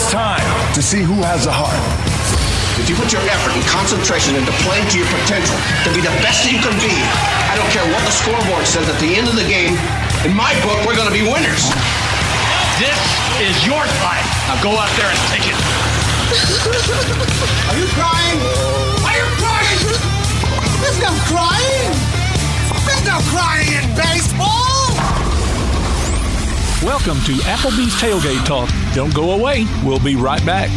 It's time to see who has a heart. If you put your effort and concentration into playing to your potential to be the best that you can be, I don't care what the scoreboard says at the end of the game, in my book, we're going to be winners. This is your fight. Now go out there and take it. Are you crying? Are you crying? There's no crying. There's no crying in baseball. Welcome to Applebee's Tailgate Talk. Don't go away. We'll be right back.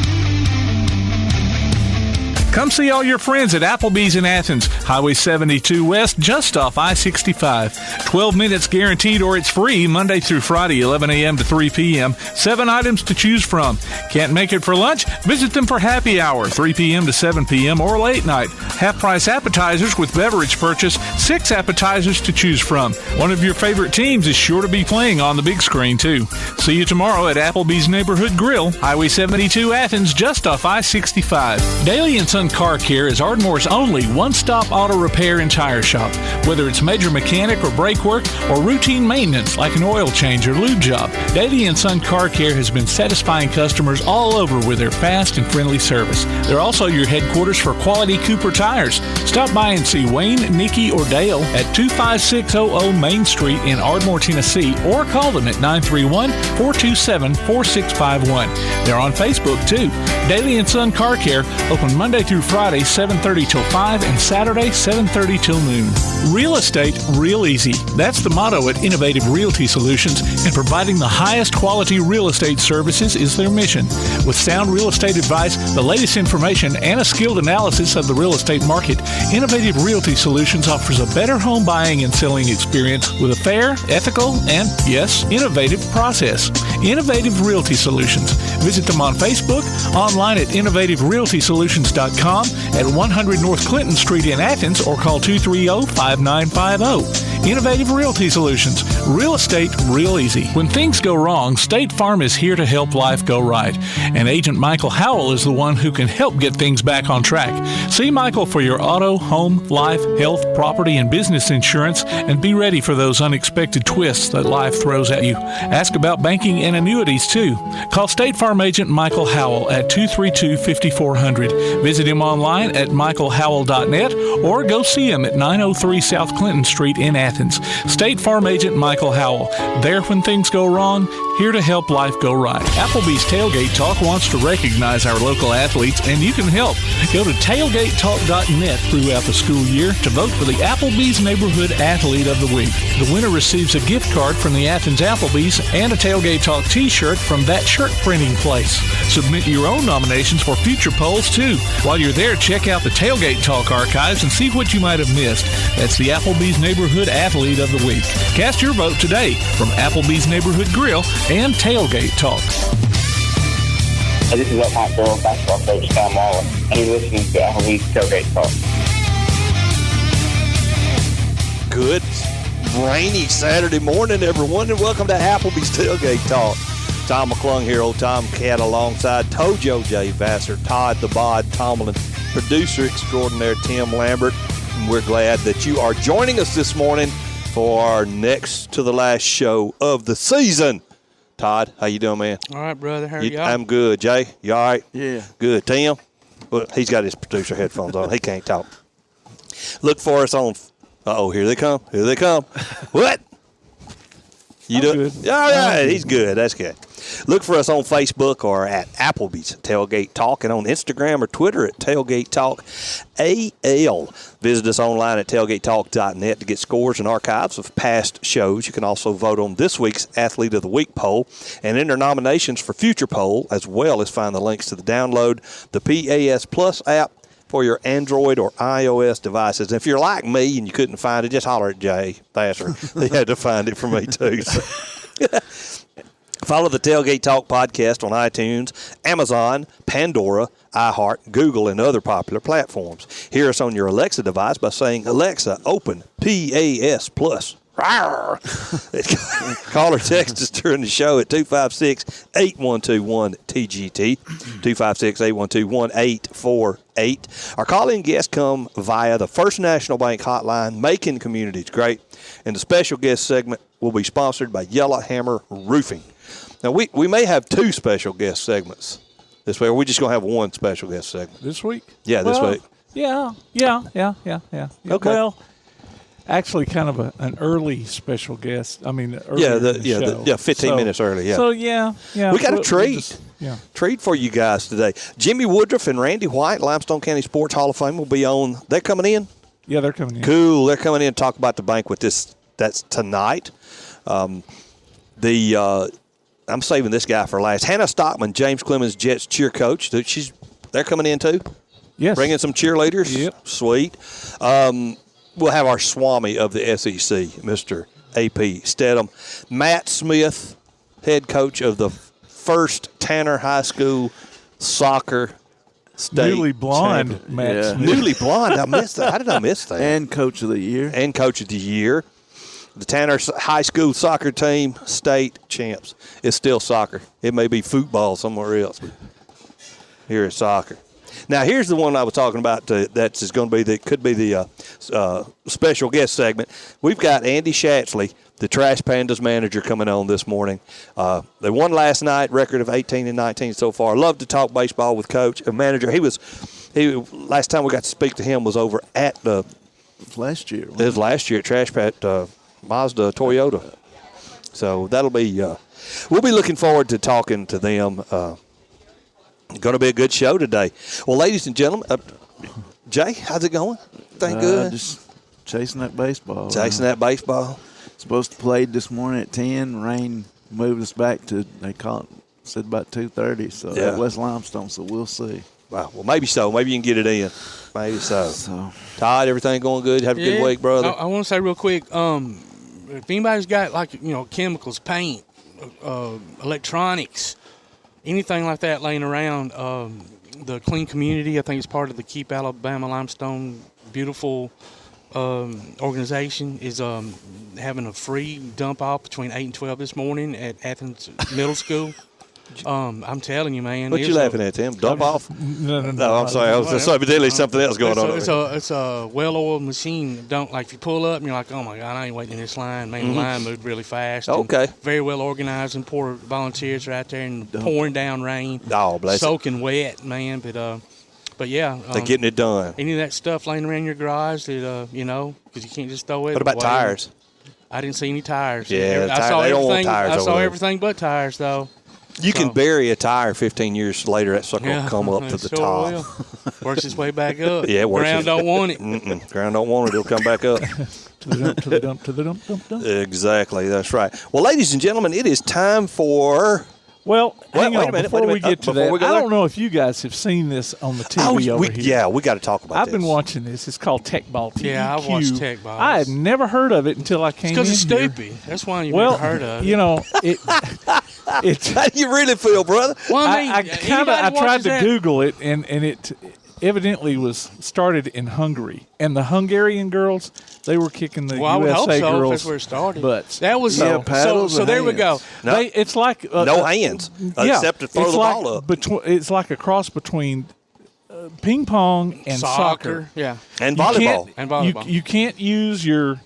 Come see all your friends at Applebee's in Athens, Highway 72 West, just off I-65. 12 minutes guaranteed or it's free Monday through Friday, 11 a.m. to 3 p.m. 7 items to choose from. Can't make it for lunch? Visit them for happy hour, 3 p.m. to 7 p.m. or late night. Half-price appetizers with beverage purchase, 6 appetizers to choose from. One of your favorite teams is sure to be playing on the big screen, too. See you tomorrow at Applebee's Neighborhood Grill, Highway 72 Athens, just off I-65. Daily and Son Car Care is Ardmore's only one-stop auto repair and tire shop. Whether it's major mechanic or brake work or routine maintenance like an oil change or lube job, Daily & Son Car Care has been satisfying customers all over with their fast and friendly service. They're also your headquarters for quality Cooper tires. Stop by and see Wayne, Nikki, or Dale at 25600 Main Street in Ardmore, Tennessee, or call them at 931-427-4651. They're on Facebook, too. Daily & Son Car Care, open Monday through Friday, 7:30 till 5, and Saturday, 7:30 till noon. Real estate, real easy. That's the motto at Innovative Realty Solutions, and providing the highest quality real estate services is their mission. With sound real estate advice, the latest information, and a skilled analysis of the real estate market, Innovative Realty Solutions offers a better home buying and selling experience with a fair, ethical, and, yes, innovative process. Innovative Realty Solutions. Visit them on Facebook, online at innovativerealtysolutions.com, at 100 North Clinton Street in Athens, or call 230-5950. Innovative Realty Solutions. Real estate, real easy. When things go wrong, State Farm is here to help life go right. And Agent Michael Howell is the one who can help get things back on track. See Michael for your auto, home, life, health, property, and business insurance, and be ready for those unexpected twists that life throws at you. Ask about banking and annuities, too. Call State Farm Agent Michael Howell at 232-5400. Visit him online at michaelhowell.net or go see him at 903 South Clinton Street in Athens. State Farm Agent Michael Howell. There when things go wrong, here to help life go right. Applebee's Tailgate Talk wants to recognize our local athletes, and you can help. Go to tailgatetalk.net throughout the school year to vote for the Applebee's Neighborhood Athlete of the Week. The winner receives a gift card from the Athens Applebee's and a Tailgate Talk t-shirt from that shirt printing place. Submit your own nominations for future polls, too. While you're there, check out the Tailgate Talk archives and see what you might have missed. That's the Applebee's Neighborhood Athlete of the Week. Cast your vote today from Applebee's Neighborhood Grill and Tailgate Talk. Hey, this is Hot Girl basketball coach Tom Waller, and you're listening to Applebee's Tailgate Talk. Good rainy Saturday morning, everyone, and welcome to Applebee's Tailgate Talk. Tom McClung here, old Tom Cat, alongside Tojo J. Vassar, Todd the Bod Tomlin, producer extraordinaire Tim Lambert. And we're glad that you are joining us this morning for our next to the last show of the season. Todd, how you doing, man? All right, brother. How are y'all? I'm good. Jay, you all right? Yeah. Good. Tim? Well, he's got his producer headphones on. He can't talk. Look for us on... Uh-oh, here they come. Here they come. What? You do good. All right, he's good. That's good. Look for us on Facebook or at Applebee's Tailgate Talk, and on Instagram or Twitter at Tailgate Talk AL. Visit us online at tailgatetalk.net to get scores and archives of past shows. You can also vote on this week's Athlete of the Week poll and enter nominations for future poll, as well as find the links to the download the PAS Plus app for your Android or iOS devices. If you're like me and you couldn't find it, just holler at Jay Vassar. They had to find it for me, too. So. Follow the Tailgate Talk podcast on iTunes, Amazon, Pandora, iHeart, Google, and other popular platforms. Hear us on your Alexa device by saying, Alexa, open PAS Plus. Call or text us during the show at 256-8121-TGT, 256-8121-848. Our call-in guests come via the First National Bank hotline, making communities great. And the special guest segment will be sponsored by Yellow Hammer Roofing. Now, we may have two special guest segments this week? Or are we just going to have one special guest segment? This week? Yeah, this week. Yeah. Okay. Well, actually, kind of an early special guest. I mean, early show. 15 minutes early. Yeah. So yeah. We got a treat. Treat for you guys today. Jimmy Woodroof and Randy White, Limestone County Sports Hall of Fame, will be on. They're coming in. Yeah, they're coming in. Cool. They're coming in to talk about the banquet. That's tonight. I'm saving this guy for last. Hannah Stockman, James Clemens Jets cheer coach. They're coming in too. Yes. Bringing some cheerleaders. Yep. Sweet. We'll have our Swami of the SEC, Mr. A.P. Steadham. Matt Smith, head coach of the first Tanner High School soccer state. Newly blonde, Matt Smith. Newly blonde. I missed that. How did I miss that? And coach of the year. The Tanner High School soccer team, state champs. It's still soccer. It may be football somewhere else, but here it's soccer. Now, here's the one I was talking about that's going to be could be the special guest segment. We've got Andy Schatzly, the Trash Pandas manager, coming on this morning. They won last night, record of 18-19 so far. Love to talk baseball with coach and manager. Last time we got to speak to him was over at the last year. It was last year at Trash Pat Mazda Toyota. So that'll be we'll be looking forward to talking to them. Going to be a good show today. Well, ladies and gentlemen, Jay, how's it going? Everything good? Just chasing that baseball. That baseball. Supposed to play this morning at 10. Rain moved us back to, said about 2:30. So at West Limestone, so we'll see. Wow. Well, maybe so. Maybe you can get it in. Maybe so. Todd, everything going good? Have a good week, brother? I want to say real quick, if anybody's got chemicals, paint, electronics, anything like that laying around, the Clean Community, I think it's part of the Keep Alabama Limestone Beautiful organization, is having a free dump off between 8 and 12 this morning at Athens Middle School. I'm telling you, man. What you laughing at, Tim? Dump off? No, I'm sorry. I was so evidently something else going on. It's a well-oiled machine. If you pull up and you're like, oh my God, I ain't waiting in this line. Man, the line moved really fast. Okay. Very well organized, and poor volunteers right there in pouring down rain. Oh, bless soaking wet, man. But yeah, they're getting it done. Any of that stuff laying around your garage that because you can't just throw it. What about away. tires? I didn't see any tires. Yeah, I saw they don't want everything. tires I saw over there. everything but tires, though. You can bury a tire 15 years later. That sucker will come up to the top. Will. Works its way back up. Yeah, it works. Ground don't want it. Ground don't want it. It'll come back up. To the dump. Exactly. That's right. Well, ladies and gentlemen, it is time for... Well, hang on. Before we get to that, I don't know if you guys have seen this on the TV over here. Yeah, we got to talk about this. I've been watching this. It's called Tech Ball TV. Yeah, I watched Tech Ball. I had never heard of it until I came in here. Because it's stupid. That's why you've never heard of it. How do you really feel, brother? Well, I tried to Google it, and it evidently was started in Hungary. And the Hungarian girls, they were kicking the USA I would hope so, girls. if that's where it started. But that was so there we go. No, it's like no hands, except to throw the ball up. It's like a cross between ping pong and soccer. Yeah, and volleyball. You can't use your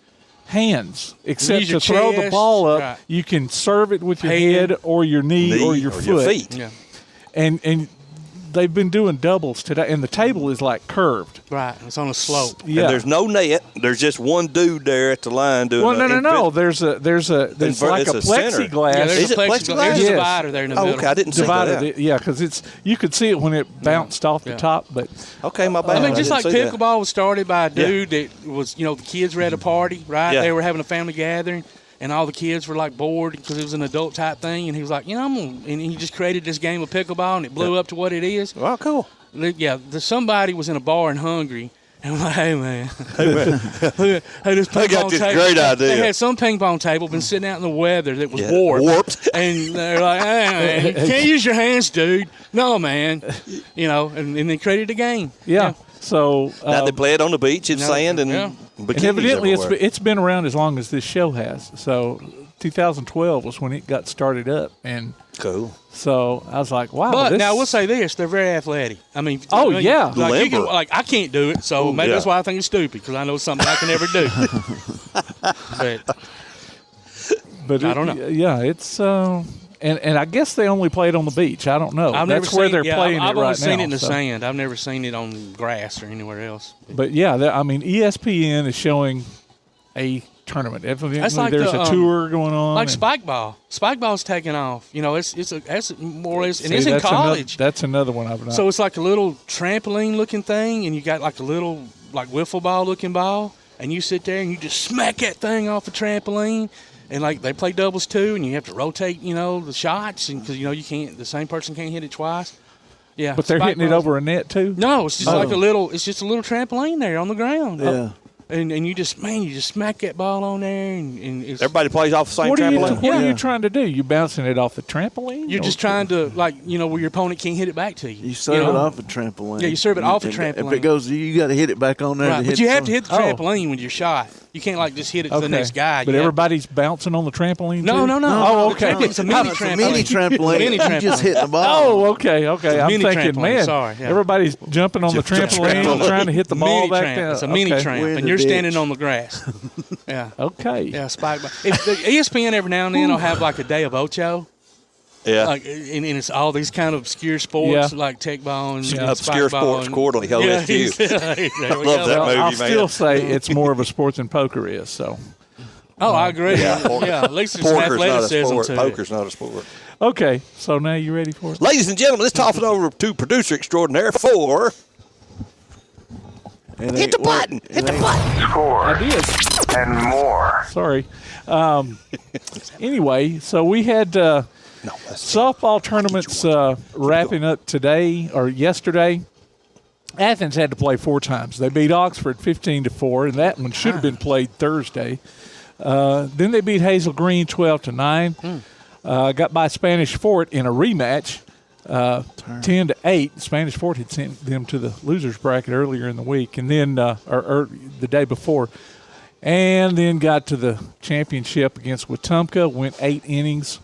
hands except your to throw the chest. ball up. Right. You can serve it with your head or your knee or your foot. Your feet. Yeah. And they've been doing doubles today, and the table is like curved. Right, it's on a slope. Yeah. And there's no net. There's just one dude there at the line doing. Well, no. There's like a plexiglass. Yeah, is it plexiglass? There's Yes. a divider there in the middle. Okay, I didn't see that. Yeah, because you could see it when it bounced off the top. But okay, my bad. I mean, just like didn't see that. pickleball was started by a dude that was, the kids were at a party, right? Yeah. They were having a family gathering, and all the kids were like bored because it was an adult type thing, and he was like, and he just created this game of pickleball, and it blew up to what it is. Well, cool. Yeah, somebody was in a bar in Hungary, and I'm like, hey man, this ping I got pong this table. great idea. They had some ping pong table been sitting out in the weather that was warped, and they're like, hey man, you can't use your hands, dude. No man, and they created a game. Yeah. So now they play it on the beach in sand and bikinis evidently everywhere. it's been around as long as this show has. So 2012 was when it got started up, and cool. So I was like, wow. But now I will say this: they're very athletic. I mean, yeah, I can't do it, so maybe that's why I think it's stupid, because I know something I can never do. but I don't know. Yeah, it's And I guess they only play it on the beach. I don't know. That's where they're playing it right now. I've only seen it in the sand. I've never seen it on grass or anywhere else. But yeah, ESPN is showing a tournament. Evidently, there's a tour going on. Like spike ball. Spike ball's taking off. It's more or less, and it's in college. That's another one I've not. So it's like a little trampoline looking thing, and you got like a little like wiffle ball looking ball, and you sit there and you just smack that thing off the trampoline. And like they play doubles too, and you have to rotate, the shots, and because you can't, the same person can't hit it twice. Yeah, but they're hitting it over a net too. No, it's just like it's just a little trampoline there on the ground. Yeah. And you just smack that ball on there, and it's, everybody plays off the same trampoline. What are you trying to do? You bouncing it off the trampoline? You're just trying to where your opponent can't hit it back to you. You serve it off the trampoline. Yeah, you serve it off the trampoline. If it goes, you got to hit it back on there. Right, but you have to hit the trampoline with your shot. You can't just hit it to the next guy. But everybody's bouncing on the trampoline. No. Oh, okay. It's a mini trampoline. Mini trampoline. You just hit the ball. Oh, okay. I'm thinking, man, everybody's jumping on the trampoline, trying to hit the ball back down. It's a mini tramp, and you're standing on the grass. Yeah. Okay. Yeah, spike ball. If the ESPN every now and then will have like a day of Ocho. Yeah. And it's all these kind of obscure sports like tech ball and obscure sports quarterly. OSU. I love that movie, I'll still say it's more of a sport than poker is. So. Oh, I agree. Yeah, at least there's some athleticism to it. Poker's not a sport. Okay, so now you ready for it? Ladies and gentlemen, let's toss it over to producer extraordinaire for... Hit the button. Hit the button. Score. I did. And more. Sorry. Anyway, so we had softball tournaments wrapping up today or yesterday. Athens had to play 4 times. They beat Oxford 15-4, and that one should have been played Thursday. Then they beat Hazel Green 12-9. Got by Spanish Fort in a rematch. 10-8. Spanish Fort had sent them to the losers bracket earlier in the week, and then or the day before, and then got to the championship against Wetumpka. Went 8 innings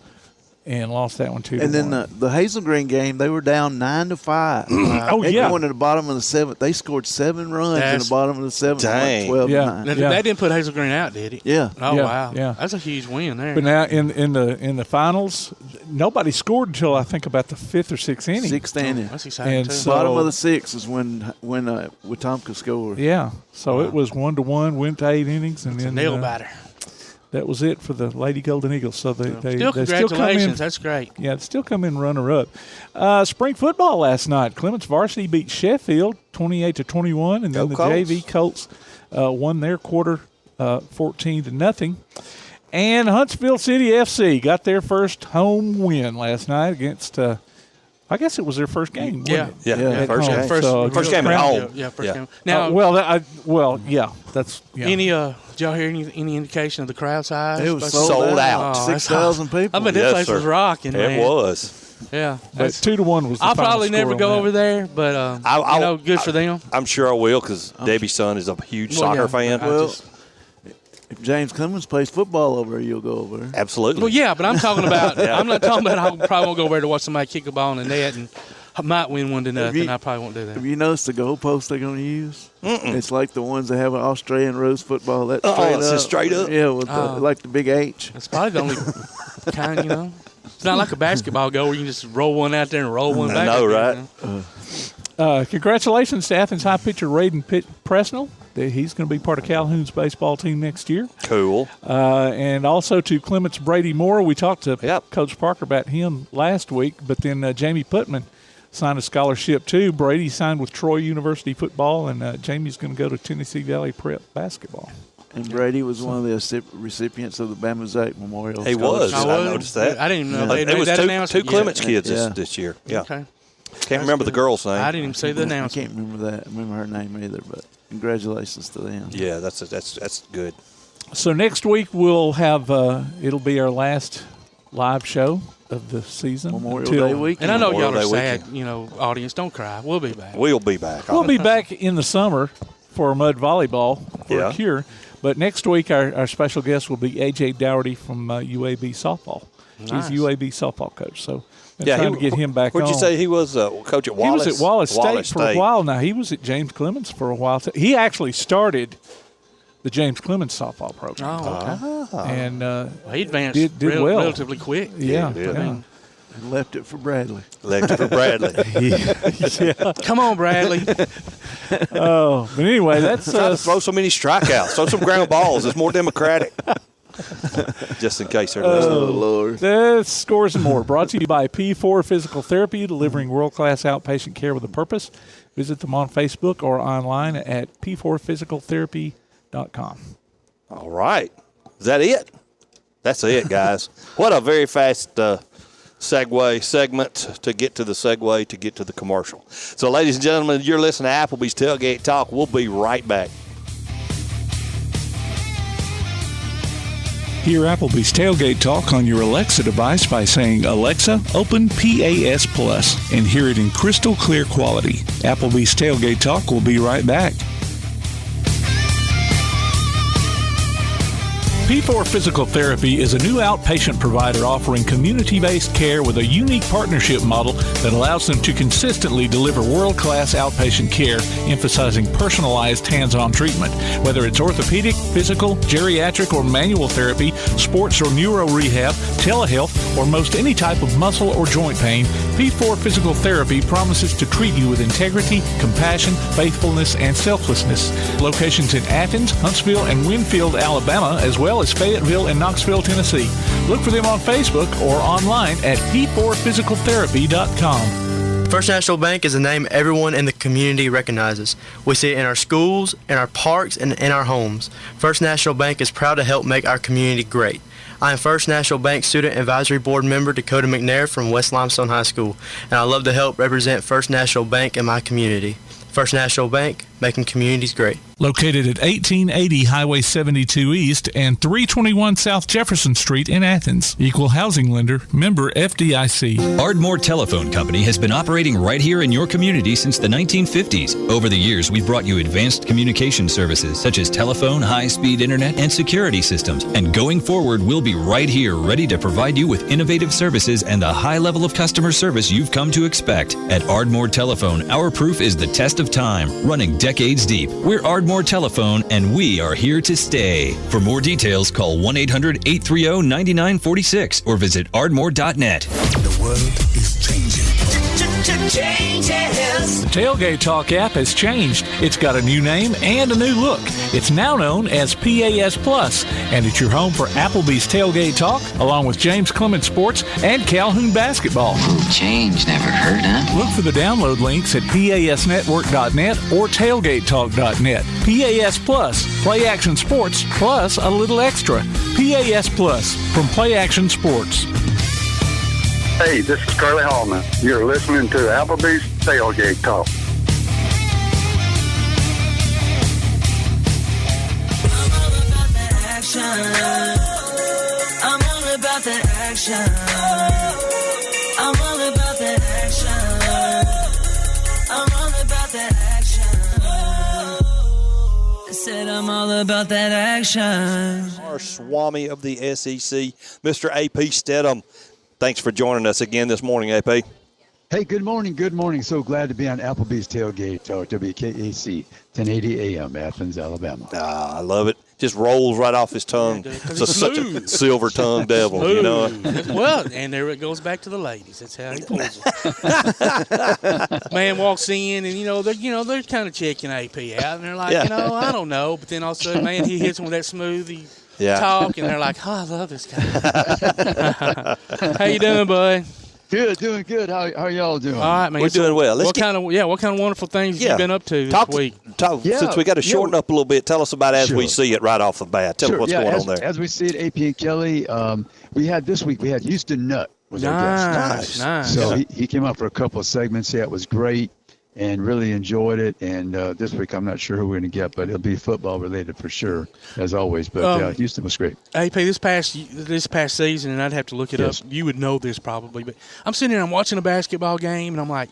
and lost that one 2-1. And then the Hazel Green game, they were down 9-5. Going to the bottom of the 7th. They scored 7 runs in the bottom of the 7th. Dang. 12-9. That didn't put Hazel Green out, did it? Yeah. Oh wow. Yeah. That's a huge win there. But now in the finals, nobody scored until I think about the 5th or 6th inning. 6th inning. That's exciting too. So, bottom of the 6th is when Wetumpka scored. Yeah. So it was 1-1, went to 8 innings, and then nail batter. That was it for the Lady Golden Eagles. So they congratulations. still come in. That's great. Yeah, they still come in runner-up. Spring football last night. Clemens varsity beat Sheffield 28-21, and then the JV Colts won their quarter 14-0. And Huntsville City FC got their first home win last night against. I guess it was their first game. Yeah. First game. First game at home. Yeah, first game. Now, that's any did y'all hear any indication of the crowd size? It was sold out. 6,000 people. I bet that place was rocking. It was. Yeah, but 2-1 was. I'll probably never go over there, but good for them. I'm sure I will because Debbie's son is a huge soccer fan. Well, if James Clemens plays football over there, you'll go over there. Absolutely. Well, yeah, but I'm talking about. I'm not talking about. I probably won't go over there to watch somebody kick a ball in the net and I might win 1-0. I probably won't do that. Have you noticed the goalpost they're going to use? It's like the ones that have an Australian rose football. That's straight up. Yeah, with like the big H. It's probably the only kind, It's not like a basketball goal where you can just roll one out there and roll one back. I know, right? Congratulations to Athens high pitcher Raiden Presnell. He's going to be part of Calhoun's baseball team next year. Cool. And also to Clements Brady Moore. We talked to Coach Parker about him last week, but then Jamie Putman signed a scholarship too. Brady signed with Troy University football, and Jamie's going to go to Tennessee Valley Prep basketball. And Brady was one of the recipients of the Bama Zake Memorial. He was. I noticed that. I didn't know. It was two Clements kids this year. Yeah. Okay. Can't remember the girl's name. I didn't even see the announcement. I can't remember that. I remember her name either, but congratulations to them. Yeah, that's good. So next week we'll have it'll be our last live show of the season. Memorial Day weekend. And I know y'all are sad, audience. Don't cry. We'll be back. We'll be back. We'll be back in the summer for mud volleyball for a cure. But next week our special guest will be A.J. Dougherty from UAB softball. Nice. He's UAB softball coach. So trying to get him back on. What'd you say he was coach at Wallace? He was at Wallace State for a while now. He was at James Clemens for a while. He actually started the James Clemens softball program. Oh, okay. And he advanced did well. relatively quick. Yeah. And left it for Bradley. Left it for Bradley. Yeah. Come on, Bradley. Oh, but anyway, that's Try to throw so many strikeouts. Throw some ground balls. It's more democratic. Just in case they're listening. Oh, Lord. the scores and more. Brought to you by P4 Physical Therapy, delivering world-class outpatient care with a purpose. Visit them on Facebook or online at p4physicaltherapy.com. All right. Is that it? That's it, guys. What a very fast segment to get to the segue to get to the commercial. So, ladies and gentlemen, you're listening to Applebee's Tailgate Talk. We'll be right back. Hear Applebee's Tailgate Talk on your Alexa device by saying, Alexa, open PAS Plus, and hear it in crystal clear quality. Applebee's Tailgate Talk will be right back. P4 Physical Therapy is a new outpatient provider offering community-based care with a unique partnership model that allows them to consistently deliver world-class outpatient care, emphasizing personalized hands-on treatment. Whether it's orthopedic, physical, geriatric, or manual therapy, sports or neuro rehab, telehealth, or most any type of muscle or joint pain, P4 Physical Therapy promises to treat you with integrity, compassion, faithfulness, and selflessness. Locations in Athens, Huntsville, and Winfield, Alabama, as well as Fayetteville and Knoxville, Tennessee. Look for them on Facebook or online at p4physicaltherapy.com. First National Bank is a name everyone in the community recognizes. We see it in our schools, in our parks, and in our homes. First National Bank is proud to help make our community great. I am First National Bank Student Advisory Board member Dakota McNair from West Limestone High School, and I love to help represent First National Bank in my community. First National Bank, making communities great. Located at 1880 Highway 72 East and 321 South Jefferson Street in Athens. Equal housing lender, member FDIC. Ardmore Telephone Company has been operating right here in your community since the 1950s. Over the years, we've brought you advanced communication services such as telephone, high-speed internet, and security systems. And going forward, we'll be right here ready to provide you with innovative services and the high level of customer service you've come to expect. At Ardmore Telephone, our proof is the test of time, running decades deep. We're Ardmore Telephone, and we are here to stay. For more details, call 1-800-830-9946 or visit ardmore.net. The world is changing. The Tailgate Talk app has changed. It's got a new name and a new look. It's now known as PAS Plus, and it's your home for Applebee's Tailgate Talk, along with James Clemens Sports and Calhoun Basketball. Change never hurt, huh? Look for the download links at pasnetwork.net or tailgatetalk.net. PAS Plus, Play Action Sports, plus a little extra. PAS Plus from Play Action Sports. Hey, this is Curly Hallman. You're listening to Applebee's Tailgate Talk. I'm all about that action. I'm all about that action. I'm all about that action. I'm all about that action. I said I'm all about that action. Our Swami of the SEC, Mr. AP Steadham. Thanks for joining us again this morning, AP. Hey, good morning. Good morning. So glad to be on Applebee's Tailgate Talk, WKAC, 1080 AM, Athens, Alabama. I love it. Just rolls right off his tongue. It's such a silver-tongued devil, you know. Well, and there it goes back to the ladies. That's how he pulls it. Man walks in, and they're kind of checking AP out, and they're like, I don't know. But then all of a sudden, man, he hits them with that smoothie. Talk, and they're like, I love this guy. How you doing, bud? Good, doing good. How y'all doing? All right, man. We're doing well. What kind of wonderful things have you been up to this week? Since we got to shorten up a little bit, tell us about as we see it right off the bat. Tell us what's going on there. As we see it, AP and Kelly, we had Houston Nutt was our guest. Nice. So he came out for a couple of segments. Yeah, it was great. And really enjoyed it. And this week, I'm not sure who we're going to get, but it'll be football related for sure, as always. But Houston was great. AP, this past season, and I'd have to look it up. You would know this probably, but I'm sitting there, I'm watching a basketball game, and I'm like,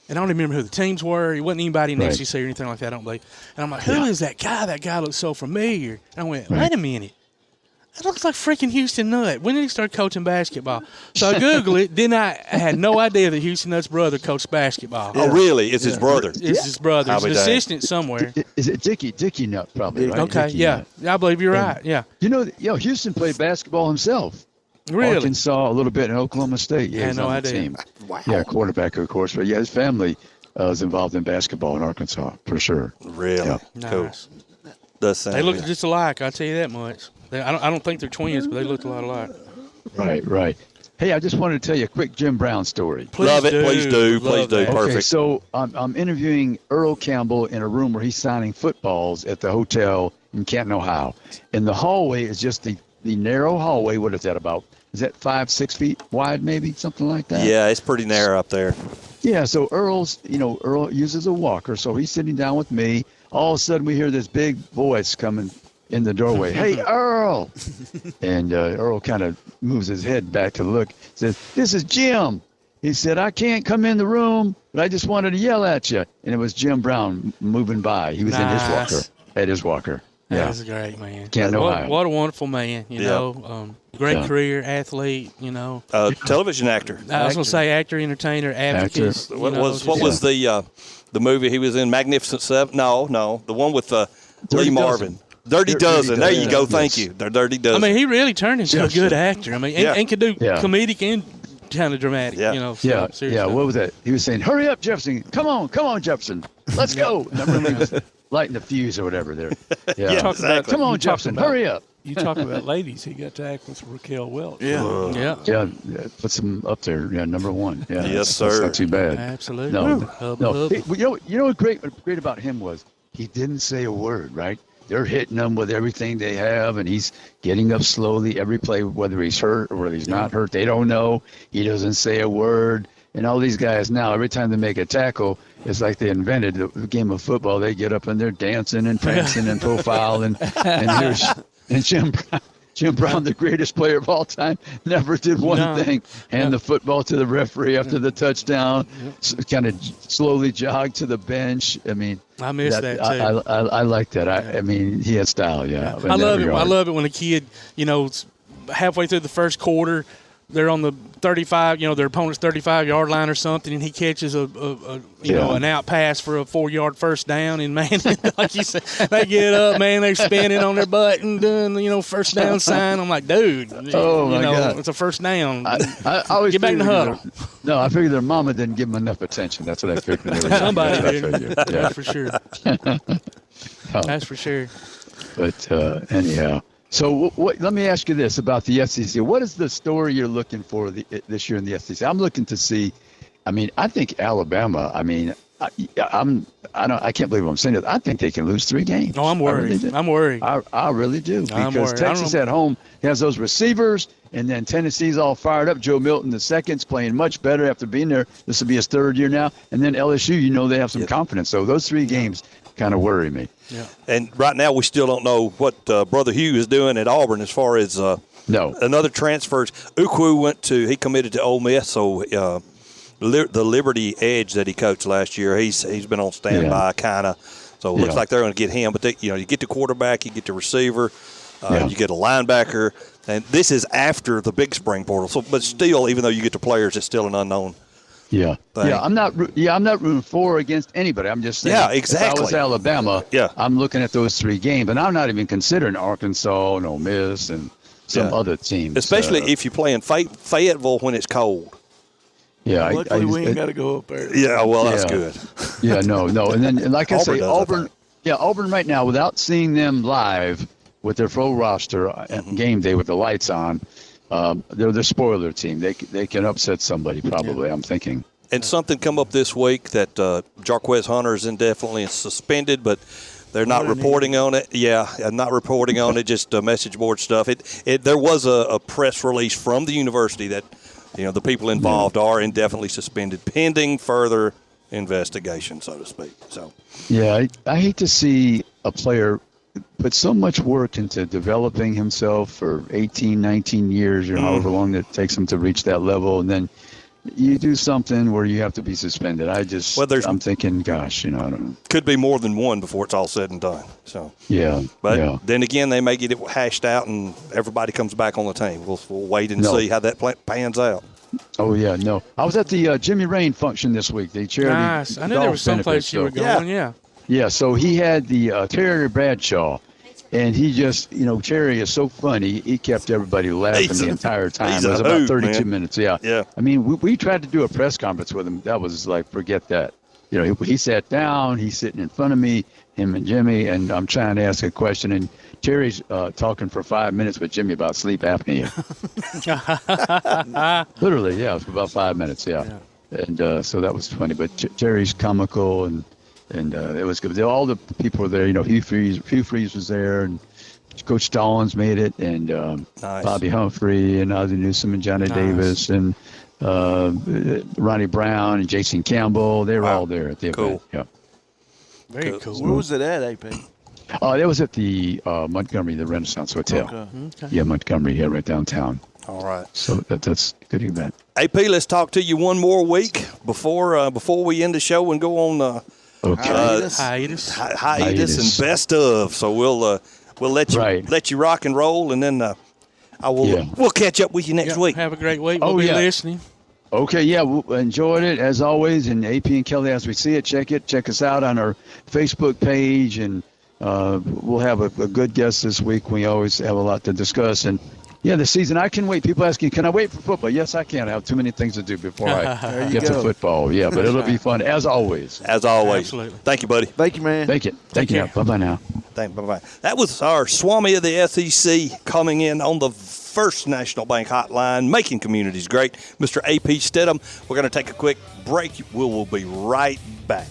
and I don't even remember who the teams were. It wasn't anybody in the SEC or anything like that, I don't believe. And I'm like, who is that guy? That guy looks so familiar. And I went, wait a minute. that looks like freaking Houston Nutt. When did he start coaching basketball? So I Googled it. Then I had no idea that Houston Nutt's brother coached basketball. Oh, really? It's his brother. It's his brother. He's an assistant somewhere. Is it Dickie Nutt, probably, right? Okay, Dickie yeah. Nutt. I believe you're right, yeah. You know, Houston played basketball himself. Really? Arkansas, a little bit in Oklahoma State. Yeah, I had he's no on the idea. team. Wow. Yeah, quarterback, of course. But, yeah, his family was involved in basketball in Arkansas, for sure. Really? Yeah. Cool. Nice. Does sound They look good. just alike, I'll tell you that much. I don't think they're twins, but they look a lot alike. Right. Hey, I just wanted to tell you a quick Jim Brown story. Love it. Please do. Love that. Perfect. Okay, so I'm interviewing Earl Campbell in a room where he's signing footballs at the hotel in Canton, Ohio. And the hallway is just the narrow hallway. What is that about? Is that 5-6 feet wide, maybe something like that? Yeah, it's pretty narrow up there. Yeah. So Earl uses a walker, so he's sitting down with me. All of a sudden, we hear this big voice coming in the doorway. Hey, Earl! And Earl kind of moves his head back to look. Says, "This is Jim." He said, "I can't come in the room, but I just wanted to yell at you." And it was Jim Brown moving by. He was in his walker. At his walker. Yeah. That's great, man. Can't What a wonderful man, you know. Great career, athlete, you know. Television actor. I was going to say actor, entertainer, advocate. What was the movie he was in? Magnificent Seven? No. The one with Lee Marvin. Dirty Dozen. There you go. Thank you. They're Dirty Dozen. I mean, he really turned into a good actor. I mean, and could do Yeah. comedic and kind of dramatic, you know. So, Yeah. seriously. What was that? He was saying, "Hurry up, Jefferson. Come on, Jefferson. Let's go." And I remember he was lighting the fuse or whatever there. Yeah. Exactly. Come on, Jefferson. Hurry up. You talk about ladies. He got to act with Raquel Welch. Yeah. Yeah, puts him up there. Yeah, number one. Yeah, Yes, That's sir. not too bad. Absolutely. No. Hub. Hey, you know what great about him was he didn't say a word. Right? They're hitting him with everything they have, and he's getting up slowly every play, whether he's hurt or whether he's not hurt. They don't know. He doesn't say a word. And all these guys now, every time they make a tackle, it's like they invented the game of football. They get up and they're dancing and prancing and profile and Jim Brown, the greatest player of all time, never did one thing. Hand the football to the referee after the touchdown, kind of slowly jog to the bench. I mean, I miss that too. I like that. I mean, he had style, yeah. I love it. I love it when a kid, you know, halfway through the first quarter, they're on the 35, you know, their opponent's 35-yard line or something, and he catches an out pass for a 4-yard first down, and man, like you said, they get up, man, they're spinning on their butt and doing, you know, first down sign. I'm like, dude, God. it's a first down. I always get back in the huddle. No, I figured their mama didn't give them enough attention. That's what I figured. Somebody did. Yeah. That's for sure. That's for sure. But anyhow. So let me ask you this about the SEC. What is the story you're looking for this year in the SEC? I'm looking to see. I mean, I think Alabama. I mean, I can't believe I'm saying it. I think they can lose 3 games. Oh, I'm worried. I'm worried. I really do because worried. Texas at home has those receivers, and then Tennessee's all fired up. Joe Milton II's playing much better after being there. This will be his 3rd year now, and then LSU. You know they have some confidence. So those 3 games kind of worry me. Yeah. And right now we still don't know what Brother Hugh is doing at Auburn as far as another transfers. Ukwu he committed to Ole Miss, so the Liberty Edge that he coached last year, he's been on standby kind of. So it looks like they're going to get him. But you get the quarterback, you get the receiver, you get a linebacker, and this is after the big spring portal. So, but still, even though you get the players, it's still an unknown. Yeah. thing. I'm not rooting for or against anybody. I'm just saying. Yeah, exactly. If I was Alabama, I'm looking at those 3 games, and I'm not even considering Arkansas and Ole Miss and some other teams. Especially if you play in Fayetteville when it's cold. Yeah, luckily we ain't got to go up there. Yeah, well, that's good. Yeah, no, and then like I say, Auburn. Auburn right now, without seeing them live with their full roster game day with the lights on, they're the spoiler team. They can upset somebody probably. I'm thinking. And something come up this week that Jarquez Hunter is indefinitely suspended, but they're not reporting on it. Yeah, not reporting on it. Just message board stuff. There was a press release from the university that the people involved are indefinitely suspended pending further investigation, so to speak. So. Yeah, I hate to see a player put so much work into developing himself for 18, 19 years or however long it takes him to reach that level, and then you do something where you have to be suspended. I'm thinking, gosh, I don't know. Could be more than one before it's all said and done. So yeah, but then again, they may get it hashed out and everybody comes back on the team. We'll wait and see how that pans out. Oh yeah, no. I was at the Jimmy Rain function this week. The charity. Nice. I knew there was someplace you were going. Yeah. Yeah. So he had the Terry Bradshaw. And he just, Cherry is so funny. He kept everybody laughing the entire time. It was about 32 minutes. Yeah. Yeah. I mean, we tried to do a press conference with him. That was like, forget that. He sat down. He's sitting in front of me, him and Jimmy, and I'm trying to ask a question. And Terry's talking for 5 minutes with Jimmy about sleep apnea. Literally, yeah, for about 5 minutes. Yeah. And so that was funny. But Terry's comical and it was good. All the people were there. Hugh Freeze was there, and Coach Stallings made it, and nice. Bobby Humphrey, and Ozzie Newsome, and Johnny Davis, and Ronnie Brown, and Jason Campbell. They were all there at the event. Yeah. Very cool. Where was it at, AP? That was at the Montgomery, the Renaissance Hotel. Okay. Yeah, Montgomery, right downtown. All right. So that's a good event. AP, let's talk to you one more week before we end the show and go on. Hiatus and best of. So we'll let you rock and roll, and then we'll catch up with you next week. Have a great week. We'll be listening. Okay, yeah, we enjoyed it as always. And AP and Kelly, as we see it, check us out on our Facebook page, and we'll have a good guest this week. We always have a lot to discuss, and the season. I can wait. People asking, can I wait for football? Yes, I can. I have too many things to do before I get to football. Yeah, but it'll be fun as always. As always. Absolutely. Thank you, buddy. Thank you, man. Thank you. Bye-bye now. Bye-bye. That was our Swami of the SEC coming in on the First National Bank hotline, making communities great, Mr. AP Steadham. We're going to take a quick break. We will be right back.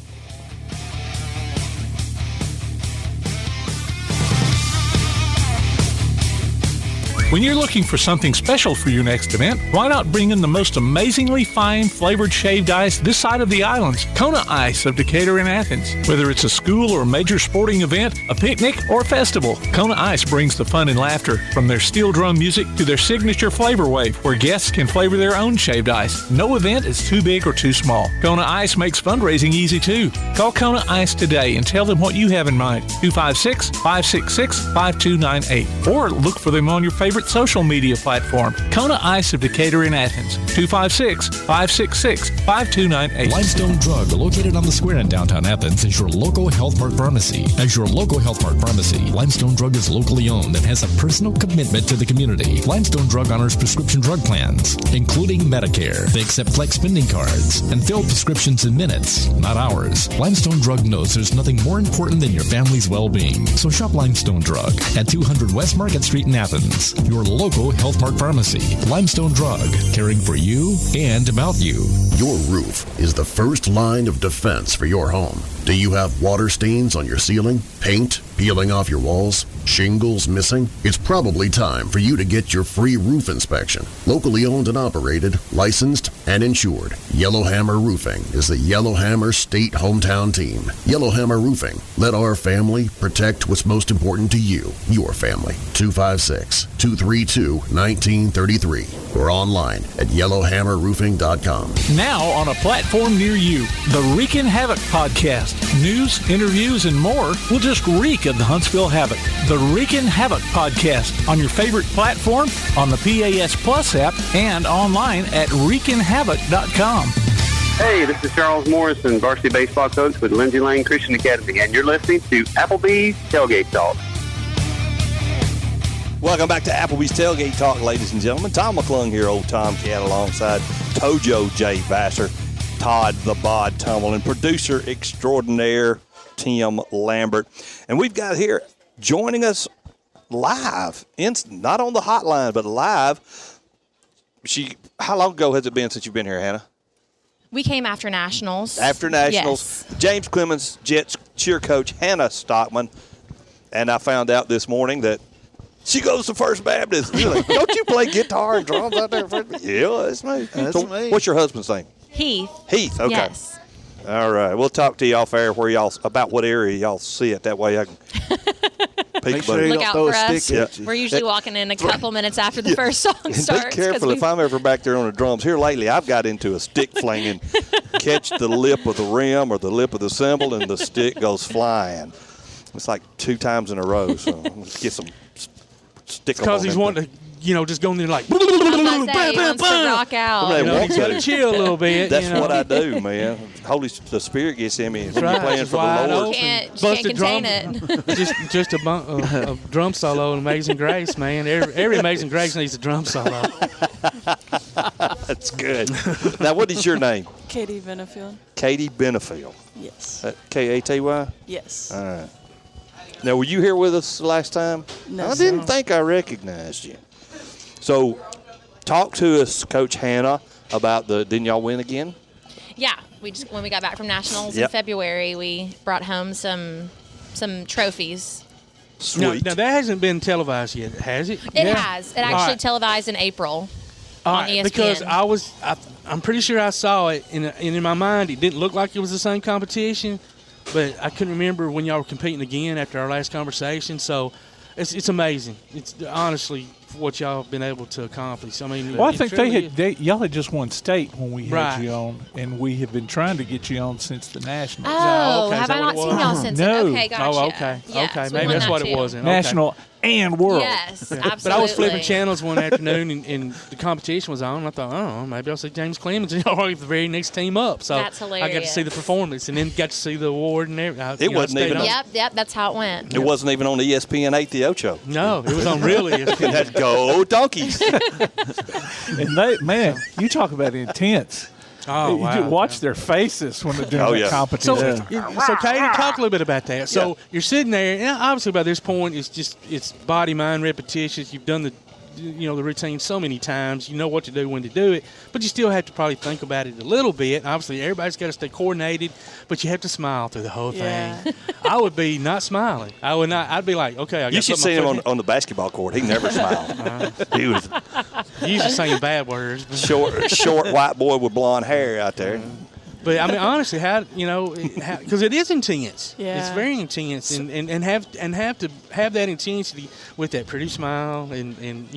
When you're looking for something special for your next event, why not bring in the most amazingly fine flavored shaved ice this side of the islands, Kona Ice of Decatur and Athens. Whether it's a school or major sporting event, a picnic, or a festival, Kona Ice brings the fun and laughter. From their steel drum music to their signature flavor wave, where guests can flavor their own shaved ice. No event is too big or too small. Kona Ice makes fundraising easy too. Call Kona Ice today and tell them what you have in mind. 256-566-5298. Or look for them on your favorite social media platform. Kona Ice of Decatur in Athens. 256-566-5298. Limestone Drug, located on the square in downtown Athens, is your local Health Mart pharmacy. As your local Health Mart pharmacy, Limestone Drug is locally owned and has a personal commitment to the community. Limestone Drug honors prescription drug plans, including Medicare. They accept flex spending cards and fill prescriptions in minutes, not hours. Limestone Drug knows there's nothing more important than your family's well-being. So shop Limestone Drug at 200 West Market Street in Athens. Your local Health Mart pharmacy. Limestone Drug, caring for you and about you. Your roof is the first line of defense for your home. Do you have water stains on your ceiling, paint peeling off your walls, shingles missing? It's probably time for you to get your free roof inspection. Locally owned and operated, licensed, and insured. Yellowhammer Roofing is the Yellowhammer State hometown team. Yellowhammer Roofing. Let our family protect what's most important to you, your family. 256-232-1933 or online at yellowhammerroofing.com. Now on a platform near you, the Wreakin' Havoc podcast. News, interviews, and more will just reek of the Huntsville Havoc. The Wreakin' Havoc podcast on your favorite platform, on the PAS Plus app, and online at wreakinhavoc.com. Hey, this is Charles Morrison, varsity baseball coach with Lindsay Lane Christian Academy, and you're listening to Applebee's Tailgate Talk. Welcome back to Applebee's Tailgate Talk, ladies and gentlemen. Tom McClung here, old Tomcat, alongside Tojo J. Vassar, Todd the Bod Tumble, and producer extraordinaire Tim Lambert. And we've got here joining us live, not on the hotline, but live. How long ago has it been since you've been here, Hannah? We came after Nationals. After Nationals. Yes. James Clemens, Jets cheer coach Hannah Stockman. And I found out this morning that she goes to First Baptist. You're like, don't you play guitar and drums out there? Yeah, that's me. That's me. What's your husband's name? Heath. Heath, okay. Yes. All right. We'll talk to you off air about what area y'all see it. That way I can Make sure you Look don't out throw for a us. stick at you. We're usually walking in a couple minutes after the first song And starts. be careful if I'm ever back there on the drums. Here lately, I've got into a stick flinging, catch the lip of the rim or the lip of the cymbal, and the stick goes flying. It's like 2 times in a row. So I'm going to get some stick. Because he's wanting to, just go in there like. He wants to rock out. He's got to chill a little bit. That's what I do, man. the Spirit gets in me. When you're playing for the Lord. Can't contain it. just a drum solo, Amazing Grace, man. Every Amazing Grace needs a drum solo. That's good. Now, what is your name? Katy Bennefield. Katy Bennefield. Yes. Katy? Yes. All right. Now, were you here with us last time? No, I didn't think I recognized you. So, talk to us, Coach Hannah, about didn't y'all win again? Yeah, when we got back from Nationals in February, we brought home some trophies. Sweet. Now, that hasn't been televised yet, has it? It has. It actually televised in April on ESPN. Because I'm pretty sure I saw it, and in my mind, it didn't look like it was the same competition, but I couldn't remember when y'all were competing again after our last conversation. So it's amazing. It's honestly what y'all have been able to accomplish. I mean, well, I think y'all had just won state when we had you on, and we have been trying to get you on since the Nationals. Oh, have I not seen y'all since? No. Okay, gotcha. Oh, okay. Yes, okay, maybe that's what it was. National and world. Yes, absolutely. But I was flipping channels one afternoon, and the competition was on. And I thought, oh, maybe I'll see James Clemens and y'all are the very next team up. So that's hilarious. I got to see the performance, and then got to see the award and everything. It wasn't even. Yep, that's how it went. It wasn't even on ESPN 8 The Ocho. No, it was on real ESPN. Let's go Donkeys. And you talk about intense. Oh, wow. You watch their faces when they're doing the competition. So Katy, talk a little bit about that. So you're sitting there, and obviously by this point, it's body, mind, repetitious. You've done the routine so many times. You know what to do, when to do it, but you still have to probably think about it a little bit. Obviously, everybody's got to stay coordinated, but you have to smile through the whole thing. I would be not smiling. I would not. I'd be like, okay. You should see him on the basketball court. He never smiled. He was usually saying bad words. Short white boy with blonde hair out there. But I mean, honestly, because it is intense. Yeah. It's very intense, and have to have that intensity with that pretty smile, and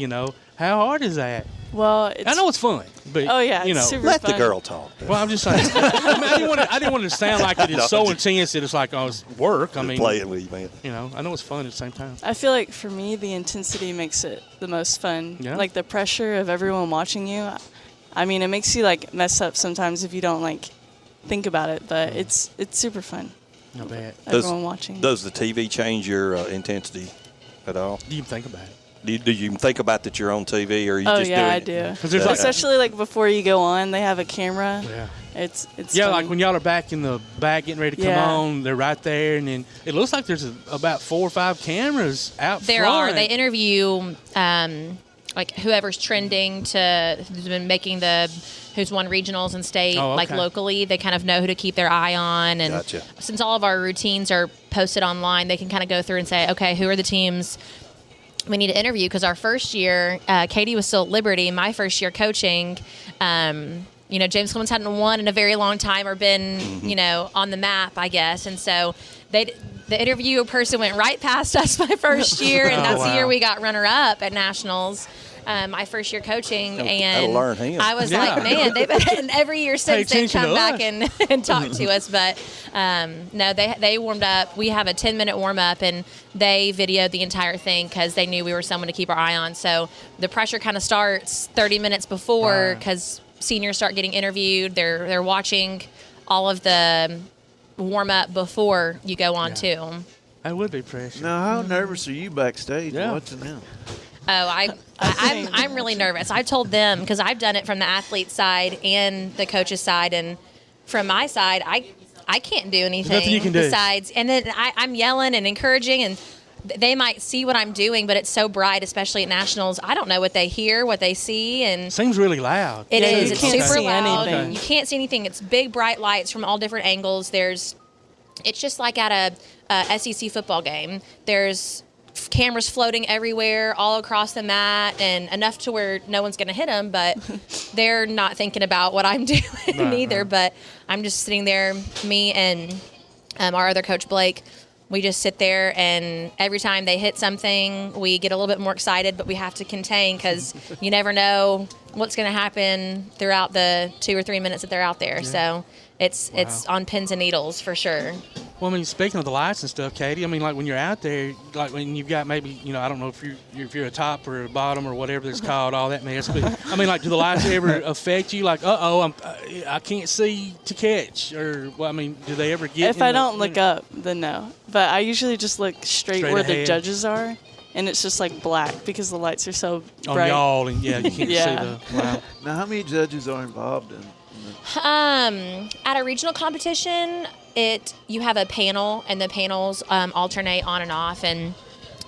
how hard is that? Well, I know it's fun, but it's super let fun. the girl talk. Well, I'm just saying. I didn't want it to sound like it is so intense that it's like it's work. I mean, playing with you, man. I know it's fun at the same time. I feel like for me, the intensity makes it the most fun. Yeah. Like the pressure of everyone watching you. I mean, it makes you like mess up sometimes if you don't like think about it, but it's super fun. Not bad. Everyone watching. Does the TV change your intensity at all? Do you think about it? Do you think about that you're on TV, or are you just doing I it? do. Especially like before you go on, they have a camera. Yeah. It's yeah, funny. like when y'all are back in the back getting ready to come on, they're right there, and then it looks like there's about 4 or 5 cameras out there front. are. They interview like whoever's trending who's been making who's won regionals and state, like locally. They kind of know who to keep their eye on. And since all of our routines are posted online, they can kind of go through and say, okay, who are the teams we need to interview? Because our first year, Katy was still at Liberty. My first year coaching, James Clemens hadn't won in a very long time or been, on the map, I guess. And so the interview person went right past us my first year, and that's the year we got runner-up at Nationals. My first year coaching, and learn him. I was like, man, they've been every year since they've come back and talked to us. But no, they warmed up. We have a 10-minute warm up, and they videoed the entire thing because they knew we were someone to keep our eye on. So the pressure kind of starts 30 minutes before because seniors start getting interviewed. They're watching all of the warm up before you go on too. That would be pressure. Now, how nervous are you backstage watching them? Oh, I'm really nervous. I've told them because I've done it from the athlete side and the coach's side, and from my side, I can't do anything nothing you can do. besides. And then I'm yelling and encouraging, and they might see what I'm doing, but it's so bright, especially at Nationals. I don't know what they hear, what they see, and seems really loud. It is. It's super loud. Anything. You can't see anything. It's big, bright lights from all different angles. It's just like at a SEC football game. There's cameras floating everywhere, all across the mat, and enough to where no one's going to hit them, but they're not thinking about what I'm doing either. But I'm just sitting there, me and our other coach, Blake, we just sit there, and every time they hit something, we get a little bit more excited, but we have to contain because you never know what's going to happen throughout the 2 or 3 minutes that they're out there. Yeah. So it's on pins and needles for sure. Well, I mean, speaking of the lights and stuff, Katie, I mean, like when you're out there, like when you've got maybe, I don't know if you're a top or a bottom or whatever it's called, all that mess. But I mean, like, do the lights ever affect you? Like, I can't see to catch, or well, I mean, do they ever get? If I don't look up, then no. But I usually just look straight where ahead. The judges are, and it's just like black because the lights are so bright. On y'all, and you can't see the. Wow. Now, how many judges are involved in? At a regional competition, you have a panel, and the panels alternate on and off, and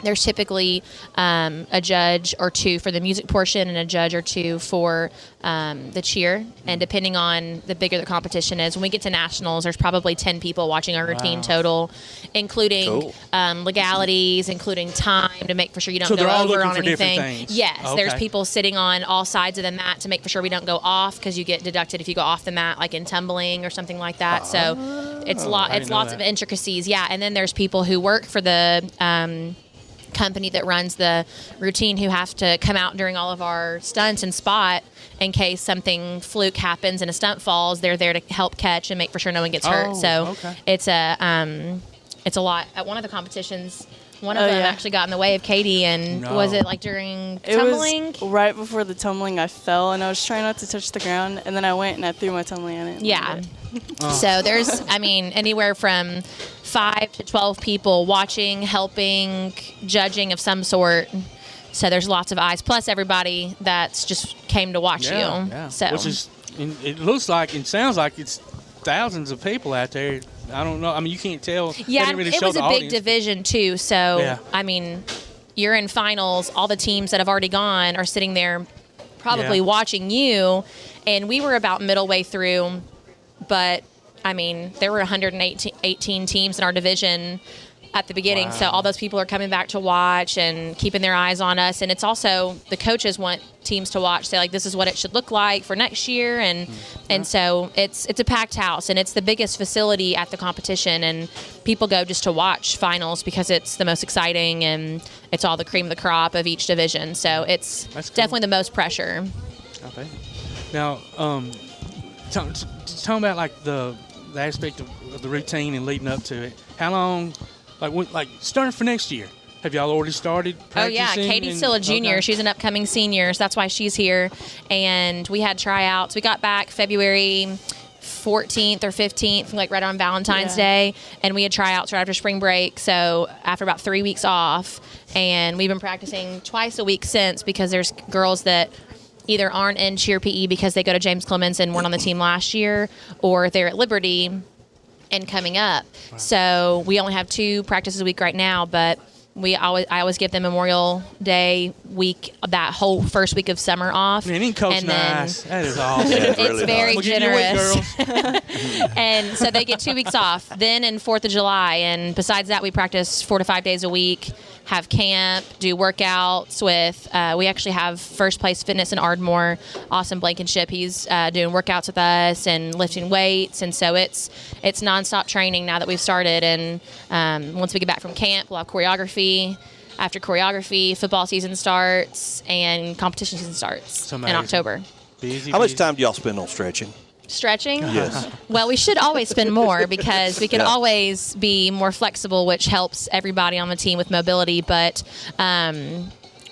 there's typically a judge or two for the music portion and a judge or two for the cheer. And depending on the bigger the competition is, when we get to nationals, there's probably 10 people watching our routine total, including legalities, including time to make for sure you don't go over on anything. Yes, there's people sitting on all sides of the mat to make for sure we don't go off, because you get deducted if you go off the mat, like in tumbling or something like that. So it's lots of intricacies. Yeah, and then there's people who work for the company that runs the routine who have to come out during all of our stunts and spot in case something fluke happens and a stunt falls. They're there to help catch and make for sure no one gets hurt. So it's a lot. At one of the competitions, one of them actually got in the way of Katie, and was it like during tumbling? It was right before the tumbling. I fell, and I was trying not to touch the ground, and then I went and I threw my tumbling in it. Yeah. So there's, anywhere from 5 to 12 people watching, helping, judging of some sort. So there's lots of eyes, plus everybody that's just came to watch you. Yeah. So which is, it looks like, it sounds like it's thousands of people out there. I don't know. I mean, you can't tell. Yeah, really it was a big division too. So you're in finals. All the teams that have already gone are sitting there, probably watching you. And we were about middle way through. But, there were 118 teams in our division at the beginning. Wow. So all those people are coming back to watch and keeping their eyes on us. And it's also, the coaches want teams to watch, say, like, this is what it should look like for next year. And so it's a packed house, and it's the biggest facility at the competition. And people go just to watch finals because it's the most exciting, and it's all the cream of the crop of each division. So it's definitely the most pressure. Okay. Now, talking about like the aspect of the routine and leading up to it, how long, starting for next year, have y'all already started practicing? Oh yeah, Katie's still a junior. Okay. She's an upcoming senior, so that's why she's here. And we had tryouts. We got back February 14th or 15th, like right on Valentine's Day, and we had tryouts right after spring break. So after about 3 weeks off, and we've been practicing twice a week since, because there's girls that either aren't in cheer PE because they go to James Clemens and weren't on the team last year, or they're at Liberty and coming up. Wow. So we only have 2 practices a week right now, but I always give them Memorial Day week, that whole first week of summer off. Man, ain't Coach nice? That is awesome. It's really very nice. generous. And so they get 2 weeks off. Then in 4th of July, and besides that, we practice 4 to 5 days a week, have camp, do workouts with, we actually have First Place Fitness in Ardmore, Austin Blankenship. He's doing workouts with us and lifting weights. And so it's nonstop training now that we've started. And once we get back from camp, we'll have choreography. After choreography, football season starts and competition season starts in October. How much time do y'all spend on stretching? Stretching? Yes. Well, we should always spend more, because we can always be more flexible, which helps everybody on the team with mobility. But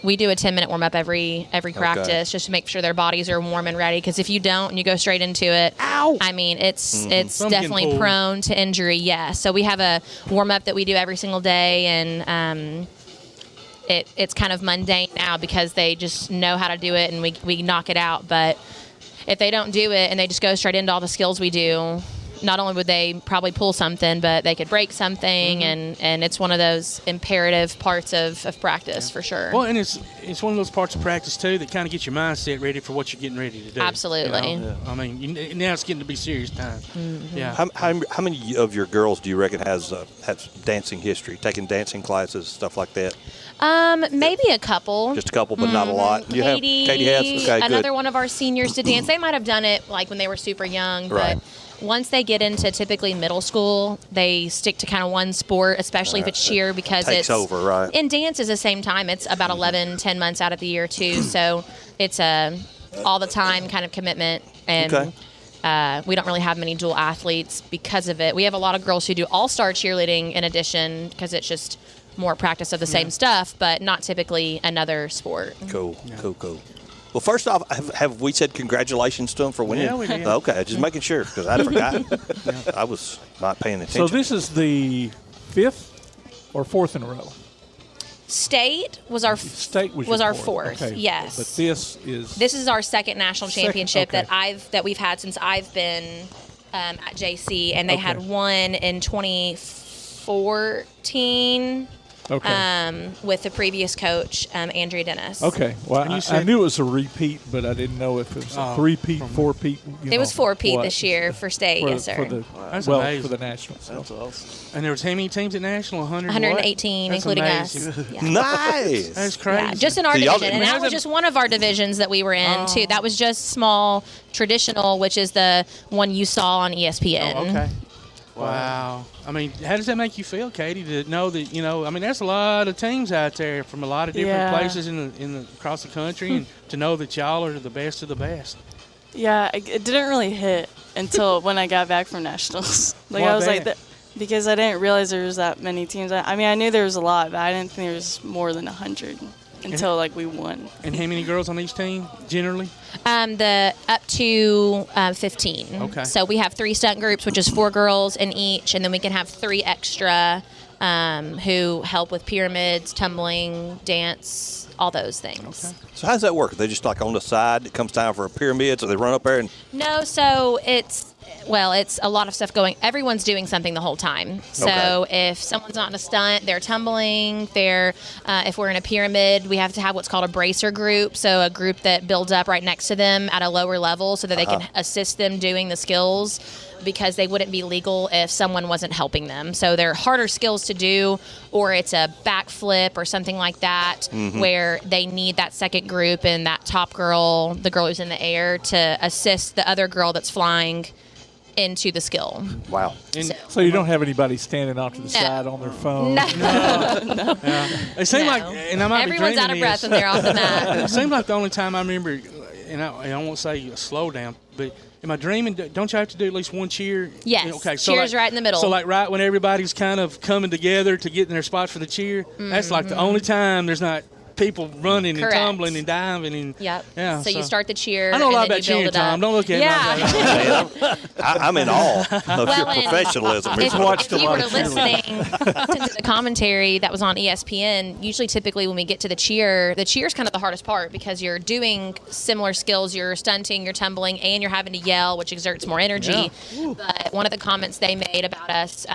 we do a 10-minute warm-up every practice, just to make sure their bodies are warm and ready. Because if you don't and you go straight into it, it's definitely prone to injury. Yeah. So we have a warm-up that we do every single day, and it's kind of mundane now because they just know how to do it, and we knock it out. But if they don't do it and they just go straight into all the skills we do, not only would they probably pull something, but they could break something, and it's one of those imperative parts of practice for sure. Well, and it's one of those parts of practice too that kind of gets your mindset ready for what you're getting ready to do. Absolutely. I mean, now it's getting to be serious time. Mm-hmm. Yeah. How many of your girls do you reckon has dancing history, taking dancing classes, stuff like that? Maybe a couple. Just a couple, but not a lot. Katie has? Okay, another good. one of our seniors to dance. They might have done it like when they were super young, right. but once they get into typically middle school, they stick to kind of one sport, especially if it's cheer, because takes over, right? And dance is the same time. It's about 10 months out of the year too, so it's a all the time kind of commitment. And we don't really have many dual athletes because of it. We have a lot of girls who do all-star cheerleading in addition, because it's just more practice of the same stuff, but not typically another sport. Cool. Well, first off, have we said congratulations to them for winning? Yeah, we did. Okay, just making sure, because I forgot. I was not paying attention. So this is the 5th or 4th in a row? State was our fourth. Okay. Yes. But this is our second national championship okay. that we've had since I've been at JC, and they had one in 2014. Okay. With the previous coach, Andrea Dennis. Okay. Well, I knew it was a repeat, but I didn't know if it was a 3-peat, 4-peat. It was 4-peat this year for state, yes, sir. That's amazing. For the nationals. That's awesome. And there was how many teams at national? 118, including us. Yeah. Nice. That's crazy. Yeah, just in our division. And that was just one of our divisions that we were in, too. That was just small, traditional, which is the one you saw on ESPN. Oh, okay. Wow. I mean, how does that make you feel, Katie, to know that, I mean, there's a lot of teams out there from a lot of different places across the country, and to know that y'all are the best of the best. Yeah, it didn't really hit until when I got back from nationals. I was like, because I didn't realize there was that many teams. I mean, I knew there was a lot, but I didn't think there was more than 100 until we won. And how many girls on each team generally? The up to 15. Okay. So we have 3 stunt groups, which is 4 girls in each, and then we can have 3 extra who help with pyramids, tumbling, dance, all those things. Okay. So how does that work? Are they just like on the side? It comes time for a pyramid, so they run up there and. No, so it's a lot of stuff going. Everyone's doing something the whole time. So if someone's not in a stunt, they're tumbling. If we're in a pyramid, we have to have what's called a bracer group. So a group that builds up right next to them at a lower level, so that they can assist them doing the skills, because they wouldn't be legal if someone wasn't helping them. So they're harder skills to do, or it's a backflip or something like that, where they need that second group and that top girl, the girl who's in the air, to assist the other girl that's flying into the skill. Wow. So you don't have anybody standing off to the side on their phone? No. It seemed like, and I might Everyone's be out of breath when they're off the mat. It seemed like the only time I remember, and I won't say a slow down, but am I dreaming? Don't you have to do at least one cheer? Yes. Okay. So cheer's right in the middle. So right when everybody's kind of coming together to get in their spots for the cheer, that's like the only time there's not people running Correct. and tumbling and diving and Yep. yeah. So you start the cheer. I know a lot and then about you build cheering, it up. Tom. Don't look at me. I'm in awe of your professionalism. If you were listening to the commentary that was on ESPN, usually typically when we get to the cheer is kind of the hardest part, because you're doing similar skills. You're stunting, you're tumbling, and you're having to yell, which exerts more energy. Yeah. But one of the comments they made about us,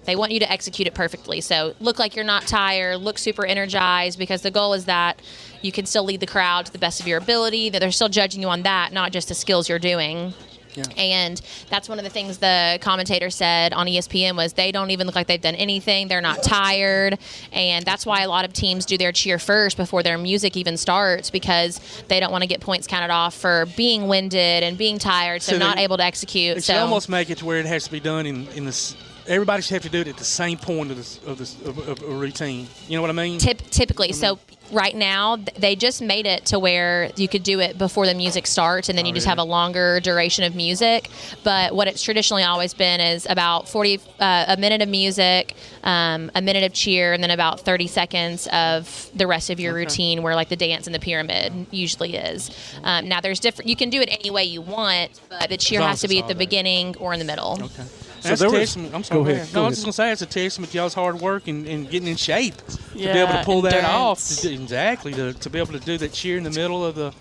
they want you to execute it perfectly. So look like you're not tired, look super energized, because the goal is that you can still lead the crowd to the best of your ability, that they're still judging you on that, not just the skills you're doing. Yeah. And that's one of the things the commentator said on ESPN was they don't even look like they've done anything. They're not tired. And that's why a lot of teams do their cheer first before their music even starts, because they don't want to get points counted off for being winded and being tired, so not able to execute. It should almost make it to where it has to be done in this. Everybody should have to do it at the same point of a routine. You know what I mean? Typically. So right now, they just made it to where you could do it before the music starts, and then you just have a longer duration of music. But what it's traditionally always been is about a minute of music, a minute of cheer, and then about 30 seconds of the rest of your routine, where like the dance and the pyramid usually is. Now there's different. You can do it any way you want, but the cheer has to be at the beginning or in the middle. Okay. That's a testament. I'm sorry. Go ahead. No, I was just going to say it's a testament to y'all's hard work and getting in shape to be able to pull that off. Exactly. To be able to do that cheer in the middle of the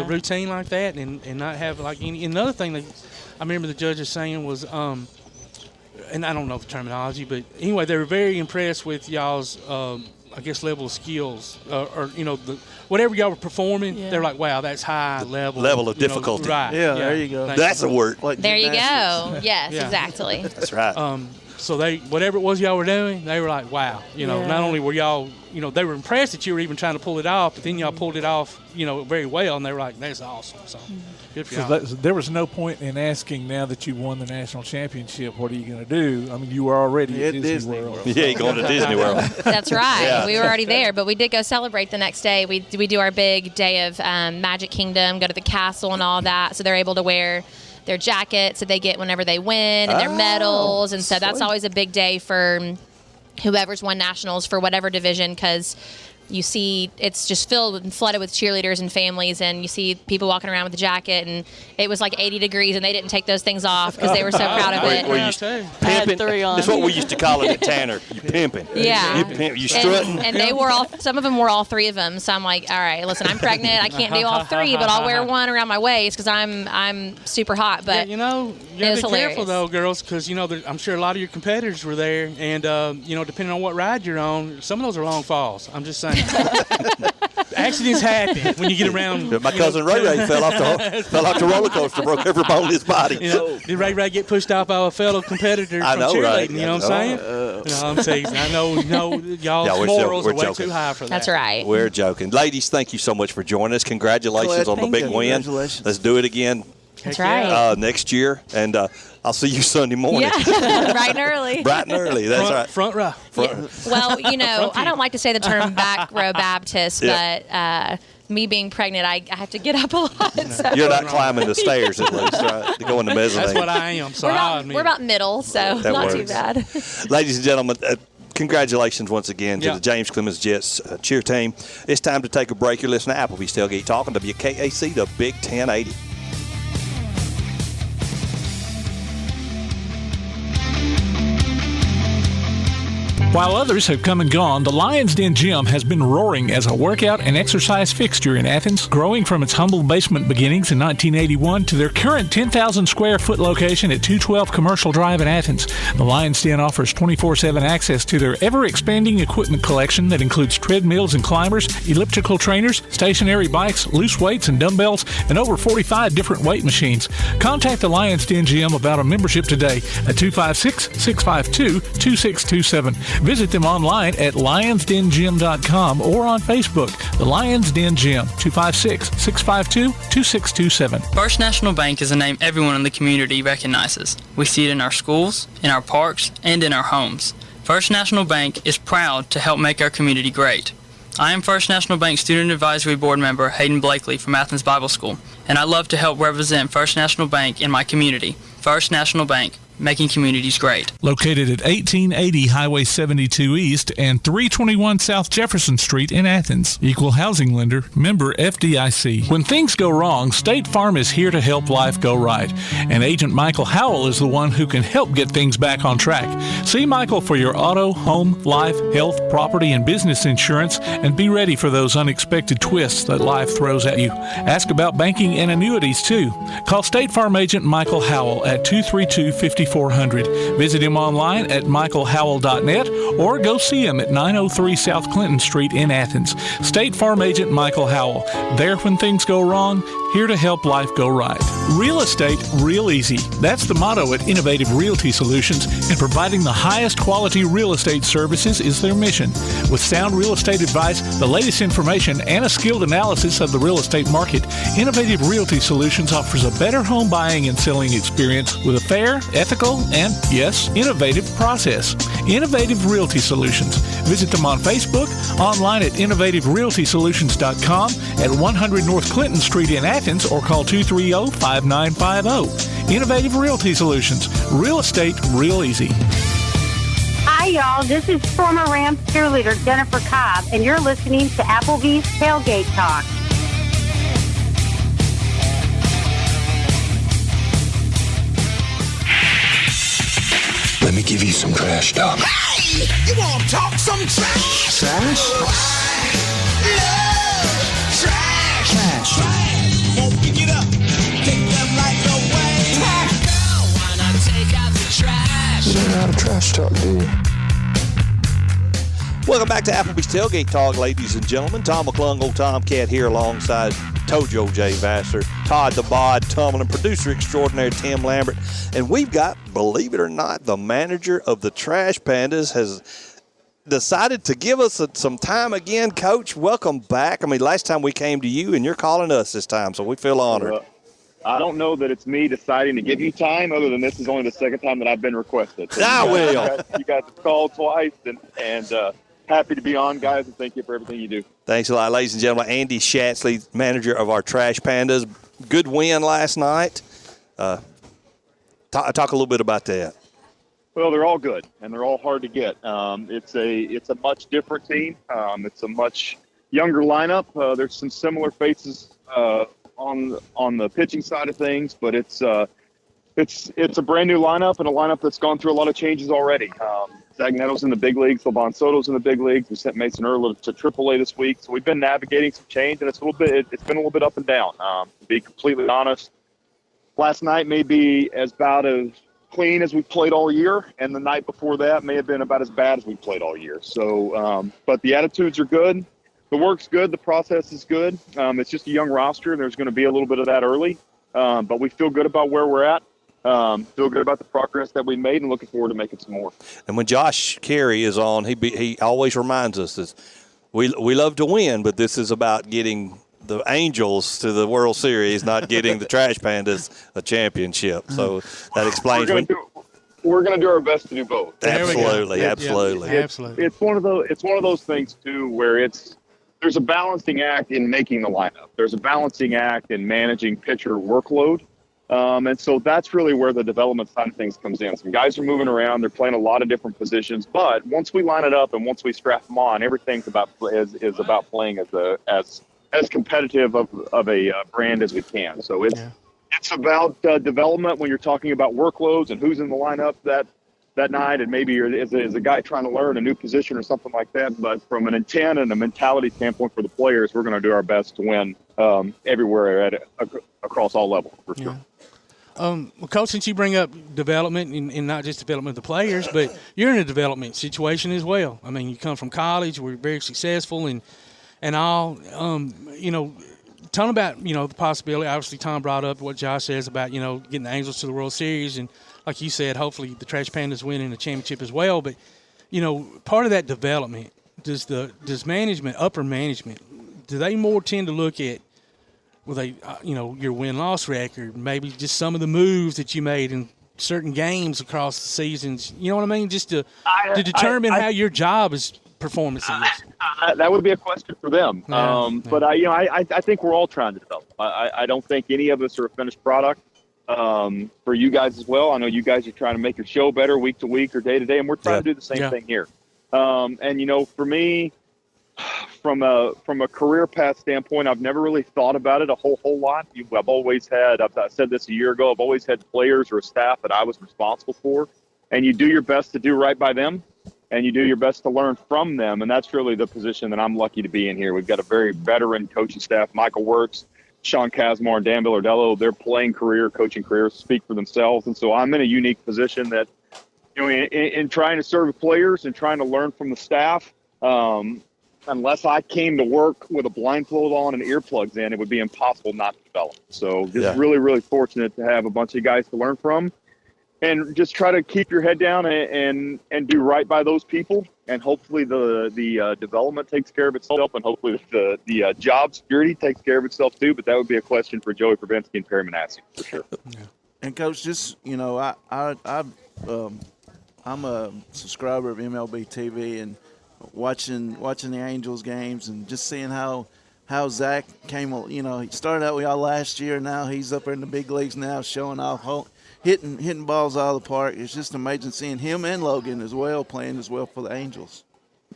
routine like that and not have like any. Another thing that I remember the judges saying was, and I don't know the terminology, but anyway, they were very impressed with y'all's, I guess, level of skills or whatever y'all were performing. They're like, wow, that's high level of difficulty. Right. Yeah, there you go. That's a word. Like there you go. Yes, exactly. That's right. So whatever it was y'all were doing, they were like, wow. Not only were y'all, they were impressed that you were even trying to pull it off, but then y'all pulled it off, very well, and they were like, that's awesome. So good for y'all. There was no point in asking now that you won the national championship, what are you going to do? I mean, you were already at Disney World. Yeah, you're going to Disney World. That's right. Yeah. We were already there, but we did go celebrate the next day. We do our big day of Magic Kingdom, go to the castle and all that, so they're able to wear their jackets that they get whenever they win and their medals. And so that's always a big day for whoever's won nationals for whatever division, because you see it's just filled and flooded with cheerleaders and families, and you see people walking around with a jacket, and it was like 80 degrees, and they didn't take those things off because they were so proud of it. Pimping. That's what we used to call it at Tanner. You pimping. Yeah. You strutting. And they wore some of them wore all three of them. So I'm like, all right, listen, I'm pregnant. I can't do all three, but I'll wear one around my waist because I'm super hot. But you gotta be careful though, girls, because I'm sure a lot of your competitors were there, and depending on what ride you're on, some of those are long falls. I'm just saying. Accidents happen when you get around. My cousin Ray fell off the roller coaster, broke every bone in his body. Did Ray get pushed off by a fellow competitor from cheerleading? Right? You know what I'm saying? I'm teasing. I know y'all's morals are way too high for that. That's right. We're joking. Ladies, thank you so much for joining us. Congratulations on the big win. Let's do it again. That's right. Next year, and I'll see you Sunday morning. Yeah, bright and early. Bright and early, that's right. Front row. Well, I don't like to say the term back row Baptist, but me being pregnant, I have to get up a lot. So. You're not climbing the stairs at least, right? To go in the mezzanine. That's what I am. So we're about middle, so that not works. too bad. Ladies and gentlemen, congratulations once again to the James Clemens Jets cheer team. It's time to take a break. You're listening to Applebee's Tailgate Talk on WKAC, the Big 1080. While others have come and gone, the Lions Den Gym has been roaring as a workout and exercise fixture in Athens, growing from its humble basement beginnings in 1981 to their current 10,000 square foot location at 212 Commercial Drive in Athens. The Lions Den offers 24/7 access to their ever-expanding equipment collection that includes treadmills and climbers, elliptical trainers, stationary bikes, loose weights and dumbbells, and over 45 different weight machines. Contact the Lions Den Gym about a membership today at 256-652-2627. Visit them online at lionsdengym.com or on Facebook. The Lions Den Gym, 256-652-2627. First National Bank is a name everyone in the community recognizes. We see it in our schools, in our parks, and in our homes. First National Bank is proud to help make our community great. I am First National Bank Student Advisory Board member Hayden Blakely from Athens Bible School, and I love to help represent First National Bank in my community. First National Bank, making communities great. Located at 1880 Highway 72 East and 321 South Jefferson Street in Athens. Equal housing lender, member FDIC. When things go wrong, State Farm is here to help life go right. And Agent Michael Howell is the one who can help get things back on track. See Michael for your auto, home, life, health, property, and business insurance, and be ready for those unexpected twists that life throws at you. Ask about banking and annuities, too. Call State Farm Agent Michael Howell at 232-5400. Visit him online at michaelhowell.net or go see him at 903 South Clinton Street in Athens. State Farm Agent Michael Howell. There when things go wrong, here to help life go right. Real estate, real easy. That's the motto at Innovative Realty Solutions, and providing the highest quality real estate services is their mission. With sound real estate advice, the latest information, and a skilled analysis of the real estate market, Innovative Realty Solutions offers a better home buying and selling experience with a fair, ethical, and, yes, innovative process. Innovative Realty Solutions. Visit them on Facebook, online at innovativerealtysolutions.com, at 100 North Clinton Street in Athens, or call 230-5950. Innovative Realty Solutions. Real estate, real easy. Hi, y'all. This is former Rams cheerleader Jennifer Cobb, and you're listening to Applebee's Tailgate Talk. Let me give you some trash talk. Hey, you want to talk some trash? Trash? Trash. Trash. Won't pick it up. Take them like away. Girl, why not take out the trash? You don't know how to trash talk, do you? Welcome back to Applebee's Tailgate Talk, ladies and gentlemen. Tom McClung, old Tomcat here alongside Tojo J. Vassar, Todd the Bod Tumblin, producer extraordinaire Tim Lambert. And we've got, believe it or not, the manager of the Trash Pandas has decided to give us some time again. Coach, welcome back. I mean, last time we came to you, and you're calling us this time, so we feel honored. I don't know that it's me deciding to give you time, other than this is only the second time that I've been requested. So you guys have called twice, and happy to be on, guys, and thank you for everything you do. Thanks a lot, ladies and gentlemen. Andy Schatzly, manager of our Trash Pandas. Good win last night. Talk a little bit about that. Well, they're all good, and they're all hard to get. It's a much different team. It's a much younger lineup. There's some similar faces on the pitching side of things, but it's a brand new lineup, and a lineup that's gone through a lot of changes already. Zagnetto's in the big leagues, Levon Soto's in the big leagues. We sent Mason Earl to AAA this week, so we've been navigating some change, and it's been a little bit up and down. To be completely honest, last night may be about as clean as we've played all year, and the night before that may have been about as bad as we've played all year. So, but the attitudes are good. The work's good. The process is good. It's just a young roster, and there's going to be a little bit of that early. But we feel good about where we're at. Feel good about the progress that we made, and looking forward to making some more. And when Josh Carey is on, he always reminds us that we love to win, but this is about getting the Angels to the World Series, not getting the Trash Pandas a championship. So that explains. We're going to do our best to do both. Absolutely. It's one of those things too, where there's a balancing act in making the lineup. There's a balancing act in managing pitcher workload. And so that's really where the development side of things comes in. Some guys are moving around. They're playing a lot of different positions. But once we line it up and once we strap them on, everything's about playing as competitive of a brand as we can. So it's about development when you're talking about workloads and who's in the lineup that night, and maybe as a guy trying to learn a new position or something like that. But from an intent and a mentality standpoint for the players, we're going to do our best to win everywhere across all levels, for sure. Well, Coach, since you bring up development and not just development of the players, but you're in a development situation as well. I mean, you come from college, we're very successful and all. Tell them about, the possibility. Obviously, Tom brought up what Josh says about, getting the Angels to the World Series. And like you said, hopefully the Trash Pandas winning the championship as well. But, part of that development, does management, upper management, do they more tend to look at, your win-loss record, maybe just some of the moves that you made in certain games across the seasons, you know what I mean? Just to determine how your job performance is. That would be a question for them. But I think we're all trying to develop. I don't think any of us are a finished product. For you guys as well, I know you guys are trying to make your show better week to week or day to day, and we're trying to do the same thing here. For me, from a career path standpoint, I've never really thought about it a whole lot. I said this a year ago, I've always had players or a staff that I was responsible for, and you do your best to do right by them, and you do your best to learn from them, and that's really the position that I'm lucky to be in here. We've got a very veteran coaching staff. Michael Works, Sean Casmore, and Dan Billardello, their playing career, coaching careers speak for themselves, and so I'm in a unique position that, in trying to serve players and trying to learn from the staff, unless I came to work with a blindfold on and earplugs in, it would be impossible not to develop. So really, really fortunate to have a bunch of guys to learn from, and just try to keep your head down and do right by those people. And hopefully the development takes care of itself, and hopefully the job security takes care of itself too. But that would be a question for Joey Pravinsky and Perry Manassi for sure. Yeah. And Coach, just, I'm a subscriber of MLB TV, and watching the Angels games and just seeing how Zach came, he started out with y'all last year. Now he's up in the big leagues now, showing off, hitting balls out of the park. It's just amazing seeing him and Logan as well, playing as well for the Angels.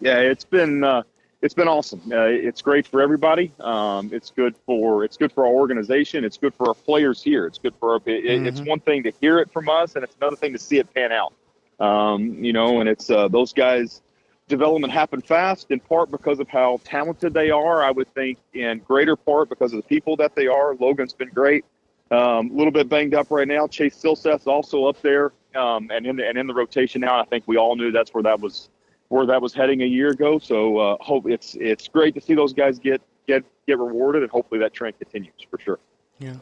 Yeah, it's been awesome. It's great for everybody. It's good for our organization. It's good for our players here. It's good for it's one thing to hear it from us, and it's another thing to see it pan out. And it's those guys. Development happened fast, in part because of how talented they are. I would think in greater part because of the people that they are. Logan's been great. A little bit banged up right now. Chase Silseth's also up there and in the rotation now. I think we all knew that's where that was heading a year ago. So hope it's great to see those guys get get rewarded, and hopefully that trend continues for sure. Yeah.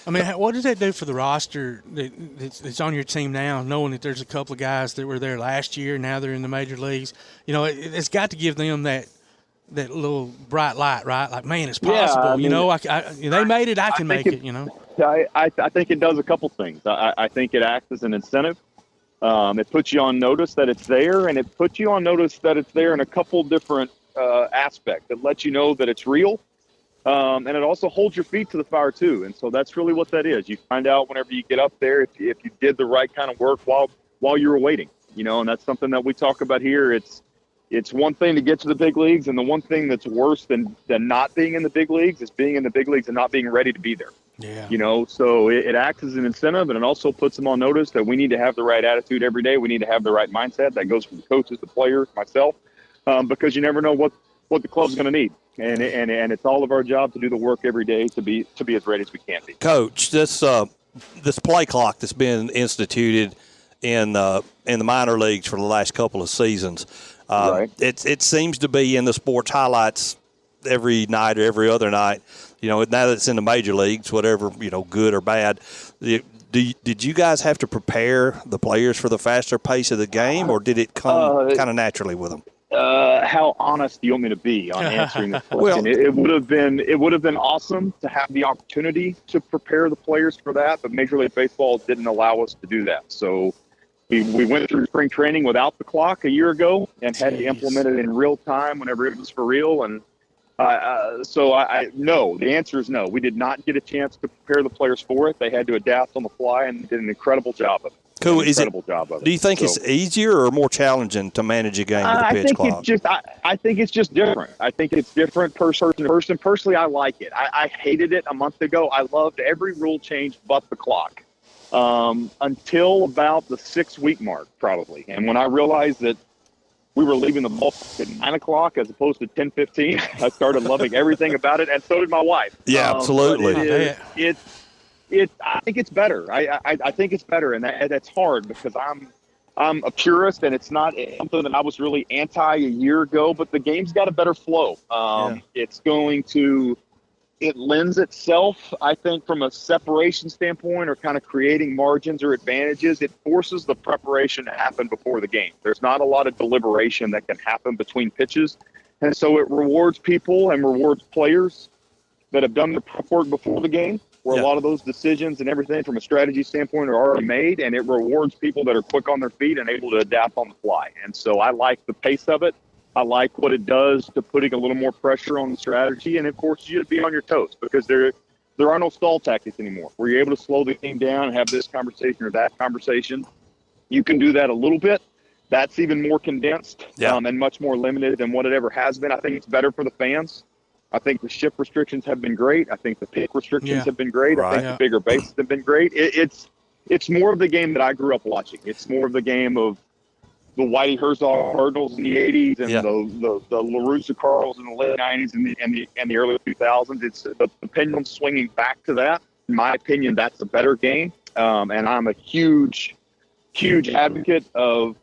I mean, what does that do for the roster that's on your team now, knowing that there's a couple of guys that were there last year, now they're in the major leagues? You know, it's got to give them that little bright light, right? Like, man, it's possible. Yeah, I mean, you know, they made it, I can make it, you know. I think it does a couple things. I think it acts as an incentive. It puts you on notice that it's there, and it puts you on notice that it's there in a couple different aspects. It lets you know that it's real, and it also holds your feet to the fire too. And so that's really what that is. You find out whenever you get up there if you did the right kind of work while you were waiting. You know, and that's something that we talk about here. It's one thing to get to the big leagues, and the one thing that's worse than not being in the big leagues is being in the big leagues and not being ready to be there. Yeah. You know, so it acts as an incentive, and it also puts them on notice that we need to have the right attitude every day. We need to have the right mindset. That goes from the coaches, the players, myself, because you never know what the club's going to need, and it's all of our job to do the work every day to be as ready as we can be. Coach, this play clock that's been instituted in the minor leagues for the last couple of seasons, right. It seems to be in the sports highlights every night or every other night. You know, now that it's in the major leagues, whatever, you know, good or bad, did you guys have to prepare the players for the faster pace of the game, or did it come kind of naturally with them? How honest do you want me to be on answering this question? Well, it would have been awesome to have the opportunity to prepare the players for that, but Major League Baseball didn't allow us to do that. So we went through spring training without the clock a year ago and had to implement it in real time whenever it was for real. And no, the answer is no. We did not get a chance to prepare the players for it. They had to adapt on the fly, and did an incredible job of it. Cool. Do you think it's easier or more challenging to manage a game with a pitch clock? I think it's just different. I think it's different person to person. Personally, I like it. I hated it a month ago. I loved every rule change but the clock until about the 6-week mark, probably. And when I realized that we were leaving the ball at 9 o'clock as opposed to 10:15, I started loving everything about it, and so did my wife. Yeah, absolutely. I think it's better. I think it's better, and that's hard because I'm a purist, and it's not something that I was really anti a year ago. But the game's got a better flow. It lends itself, I think, from a separation standpoint, or kind of creating margins or advantages. It forces the preparation to happen before the game. There's not a lot of deliberation that can happen between pitches, and so it rewards people and rewards players that have done the prep work before the game, where a lot of those decisions and everything from a strategy standpoint are already made, and it rewards people that are quick on their feet and able to adapt on the fly. And so I like the pace of it. I like what it does to putting a little more pressure on the strategy, and it forces you to be on your toes because there are no stall tactics anymore, where you're able to slow the game down and have this conversation or that conversation. You can do that a little bit. That's even more condensed and much more limited than what it ever has been. I think it's better for the fans. I think the shift restrictions have been great. I think the pick restrictions have been great. I think the bigger bases have been great. It's more of the game that I grew up watching. It's more of the game of the Whitey Herzog Cardinals in the 80s and the La Russa Cardinals in the late 90s and the early 2000s. It's the pendulum swinging back to that. In my opinion, that's a better game. And I'm a huge advocate of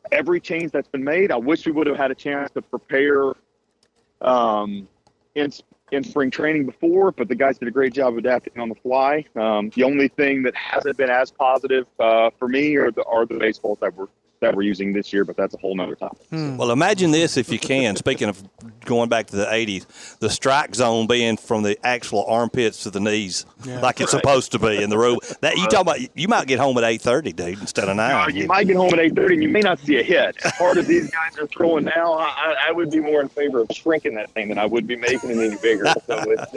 every change that's been made. I wish we would have had a chance to prepare in spring training before, but the guys did a great job of adapting on the fly. The only thing that hasn't been as positive for me are the baseballs that we're using this year, but that's a whole nother topic. Well, imagine this if you can. Speaking of going back to the 80s, the strike zone being from the actual armpits to the knees, like it's supposed to be in the room. That you talk about, you might get home at 8:30, dude, instead of 9. You might get home at 8:30, and you may not see a hit. As hard as these guys are throwing now, I would be more in favor of shrinking that thing than I would be making it any bigger. So it's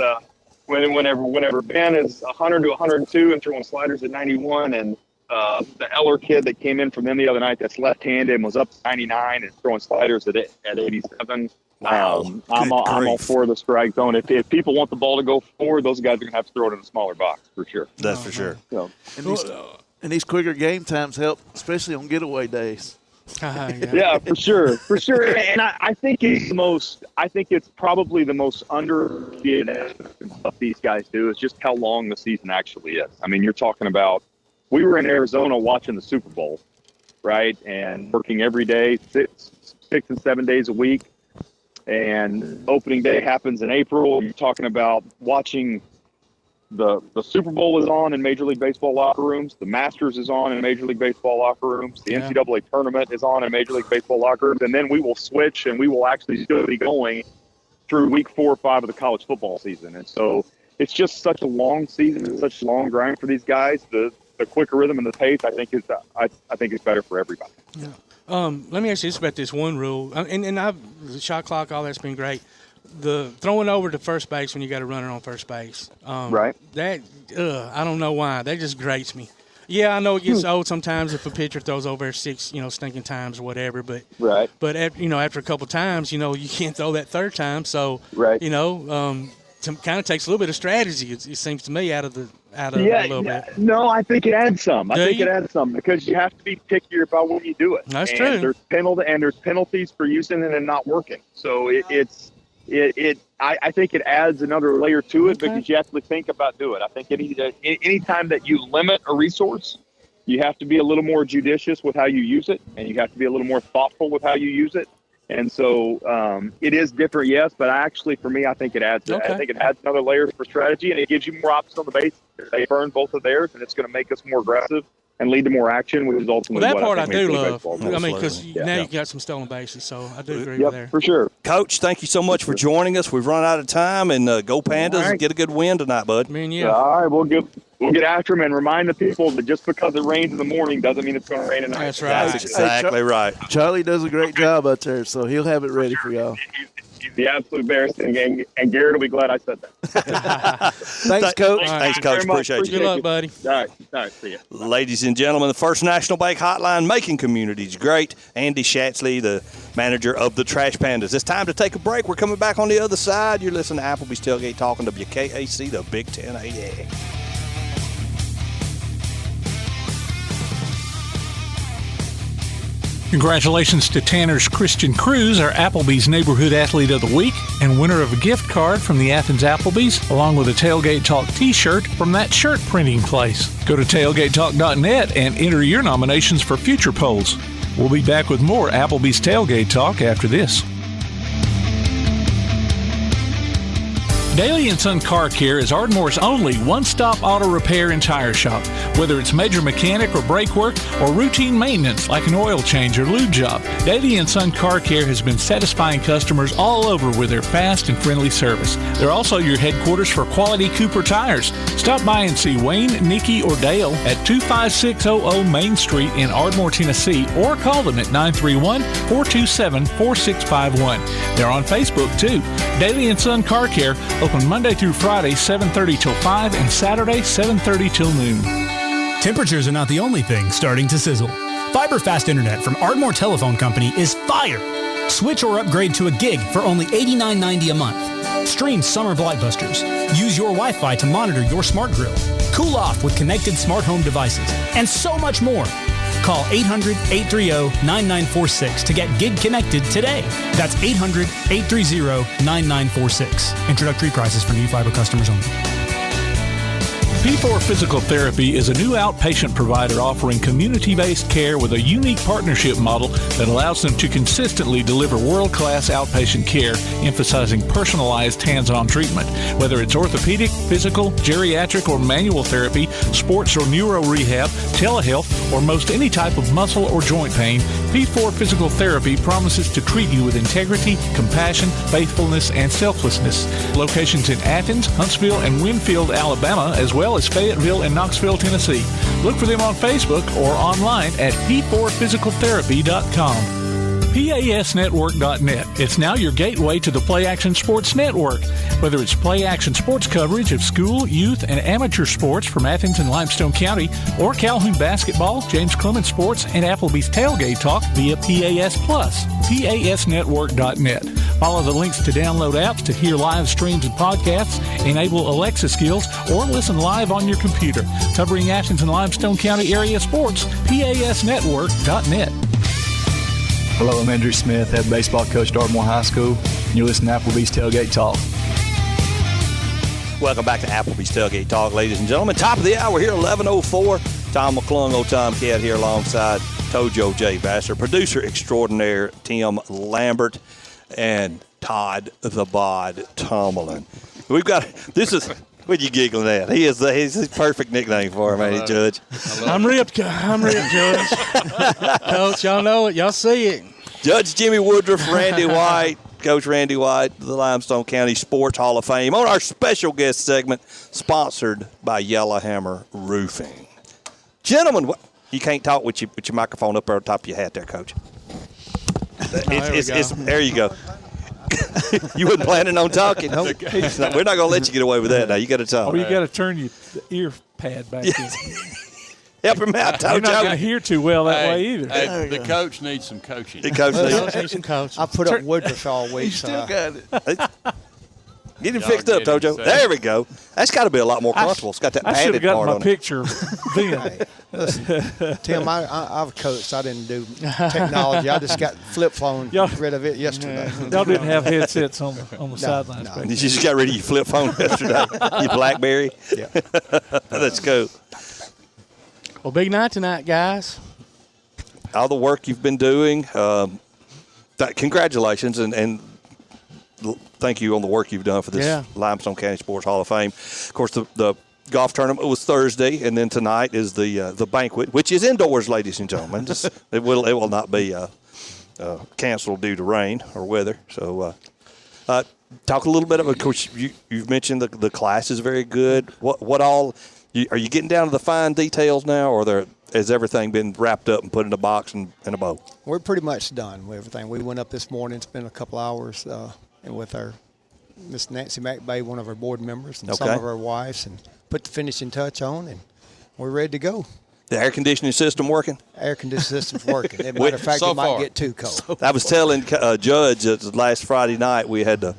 whenever Ben is 100 to 102 and throwing sliders at 91, and the Eller kid that came in from them the other night that's left-handed and was up to 99 and throwing sliders at 87. Wow. I'm all for the strike zone. If people want the ball to go forward, those guys are going to have to throw it in a smaller box for sure. That's for sure. So, and these quicker game times help, especially on getaway days. Yeah, for sure. And I think it's probably the most underrated aspect of what these guys do is just how long the season actually is. I mean, you're talking about, we were in Arizona watching the Super Bowl, right? And working every day, 6 and 7 days a week. and opening day happens in April. You're talking about watching the Super Bowl is on in Major League Baseball locker rooms. The Masters is on in Major League Baseball locker rooms. The NCAA tournament is on in Major League Baseball locker rooms. And then we will switch, and we will actually still be going through week 4 or 5 of the college football season. And so it's just such a long season and such a long grind for these guys. The quicker rhythm and the pace, I think, is better for everybody. Yeah. Let me ask you this about this one rule, and I've the shot clock, all that's been great. The throwing over to first base when you got a runner on first base, right? That I don't know why that just grates me. Yeah, I know it gets old sometimes if a pitcher throws over 6, stinking times or whatever. But right. But after a couple times, you can't throw that third time. So right. Kind of takes a little bit of strategy. It seems to me out of it a little bit. No, I think it adds some. I think it adds some because you have to be pickier about when you do it. That's true. There's penalties for using it and not working. So I think it adds another layer to it because you have to think about doing it. I think any time that you limit a resource, you have to be a little more judicious with how you use it, and you have to be a little more thoughtful with how you use it. And so it is different, yes, but for me, I think it adds. Okay. I think it adds another layer for strategy, and it gives you more options on the base. They burn both of theirs, and it's going to make us more aggressive and lead to more action, which is ultimately that what part I do love. I mean, because now you got some stolen bases, so I do agree with there. For sure. Coach, thank you so much for joining us. We've run out of time, and go Pandas and get a good win tonight, bud. All right, we'll get after them and remind the people that just because it rains in the morning doesn't mean it's going to rain at night. That's right. That's exactly right. Charlie does a great job out there, so he'll have it ready for y'all. He's the absolute best, and Garrett will be glad I said that. Thanks, Coach. Thanks, Coach. Appreciate you. Good luck, buddy. All right, see you. Ladies and gentlemen, the First National Bank Hotline, making communities great. Andy Schatzly, the manager of the Trash Pandas. It's time to take a break. We're coming back on the other side. You're listening to Applebee's Tailgate Talk on WKAC, the Big 1080. Congratulations to Tanner's Christian Cruz, our Applebee's Neighborhood Athlete of the Week, and winner of a gift card from the Athens Applebee's, along with a Tailgate Talk t-shirt from that shirt printing place. Go to tailgatetalk.net and enter your nominations for future polls. We'll be back with more Applebee's Tailgate Talk after this. Daly & Son Car Care is Ardmore's only one-stop auto repair and tire shop. Whether it's major mechanic or brake work or routine maintenance like an oil change or lube job, Daly & Son Car Care has been satisfying customers all over with their fast and friendly service. They're also your headquarters for quality Cooper tires. Stop by and see Wayne, Nikki, or Dale at 25600 Main Street in Ardmore, Tennessee, or call them at 931-427-4651. They're on Facebook, too. Daly & Son Car Care, open Monday through Friday, 7:30 till 5, and Saturday, 7:30 till noon. Temperatures are not the only thing starting to sizzle. Fiber fast internet from Ardmore Telephone Company is fire. Switch or upgrade to a gig for only $89.90 a month. Stream summer blockbusters. Use your Wi-Fi to monitor your smart grill. Cool off with connected smart home devices. And so much more. Call 800-830-9946 to get gig connected today. That's 800-830-9946. Introductory prices for new fiber customers only. P4 Physical Therapy is a new outpatient provider offering community-based care with a unique partnership model that allows them to consistently deliver world-class outpatient care, emphasizing personalized hands-on treatment. Whether it's orthopedic, physical, geriatric, or manual therapy, sports or neuro rehab, telehealth, or most any type of muscle or joint pain, P4 Physical Therapy promises to treat you with integrity, compassion, faithfulness, and selflessness. Locations in Athens, Huntsville, and Winfield, Alabama, as well as Fayetteville and Knoxville, Tennessee. Look for them on Facebook or online at p4physicaltherapy.com. PASnetwork.net. It's now your gateway to the Play Action Sports Network. Whether it's Play Action Sports coverage of school, youth, and amateur sports from Athens and Limestone County, or Calhoun basketball, James Clemens Sports, and Applebee's Tailgate Talk via PAS Plus. PASnetwork.net. Follow the links to download apps to hear live streams and podcasts, enable Alexa skills, or listen live on your computer. Covering Athens and Limestone County area sports, PASnetwork.net. Hello, I'm Andrew Smith, head baseball coach at Ardmore High School, and you're listening to Applebee's Tailgate Talk. Welcome back to Applebee's Tailgate Talk, ladies and gentlemen. Top of the hour here, 11:04. Tom McClung, old Tom Cat here alongside Tojo J. Vassar, producer extraordinaire Tim Lambert. And Todd the Bod Tomlin. We've got this is. What you giggling at? He's his perfect nickname for him, ain't he, Judge? I'm ripped, Judge. Coach, y'all know it. Y'all see it. Judge Jimmy Woodroof, Randy White, Coach Randy White, the Limestone County Sports Hall of Fame, on our special guest segment, sponsored by Yellowhammer Roofing. Gentlemen, you can't talk with your microphone up there on top of your hat there, Coach. There you go. You wasn't planning on talking. Nope. We're not going to let you get away with that now. You got to talk. Oh, you got to turn your ear pad back in. Help him out. You're not going to hear too well that way either. Hey, the coach needs some coaching. The coach needs some coaching. I put up Woodroof all week. You still got it. Get him fixed up, Tojo. There we go. That's got to be a lot more comfortable. It's got that padded part on it. I should have gotten my picture then. Listen, Tim, I've coached. I didn't do technology. I just got flip phone rid of it yesterday. Y'all didn't have headsets on the sidelines. No. You just got rid of your flip phone yesterday. Your BlackBerry. Yeah. Let's go. Well, big night tonight, guys. All the work you've been doing. Congratulations and thank you on the work you've done for this Limestone County Sports Hall of Fame. Of course, the golf tournament was Thursday, and then tonight is the banquet, which is indoors, ladies and gentlemen. It will not be canceled due to rain or weather. So, talk a little bit about. Of course, you've mentioned the class is very good. What all are you getting down to the fine details now, or has everything been wrapped up and put in a box and in a bow? We're pretty much done with everything. We went up this morning, spent a couple hours and with our Miss Nancy McBay, one of our board members, and some of our wives, and put the finishing touch on, and we're ready to go. The air conditioning system working? Air conditioning system's working. As a matter of fact, it might get too cold. I was telling Judge last Friday night we had the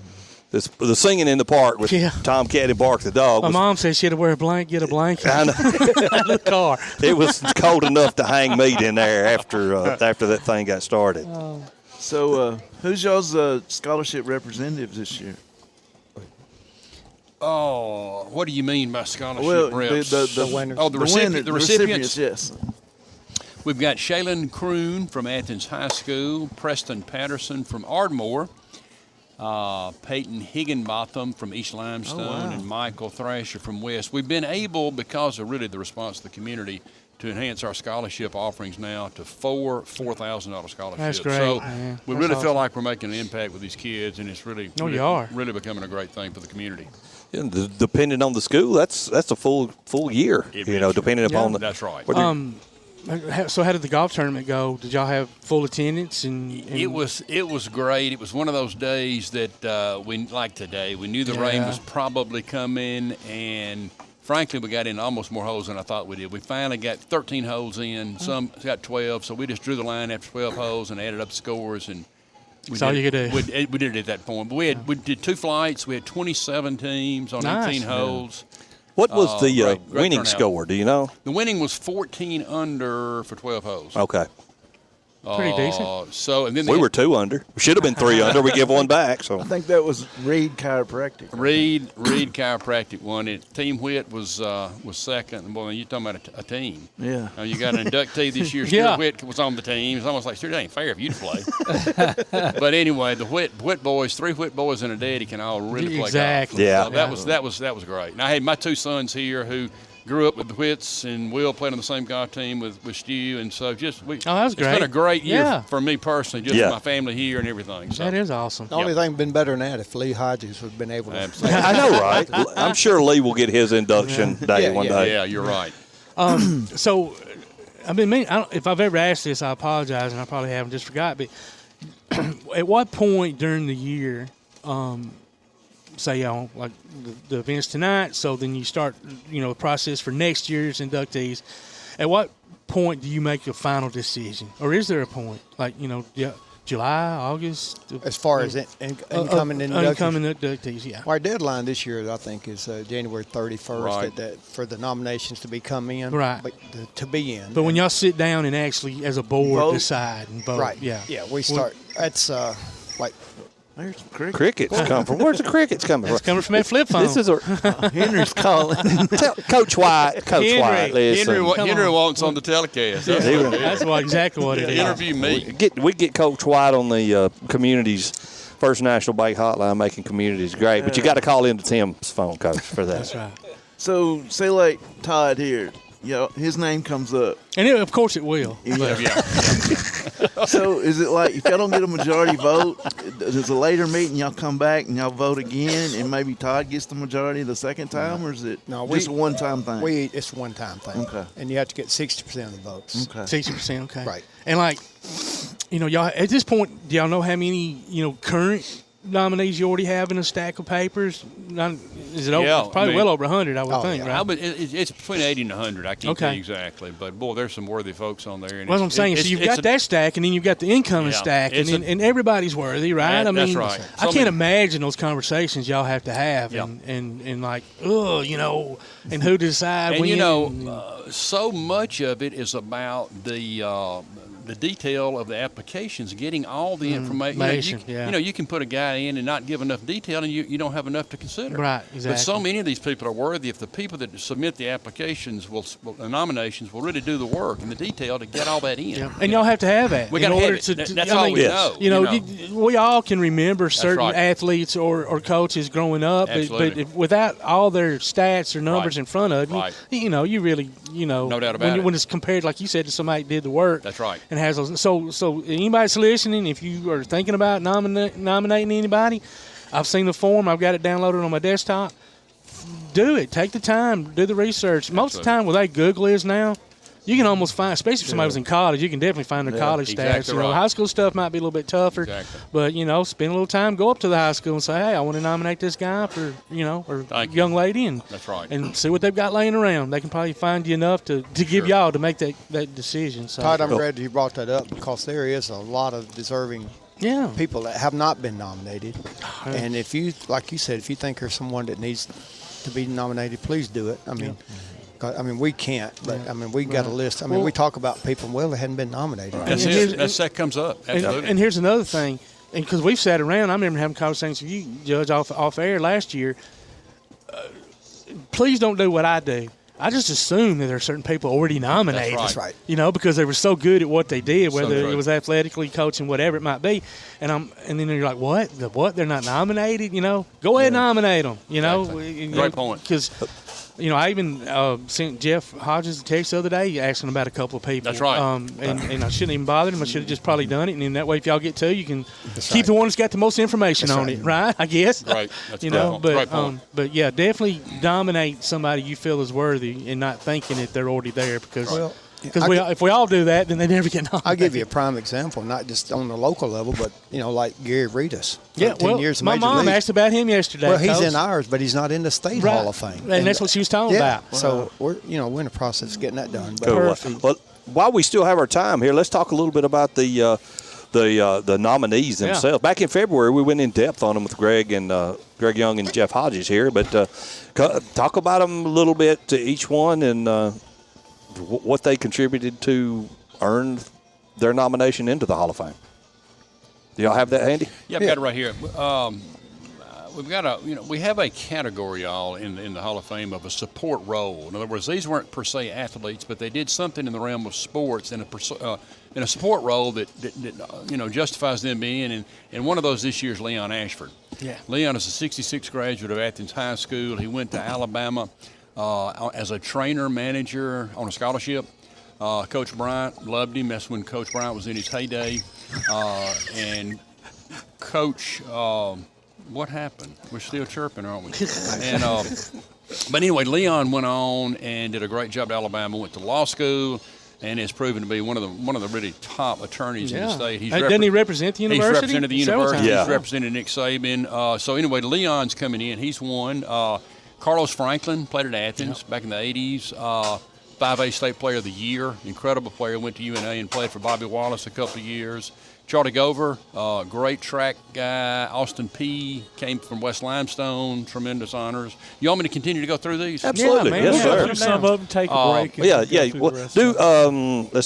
singing in the park with Tomcat and Bark the dog. My mom said she had to wear get a blanket. I know. Out of the car. It was cold enough to hang meat in there after that thing got started. So, who's y'all's scholarship representatives this year? Oh, what do you mean by scholarship reps? The winners. Oh, the recipients. Yes. We've got Shaylin Croon from Athens High School, Preston Patterson from Ardmore, Peyton Higginbotham from East Limestone, and Michael Thrasher from West. We've been able, because of really the response of the community, to enhance our scholarship offerings now to four $4,000 scholarships. That's great. So we That's really feel awesome. like we're making an impact with these kids, and it's really becoming a great thing for the community. And depending on the school, that's a full year. Depending upon the. That's right. So how did the golf tournament go? Did y'all have full attendance? And it was great. It was one of those days that we like today. We knew the rain was probably coming, and frankly, we got in almost more holes than I thought we did. We finally got 13 holes in. Some got 12, so we just drew the line after 12 holes and added up scores. And that's all you could do. We did it at that point. But we did 2 flights. We had 27 teams on 18 holes. What was the winning score? Do you know? The winning was 14 under for 12 holes. Okay. Pretty decent. So, and then we were 2 under. We should have been 3 under. We give 1 back. So I think that was Reed Chiropractic. Reed Chiropractic won it. Team Whit was second. Boy, you're talking about a team. Yeah. You got an inductee this year. Stuart Whit was on the team. It's almost like, Stuart, it ain't fair if you to play. But anyway, the Whit boys, 3 Whit boys and a daddy can all really play golf. Exactly. Yeah. So that was great. And I had my 2 sons here who grew up with the Whits, and Will played on the same golf team with Stu, and so that was great. It's been a great year for me personally, just my family here and everything. So. That is awesome. The only thing been better than that if Lee Hodges would have been able to. Absolutely. I know, right? I'm sure Lee will get his induction day one day. Yeah, you're right. So, if I've ever asked this, I apologize, and I probably haven't, just forgot. But at what point during the year, say like the events tonight, so then you start the process for next year's inductees, at what point do you make a final decision, or is there a point July, August, as far as incoming inductees? Our deadline this year, I think, is January 31st. That for the nominations to come in, but to be in. But when y'all sit down and actually, as a board, decide and vote, we start. That's like. There's some crickets come from. Where's the crickets coming from? It's coming from that flip phone. This is Henry's calling. Coach White. White. Listen. Henry wants on the telecast. That's exactly what it is. Interview me. We get Coach White on the community's First National Bank hotline, making communities great. But you got to call into Tim's phone, Coach, for that. That's right. So, say like Todd here, his name comes up. And of course it will. Yeah. So, is it like if y'all don't get a majority vote, does a later meeting y'all come back and y'all vote again, and maybe Todd gets the majority the second time, or is it just a one-time thing? It's a one-time thing. Okay. And you have to get 60% of the votes. Okay. 60%, okay. Right. And like, y'all at this point, do y'all know how many current nominees you already have in a stack of papers? Is it over? Yeah, It's probably well over 100, I would think, right? It's between 80 and 100. I can't tell you exactly, but boy, there's some worthy folks on there. And Well, I'm saying, so you've got that stack, and then you've got the incoming stack, and everybody's worthy, right? That's right. I can't imagine those conversations y'all have to have, and like, and who decide and when. So much of it is about the detail of the applications, getting all the information. You can put a guy in and not give enough detail, and you don't have enough to consider. Right, exactly. But so many of these people are worthy. If the people that submit the applications, the nominations, will really do the work and the detail to get all that in. Yeah. And y'all have to have that. We got to have it. That's all we know. We all can remember certain right. athletes or coaches growing up, but without all their stats or numbers in front of you, you really, no doubt about it. When it's compared, like you said, to somebody that did the work. That's right. And has those. So anybody's listening, if you are thinking about nominating anybody, I've seen the form. I've got it downloaded on my desktop. Do it. Take the time. Do the research. Most of the time, with how Google is now, you can almost find, especially if somebody was in college, you can definitely find their college stats. Exactly right. High school stuff might be a little bit tougher, but spend a little time, go up to the high school and say, hey, I want to nominate this guy for, or young lady, and that's right, and see what they've got laying around. They can probably find you enough to give y'all to make that decision. So, Todd, I'm glad you brought that up because there is a lot of deserving people that have not been nominated, and if you, like you said, if you think there's someone that needs to be nominated, please do it. I mean, we can't, but we got a list. We talk about people. Well, they hadn't been nominated. That comes up. Absolutely. And here's another thing, and because we've sat around, I remember having conversations with you, Judge, off air last year. Please don't do what I do. I just assume that there are certain people already nominated. That's right. Because they were so good at what they did, whether it was athletically, coaching, whatever it might be. And then you're like, what? What? They're not nominated? Go ahead and nominate them. Great point. Because I even sent Jeff Hodges a text the other day asking about a couple of people. That's right. And I shouldn't even bother him. I should have just probably done it. And then that way, if y'all get two, you can keep the one that's got the most information on it, right? I guess. Right. That's great point. But yeah, definitely nominate somebody you feel is worthy and not thinking that they're already there because. If we all do that, then they never get nominated. I'll give you a prime example, not just on the local level, but like Gary Reedus. Yeah, years my mom asked about him yesterday. Well, he's in ours, but he's not in the state Hall of Fame, and that's what she was talking about. So we're in the process of getting that done. But Perfect. Well, while we still have our time here, let's talk a little bit about the nominees themselves. Back in February, we went in depth on them with Greg Young and Jeff Hodges here, but talk about them a little bit to each one and. What they contributed to earn their nomination into the Hall of Fame. Do y'all have that handy? Yeah, I've got it right here. We've got we have a category, y'all, in the Hall of Fame of a support role. In other words, these weren't per se athletes, but they did something in the realm of sports in a support role that justifies them being in. And one of those this year is Leon Ashford. Yeah. Leon is a 66 graduate of Athens High School. He went to Alabama as a trainer, manager on a scholarship. Coach Bryant loved him. That's when Coach Bryant was in his heyday. And Coach, what happened? We're still chirping, aren't we? And but anyway, Leon went on and did a great job at Alabama. Went to law school, and has proven to be one of the really top attorneys in the state. Doesn't he represent the university? He's represented the university. Yeah. He's represented Nick Saban. So anyway, Leon's coming in. He's won. Carlos Franklin played at Athens back in the 80s. 5A State Player of the Year. Incredible player. Went to UNA and played for Bobby Wallace a couple of years. Charlie Gover, great track guy. Austin P. came from West Limestone. Tremendous honors. You want me to continue to go through these? Absolutely. Yeah, yes, sir. Do some of them, take a break. Let's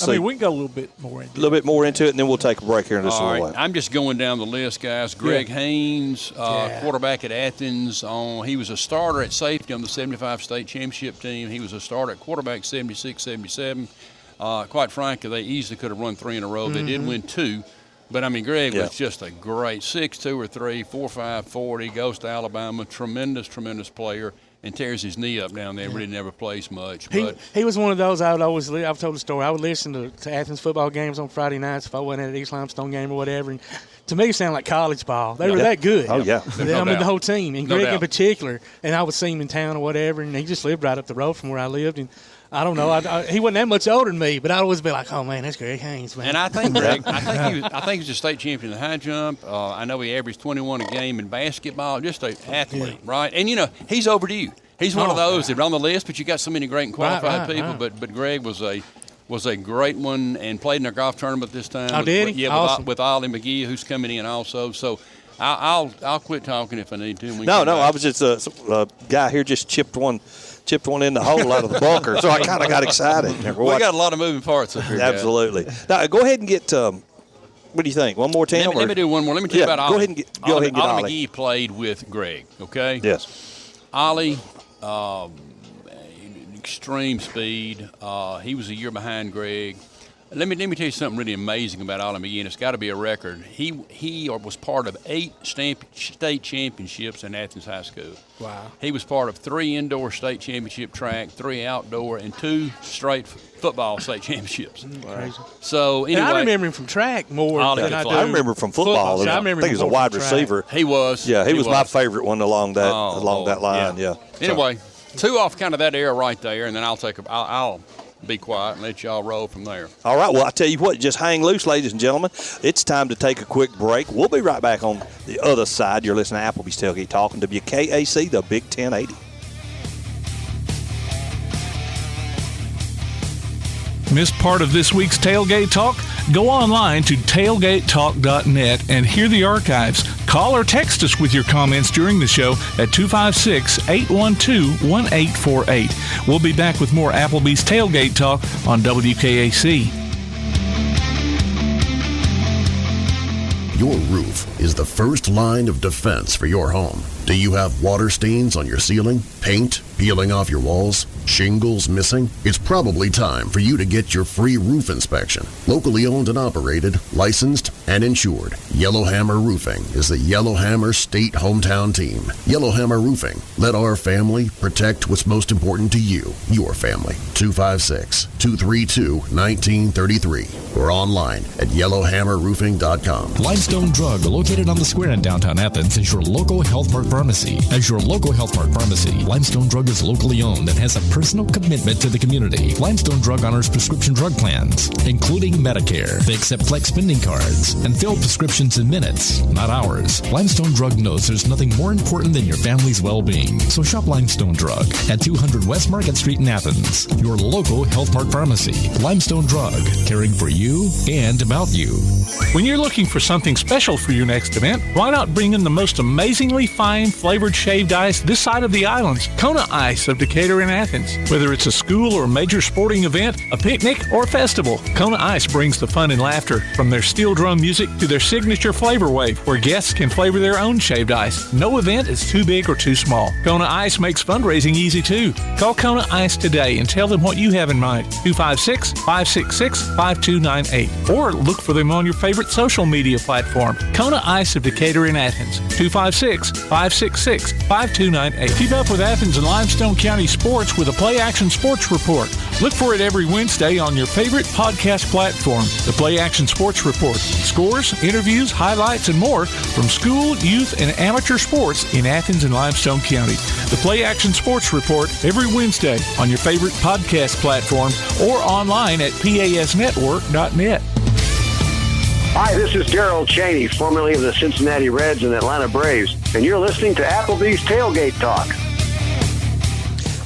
see. We can go a little bit more into it. A little bit more into it, and then we'll take a break here in just a little while. I'm just going down the list, guys. Greg Haynes, quarterback at Athens. He was a starter at safety on the 75 state championship team. He was a starter at quarterback 76, 77. Quite frankly, they easily could have run 3 in a row. They did win 2. But, I mean, Greg was just a great 6'2" or 3, 4'5", 40, goes to Alabama, tremendous player, and tears his knee up down there. Really never plays much. He was one of those I've told the story. I would listen to Athens football games on Friday nights if I wasn't at an East Limestone game or whatever. And to me, it sounded like college ball. They were that good. Oh, yeah. The whole team, and Greg in particular. And I would see him in town or whatever, and he just lived right up the road from where I lived. And I don't know. He wasn't that much older than me, but I'd always be like, "Oh man, that's Greg Haynes, man." And I think Greg, I think he was a state champion in the high jump. I know he averaged 21 a game in basketball. Just an athlete, right? And he's overdue. He's one of those that are on the list, but you got so many great and qualified people. Right. But Greg was a great one and played in a golf tournament this time. Oh, did he? Yeah, awesome. with Ollie McGee, who's coming in also. So I'll quit talking if I need to. No, I was just a guy here just chipped one in the hole out of the bunker, so I kind of got excited. We got a lot of moving parts up here. Absolutely. Now, go ahead and get what do you think? One more team? Let me do one more. Let me tell you about Ollie. Go ahead and get Ollie. McGee played with Greg, okay? Yes. Ollie, extreme speed. He was a year behind Greg. Let me tell you something really amazing about Ollie McGee, and it's got to be a record. He was part of 8 state championships in Athens High School. Wow. He was part of 3 indoor state championship track, 3 outdoor, and 2 straight football state championships. Crazy. So anyway, and I remember him from track more than I do. I remember from football. I think he was a wide receiver. He was. Yeah, he was my favorite one along that line. Yeah. Anyway, 2 off kind of that era right there, and then I'll be quiet and let y'all roll from there. All right. Well, I tell you what, just hang loose, ladies and gentlemen. It's time to take a quick break. We'll be right back on the other side. You're listening to Applebee's Tailgate Talk on WKAC, the Big 1080. Missed part of this week's Tailgate Talk? Go online to tailgatetalk.net and hear the archives. Call or text us with your comments during the show at 256-812-1848. We'll be back with more Applebee's Tailgate Talk on WKAC. Your roof is the first line of defense for your home. Do you have water stains on your ceiling, paint peeling off your walls, shingles missing? It's probably time for you to get your free roof inspection. Locally owned and operated, licensed, and insured, Yellowhammer Roofing is the Yellowhammer State Hometown Team. Yellowhammer Roofing. Let our family protect what's most important to you, your family. 256-232-1933 or online at yellowhammerroofing.com. Limestone Drug, located on the square in downtown Athens, is your local Health Mart pharmacy. As your local Health Mart pharmacy, Limestone Drug is locally owned and has a personal commitment to the community. Limestone Drug honors prescription drug plans, including Medicare. They accept flex spending cards and fill prescriptions in minutes, not hours. Limestone Drug knows there's nothing more important than your family's well-being. So shop Limestone Drug at 200 West Market Street in Athens, your local Health Mart pharmacy. Limestone Drug, caring for you and about you. When you're looking for something special for your next event, why not bring in the most amazingly fine flavored shaved ice this side of the islands, Kona Ice of Decatur and Athens. Whether it's a school or major sporting event, a picnic, or festival, Kona Ice brings the fun and laughter. From their steel drum music to their signature flavor wave, where guests can flavor their own shaved ice. No event is too big or too small. Kona Ice makes fundraising easy too. Call Kona Ice today and tell them what you have in mind. 256-566-5298. Or look for them on your favorite social media platform. Kona Ice of Decatur in Athens. 256-566-5298. Keep up with Athens and Limestone County sports with a Play Action Sports Report. Look for it every Wednesday on your favorite podcast platform. The Play Action Sports Report. Scores, interviews, highlights, and more from school, youth, and amateur sports in Athens and Limestone County. The Play Action Sports Report every Wednesday on your favorite podcast platform or online at pasnetwork.net. Hi, this is Darryl Cheney, formerly of the Cincinnati Reds and Atlanta Braves, and you're listening to Applebee's Tailgate Talk.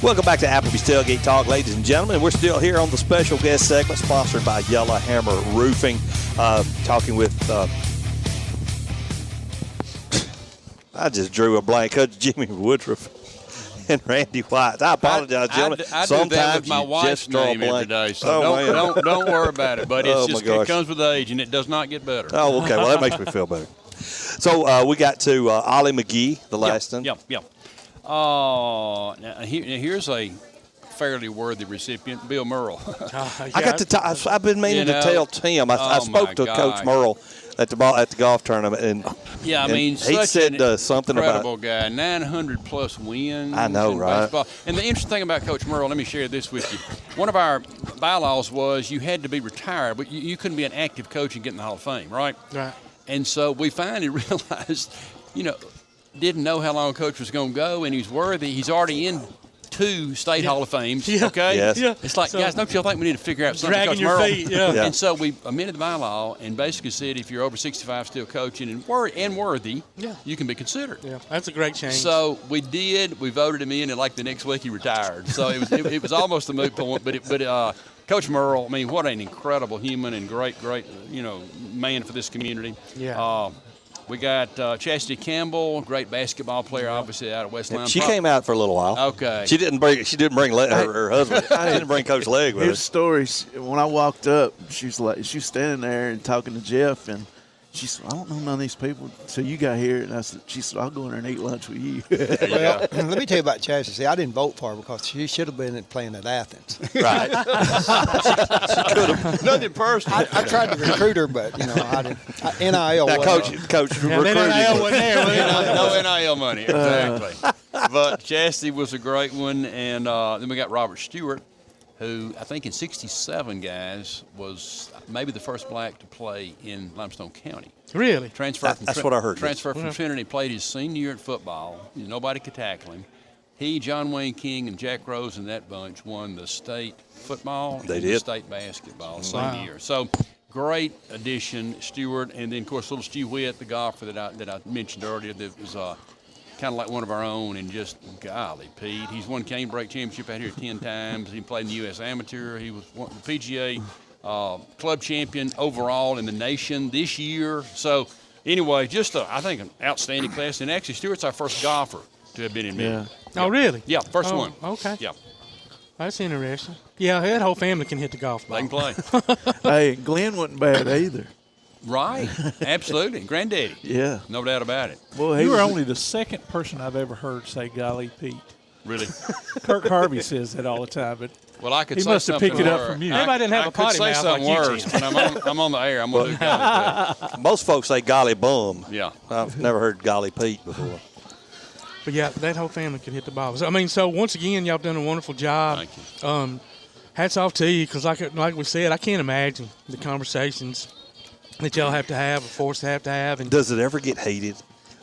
Welcome back to Applebee's Tailgate Talk, ladies and gentlemen. We're still here on the special guest segment sponsored by Yellowhammer Roofing, talking with, I just drew a blank, Coach Jimmy Woodroof and Randy White. I apologize, gentlemen. I do that with my wife's name every day, so don't worry about it, buddy. It's it comes with age, and it does not get better. Oh, okay. Well, that makes me feel better. So we got to Ollie McGee, the last one. Yep. Now here's a fairly worthy recipient, Bill Merle. I got to. I've been meaning to tell Tim. I spoke to Coach Merle at the golf tournament, and yeah, I and mean, he such said something incredible about guy, 900 plus wins. I know, in right? baseball. And the interesting thing about Coach Merle, let me share this with you. One of our bylaws was you had to be retired, but you couldn't be an active coach and get in the Hall of Fame, right? Right. And so we finally realized, didn't know how long Coach was going to go, and he's worthy. He's already in 2 state Hall of Fames. Yeah. Okay. Yes. Yeah. It's like, guys, don't y'all think we need to figure out something? Dragging Coach your Merle? feet, yeah. And so we amended the bylaw and basically said if you're over 65 still coaching and worthy, you can be considered. Yeah, that's a great change. So we did. We voted him in, and like the next week he retired. So it was almost a moot point. But Coach Merle, I mean, what an incredible human and great man for this community. Yeah. We got Chastity Campbell, great basketball player, obviously out of West Limestone. She came out for a little while. Okay. She didn't bring her husband. She didn't bring Coach Legg with her. Here's the story. When I walked up, she was standing there and talking to Jeff, and she said, I don't know none of these people. So you got here, and she said, I'll go in there and eat lunch with you. Well, let me tell you about Chastity. See, I didn't vote for her because she should have been playing at Athens. Right. She could have. Nothing personal. I tried to recruit her, but I didn't. NIL. Now, Coach recruited. NIL wasn't there. No NIL money, exactly. But Chastity was a great one, and then we got Robert Stewart, who I think in '67, guys, was maybe the first black to play in Limestone County. Really? That's what I heard. Transferred from Trinity, played his senior year at football. Nobody could tackle him. He, John Wayne King, and Jack Rose and that bunch won the state football and the state basketball same year. So great addition, Stewart. And then, of course, little Stu Witt, the golfer that I mentioned earlier, that was kind of like one of our own, and just, golly, Pete. He's won Canebrake Championship out here 10 times. He played in the U.S. Amateur. He was the PGA club champion overall in the nation this year. So, anyway, just, I think, an outstanding class. And actually, Stewart's our first golfer to have been in Midland. Oh, really? Yeah, first one. Okay. Yeah. That's interesting. Yeah, that whole family can hit the golf ball. They can play. Hey, Glenn wasn't bad either. Right. Absolutely. Granddaddy. Yeah. No doubt about it. Well, you were only the second person I've ever heard say golly Pete. Really? Kirk Harvey says that all the time, but well, I could he say must have picked it up from you. Everybody didn't have a potty mouth like you worse, did. but I'm on the air. I'm going to do golly Pete. Most folks say golly bum. Yeah. I've never heard golly Pete before. But yeah, that whole family can hit the ball. I mean, so once again, y'all done a wonderful job. Thank you. Hats off to you, because like we said, I can't imagine the conversations that y'all have to have, or forced to have. And does it ever get heated?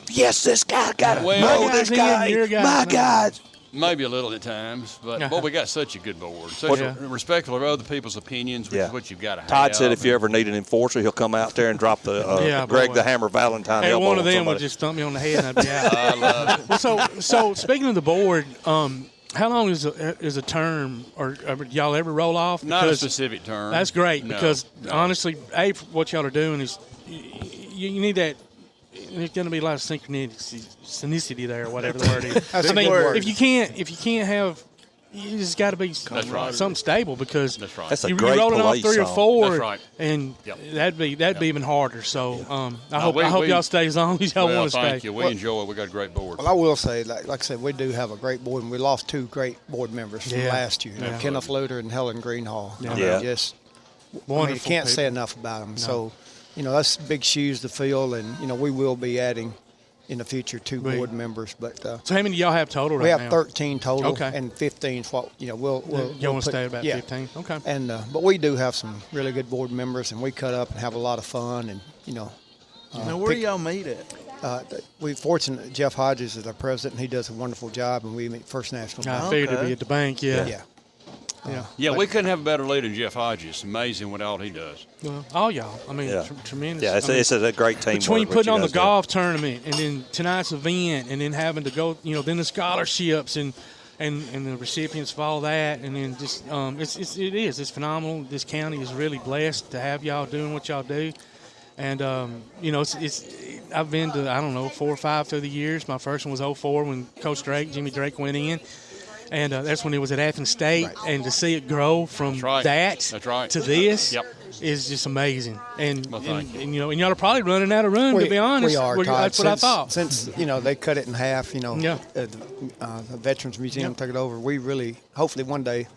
Yes, this guy got it. Well, this guy, my God. Maybe a little at times, but boy, we got such a good board. Such respectful of other people's opinions, which is what you've got to have. Todd said if you ever need an enforcer, he'll come out there and drop the Greg the Hammer Valentine elbow. One of them somebody. would just thump me on the head and I'd be out. I love it. Well, so speaking of the board, how long is a term, or y'all ever roll off? Not a specific term. That's great because honestly, what y'all are doing is you need that. There's going to be a lot of synchronicity there, or whatever the word is. That's a good word. If you can't have, you just got to be something stable, because That's a you're great rolling off police 3 or song. 4, That's right. and that'd be even harder. So I hope y'all stay as long as y'all want to stay. Thank you. We enjoy it. We got a great board. Well, I will say, like I said, we do have a great board, and we lost 2 great board members from last year, Kenneth Luter and Helen Greenhall. Yeah. I mean, just wonderful. you can't say enough about them. No. So, that's big shoes to fill, and we will be adding in the future 2 board members. But so how many do y'all have total right now? We have 13 total, okay. and 15 is what we'll want to stay at about 15. Okay. And but we do have some really good board members, and we cut up and have a lot of fun, and now, where do y'all meet at? We're fortunate that Jeff Hodges is our president, and he does a wonderful job, and we meet First National Bank. I figured it'd be at the bank, Yeah, we couldn't have a better leader than Jeff Hodges. It's amazing what all he does. Well, all y'all. I mean, tremendous. Yeah, it's a great team. Between putting on the golf tournament and then tonight's event and then having to go, then the scholarships and the recipients of all that, and then just it's phenomenal. This county is really blessed to have y'all doing what y'all do. And, I've been to, 4 or 5 through the years. My first one was 2004 when Coach Jimmy Drake went in. And that's when it was at Athens State. Right. And to see it grow from that to this, is just amazing. And y'all are probably running out of room, to be honest. We are, Todd. That's what I thought. Since, they cut it in half, the Veterans Museum took it over. We really, hopefully one day,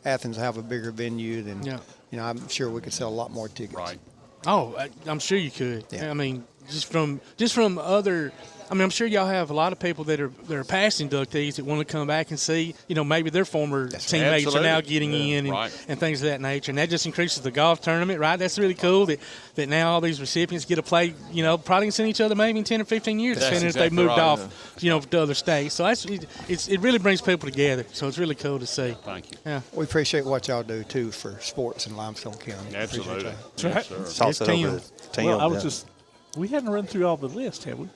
Athens will have a bigger venue than, I'm sure we could sell a lot more tickets. Right. Oh, I'm sure you could. Yeah. I mean, just from other. I mean, I'm sure y'all have a lot of people that are past inductees that want to come back and see, maybe their former teammates are now getting in and things of that nature. And that just increases the golf tournament, right? That's really cool that now all these recipients get to play, probably see each other maybe in 10 or 15 years, depending if they've moved off, to other states. So it really brings people together. So it's really cool to see. Thank you. Yeah. We appreciate what y'all do, too, for sports in Limestone County. Absolutely. Yes, sir. We hadn't run through all the list, have we?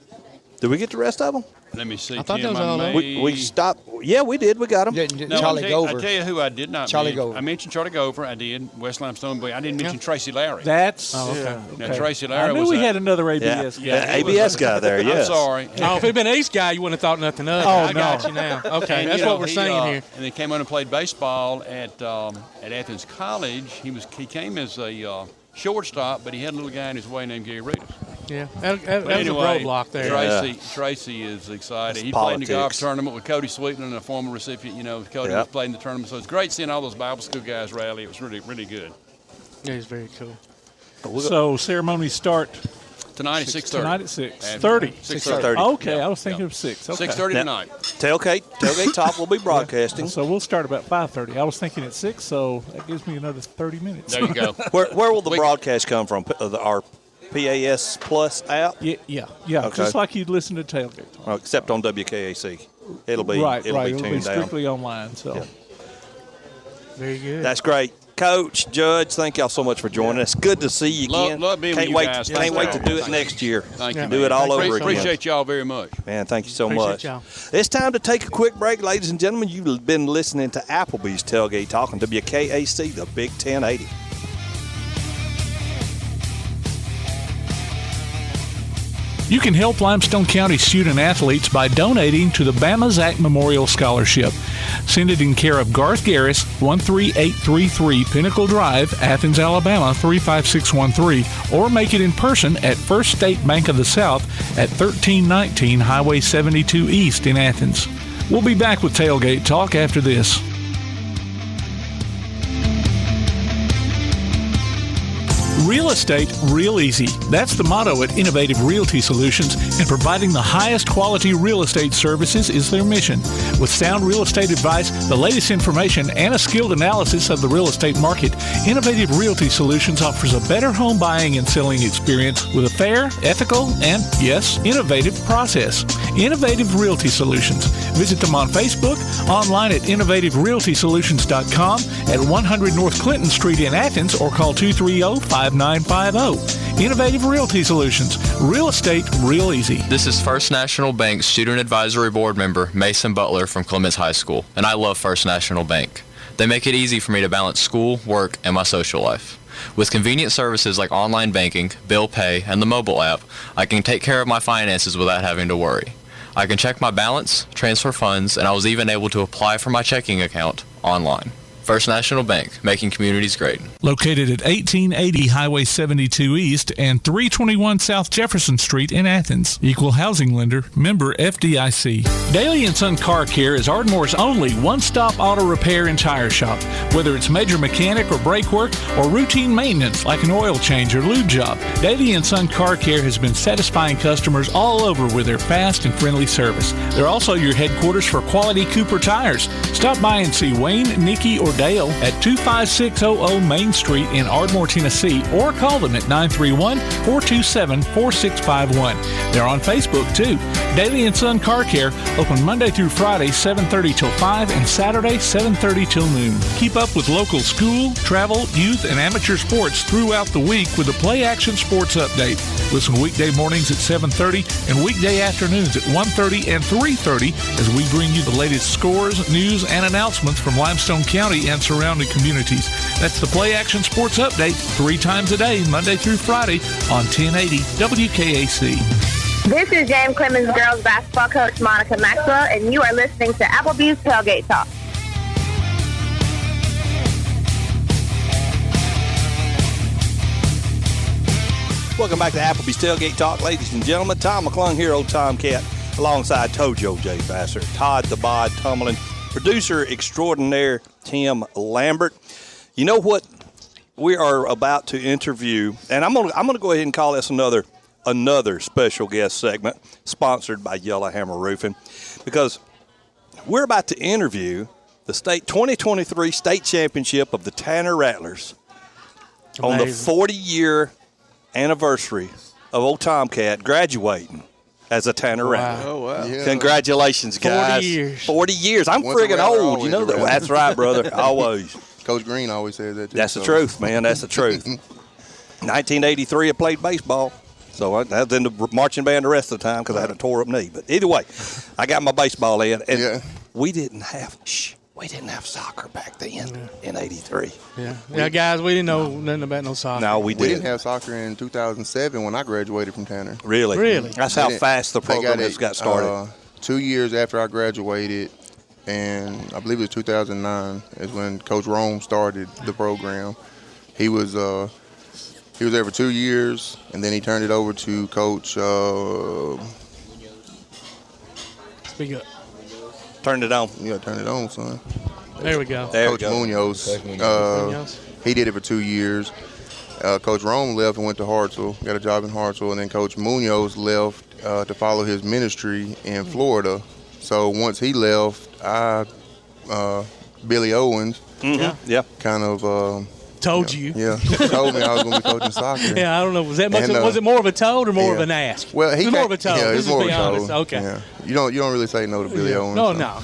Did we get the rest of them? Let me see. I thought Tim, that was all we stopped. Yeah, we did. We got them. Charlie Gover. I tell you who I did not Charlie mention. Gover. I mentioned Charlie Gover. I did. West Limestone, but I didn't mention Tracy Larry. That's Now, okay. Tracy Larry I knew was we had another ABS guy. ABS guy there, yes. I'm sorry. Oh, if it had been East guy, you wouldn't have thought nothing of it. I got you now. Okay, And, that's what we're saying here. And he came on and played baseball at Athens College. He came as a shortstop, but he had a little guy in his way named Gary Reedus. Yeah, that was a roadblock there. Tracy is excited. It's He politics. played in the golf tournament with Cody Sweetland, a former recipient. Cody was playing the tournament, so it's great seeing all those Bible school guys rally. It was really, really good. Yeah, it's very cool. So ceremonies start tonight at 6:30. Tonight at 6:30. 6:30. Okay, I was thinking of 6. Okay. 6:30 tonight. Tailgate Talk will be broadcasting. So we'll start about 5:30. I was thinking at 6, so that gives me another 30 minutes. There you go. Where will the broadcast come from? Our PAS Plus app? Yeah. Okay. Just like you'd listen to Tailgate Talk. Except on WKAC. It'll be It'll be tuned down. strictly online. So very good. That's great. Coach, Judge, thank y'all so much for joining us. Good to see you again. Love being with you guys. Can't wait to do it next year. Thank you. Do it all over again. Appreciate y'all very much. Man, thank you so much. Y'all. It's time to take a quick break, ladies and gentlemen. You've been listening to Applebee's Tailgate Talk on WKAC, the Big 1080. You can help Limestone County student athletes by donating to the Bama Zach Memorial Scholarship. Send it in care of Garth Garris, 13833 Pinnacle Drive, Athens, Alabama, 35613, or make it in person at First State Bank of the South at 1319 Highway 72 East in Athens. We'll be back with Tailgate Talk after this. Real estate, real easy. That's the motto at Innovative Realty Solutions, and providing the highest quality real estate services is their mission. With sound real estate advice, the latest information, and a skilled analysis of the real estate market, Innovative Realty Solutions offers a better home buying and selling experience with a fair, ethical, and, yes, innovative process. Innovative Realty Solutions. Visit them on Facebook, online at innovativerealtysolutions.com, at 100 North Clinton Street in Athens, or call 230-5950. Innovative Realty Solutions. Real estate, real easy. This is First National Bank Student Advisory Board member Mason Butler from Clemens High School, and I love First National Bank. They make it easy for me to balance school, work, and my social life. With convenient services like online banking, bill pay, and the mobile app, I can take care of my finances without having to worry. I can check my balance, transfer funds, and I was even able to apply for my checking account online. First National Bank, making communities great. Located at 1880 Highway 72 East and 321 South Jefferson Street in Athens. Equal housing lender, member FDIC. Daly & Son Car Care is Ardmore's only one-stop auto repair and tire shop. Whether it's major mechanic or brake work or routine maintenance like an oil change or lube job, Daly & Son Car Care has been satisfying customers all over with their fast and friendly service. They're also your headquarters for quality Cooper tires. Stop by and see Wayne, Nikki, or Dale at 25600 Main Street in Ardmore, Tennessee, or call them at 931-427-4651. They're on Facebook, too. Daly & Son Car Care, open Monday through Friday, 7:30 till 5, and Saturday, 7:30 till noon. Keep up with local school, travel, youth, and amateur sports throughout the week with the Play Action Sports Update. Listen weekday mornings at 7:30 and weekday afternoons at 1:30 and 3:30 as we bring you the latest scores, news, and announcements from Limestone County and surrounding communities. That's the Play Action Sports Update 3 times a day, Monday through Friday on 1080 WKAC. This is James Clemens girls basketball coach Monica Maxwell, and you are listening to Applebee's Tailgate Talk. Welcome back to Applebee's Tailgate Talk, ladies and gentlemen. Tom McClung here, old Tomcat, alongside Tojo J. Vassar, Todd the Bod Tumlin, producer extraordinaire Tim Lambert. You know what? We are about to interview, and I'm gonna go ahead and call this another special guest segment sponsored by Yellowhammer Roofing, because we're about to interview the 2023 state championship of the Tanner Rattlers. Amazing. On the 40-year anniversary of old Tomcat graduating as a Tanner Rattler. Oh, wow. Yeah. Congratulations, guys. 40 years. 40 years. I'm friggin' old. You know that. That's right, brother. Always. Coach Green always says that, too. That's the truth, man. That's the truth. 1983, I played baseball. So I was in the marching band the rest of the time because I had a tore-up knee. But either way, I got my baseball in. And we didn't have soccer back then in 83. Yeah, guys, we didn't know nothing about no soccer. No, we didn't have soccer in 2007 when I graduated from Tanner. Really? That's how fast the program got started. 2 years after I graduated, and I believe it was 2009 is when Coach Rome started the program. He was there for 2 years, and then he turned it over to Coach. Speak up. Turned it on. Yeah, turn it on, son. There we go. Coach Munoz. He did it for 2 years. Coach Rome left and went to Hartselle, got a job in Hartselle, and then Coach Munoz left to follow his ministry in Florida. So once he left, Billy Owens, kind of told you. Yeah, told me I was going to be coaching soccer. Yeah, I don't know. Was that much? Was it more of a told or more of an ask? Well, it was more of a told. Yeah, Let's it's more just of a be honest. told. Okay. Yeah. You don't really say no to Billy Owens.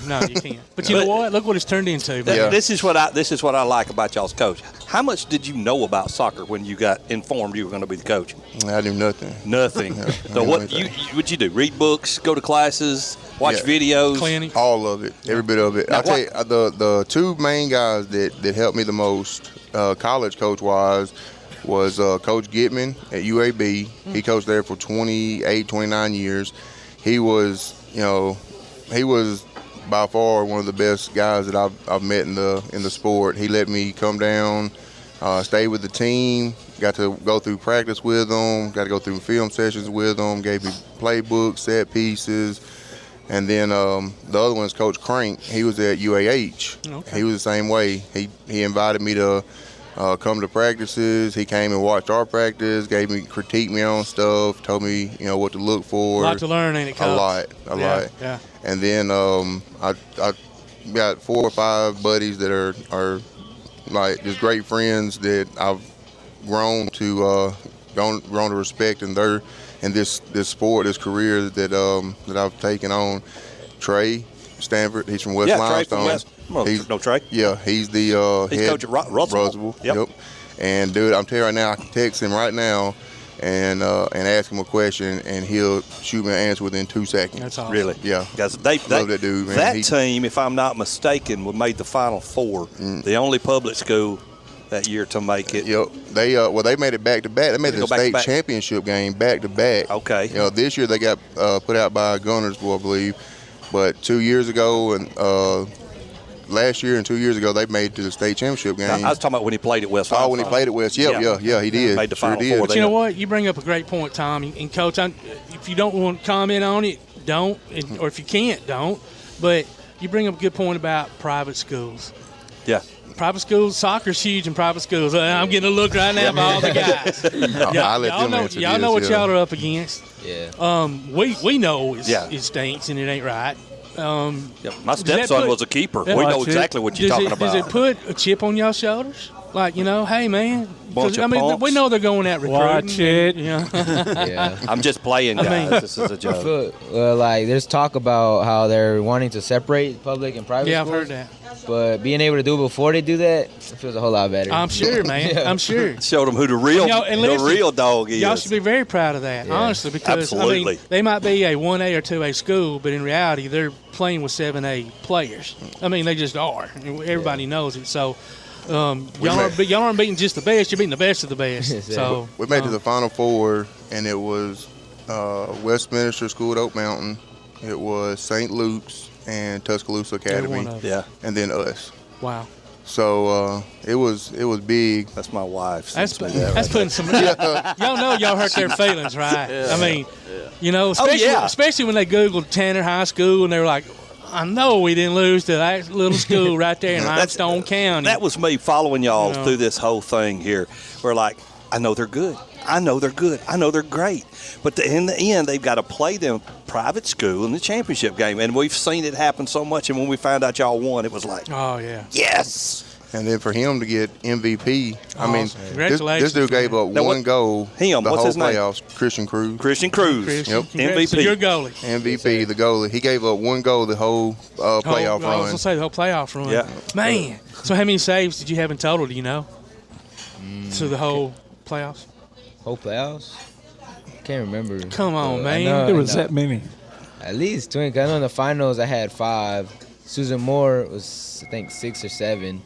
No, you can't. But you know what? Look what it's turned into. This is what I like about y'all's coach. How much did you know about soccer when you got informed you were going to be the coach? I knew nothing. Nothing. So what'd you do? Read books, go to classes, watch videos, clinics, all of it, every bit of it. I'll tell you, the two main guys that helped me the most, college coach wise, was Coach Gitman at UAB. He coached there for 28, 29 years. He was by far one of the best guys that I've met in the sport. He let me come down, stay with the team, got to go through practice with them, got to go through film sessions with them, gave me playbooks, set pieces. And then the other one is Coach Crank. He was at UAH. Okay. He was the same way. He invited me to come to practices. He came and watched our practice, critiqued me on stuff, told me what to look for. A lot to learn, ain't it, Coach? A lot. Yeah. And then I got 4 or 5 buddies that are like just great friends that I've grown to respect, and they're in this sport, this career that I've taken on. Trey Stanford, he's from West Limestone. Trey. Yeah, he's the he's head coach at Russell. Yep. And dude, I'm telling you right now, I can text him right now and ask him a question, and he'll shoot me an answer within 2 seconds. That's awesome. Really? Yeah. Guys, love that dude, man. That team, if I'm not mistaken, made the Final Four. The only public school that year to make it. Yep. They made it back to back. They made the state championship game back to back. Okay. This year they got put out by Gunnersville, I believe. But 2 years ago and last year and 2 years ago, they made it to the state championship game. I was talking about when he played at West. Oh, when he played at West. Yeah, he did. Made the Final Four. But you know what? You bring up a great point, Tom. And Coach, if you don't want to comment on it, don't. Or if you can't, don't. But you bring up a good point about private schools. Yeah. Private schools, soccer's huge in private schools. I'm getting a look right now by all the guys. Y'all know what y'all are up against. Yeah. We know it stinks and it ain't right. My stepson was a keeper. We know exactly what you're talking about. Does it put a chip on y'all's shoulders? Like, hey, man. We know they're going out recruiting. Watch it. Yeah. I'm just playing, guys. This is a joke. There's talk about how they're wanting to separate public and private schools. Yeah, I've heard that. But being able to do it before they do that, it feels a whole lot better. I'm sure, man. I'm sure. Showed them who the real dog is. Y'all should be very proud of that, honestly, because they might be a 1A or 2A school, but in reality, they're playing with 7A players. They just are. Everybody knows it. So y'all aren't beating just the best. You're beating the best of the best. So we made it to the Final Four, and it was Westminster School at Oak Mountain. It was St. Luke's and Tuscaloosa Academy. Yeah. And then us. Wow. So it was big. That's my wife. That's putting some. Y'all know y'all hurt their feelings, right? Yeah. I mean, especially when they Googled Tanner High School and they were like, I know we didn't lose to that little school right there in Limestone County. That was me following y'all through this whole thing here. We're like, I know they're good. I know they're good. I know they're great. But in the end, they've got to play them private school in the championship game. And we've seen it happen so much. And when we found out y'all won, it was like, oh, yeah. Yes. And then for him to get MVP, I mean, Congratulations, this dude gave up one goal the whole playoffs. Christian Cruz. Christian Cruz. Yep. MVP. So your goalie. MVP, the goalie. He gave up one goal the whole playoff run. I was going to say the whole playoff run. Yeah. Man. So how many saves did you have in total, do you know? To the whole playoffs? Whole playoffs? Can't remember. Come on, man. There was that many. At least 20. I know in the finals I had 5. Susan Moore was, I think, 6 or 7.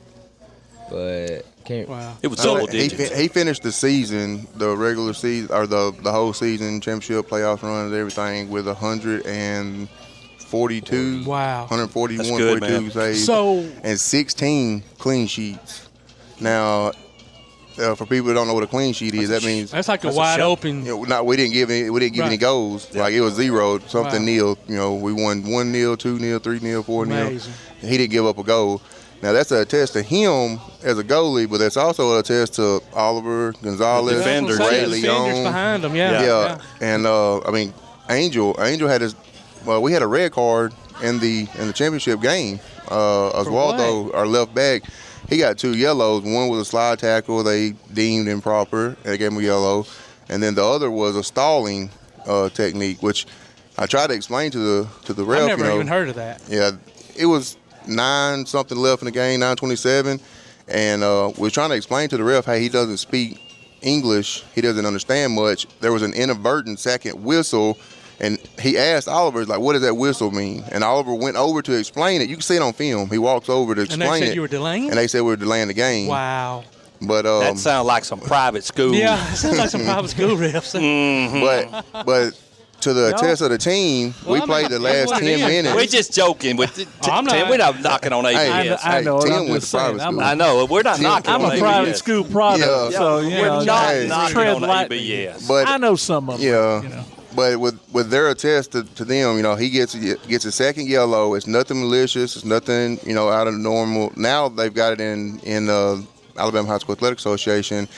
But can't. Wow. It was double digits. He finished the season, the regular season, or the whole season, championship, playoff run, and everything with 142. Wow. 141, That's good, 42 man. saves. So, and 16 clean sheets. Now, for people who don't know what a clean sheet is, that means that's like a wide open. We didn't give any goals. Like it was 0, something nil. We won 1-0, 2-0, 3-0, 4-0. He didn't give up a goal. Now that's a test to him as a goalie, but that's also a test to Oliver Gonzalez, Ray Leon behind him. Yeah. And I mean, Angel had his. Well, we had a red card in the championship game. Oswaldo, our left back, he got 2 yellows. One was a slide tackle they deemed improper, and they gave him a yellow. And then the other was a stalling technique, which I tried to explain to the ref. I've never even heard of that. Yeah, it was 9 something left in the game, 9:27, and we're trying to explain to the ref, hey, he doesn't speak English, he doesn't understand much. There was an inadvertent second whistle, and he asked Oliver, like, what does that whistle mean? And Oliver went over to explain it. You can see it on film. He walks over to explain it. And they said you were delaying? And they said we were delaying the game. Wow. But that sounds like some private school. Yeah, it sounds like some private school refs. But to the test of the team, we played the last 10 minutes. We're just joking. We're not knocking on ABS. I know. Tim went to private school. I know. We're not knocking on ABS. I'm a private school product, so we're not knocking on ABS. But I know some of them. Yeah. But with their attest to them, he gets a second yellow. It's nothing malicious. It's nothing, out of the normal. Now they've got it in Alabama High School Athletic Association.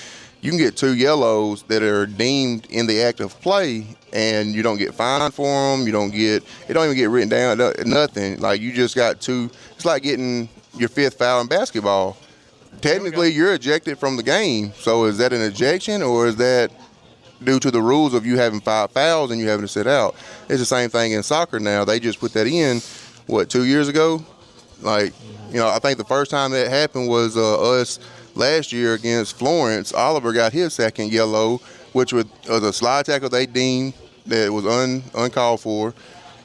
You can get 2 yellows that are deemed in the act of play, and you don't get fined for them. It don't even get written down. Nothing. Like you just got 2. It's like getting your 5th foul in basketball. Technically, you're ejected from the game. So is that an ejection, or is that due to the rules of you having 5 fouls and you having to sit out? It's the same thing in soccer now. They just put that in, 2 years ago? Like, I think the first time that happened was us last year against Florence. Oliver got his second yellow, which was a slide tackle they deemed that was uncalled for.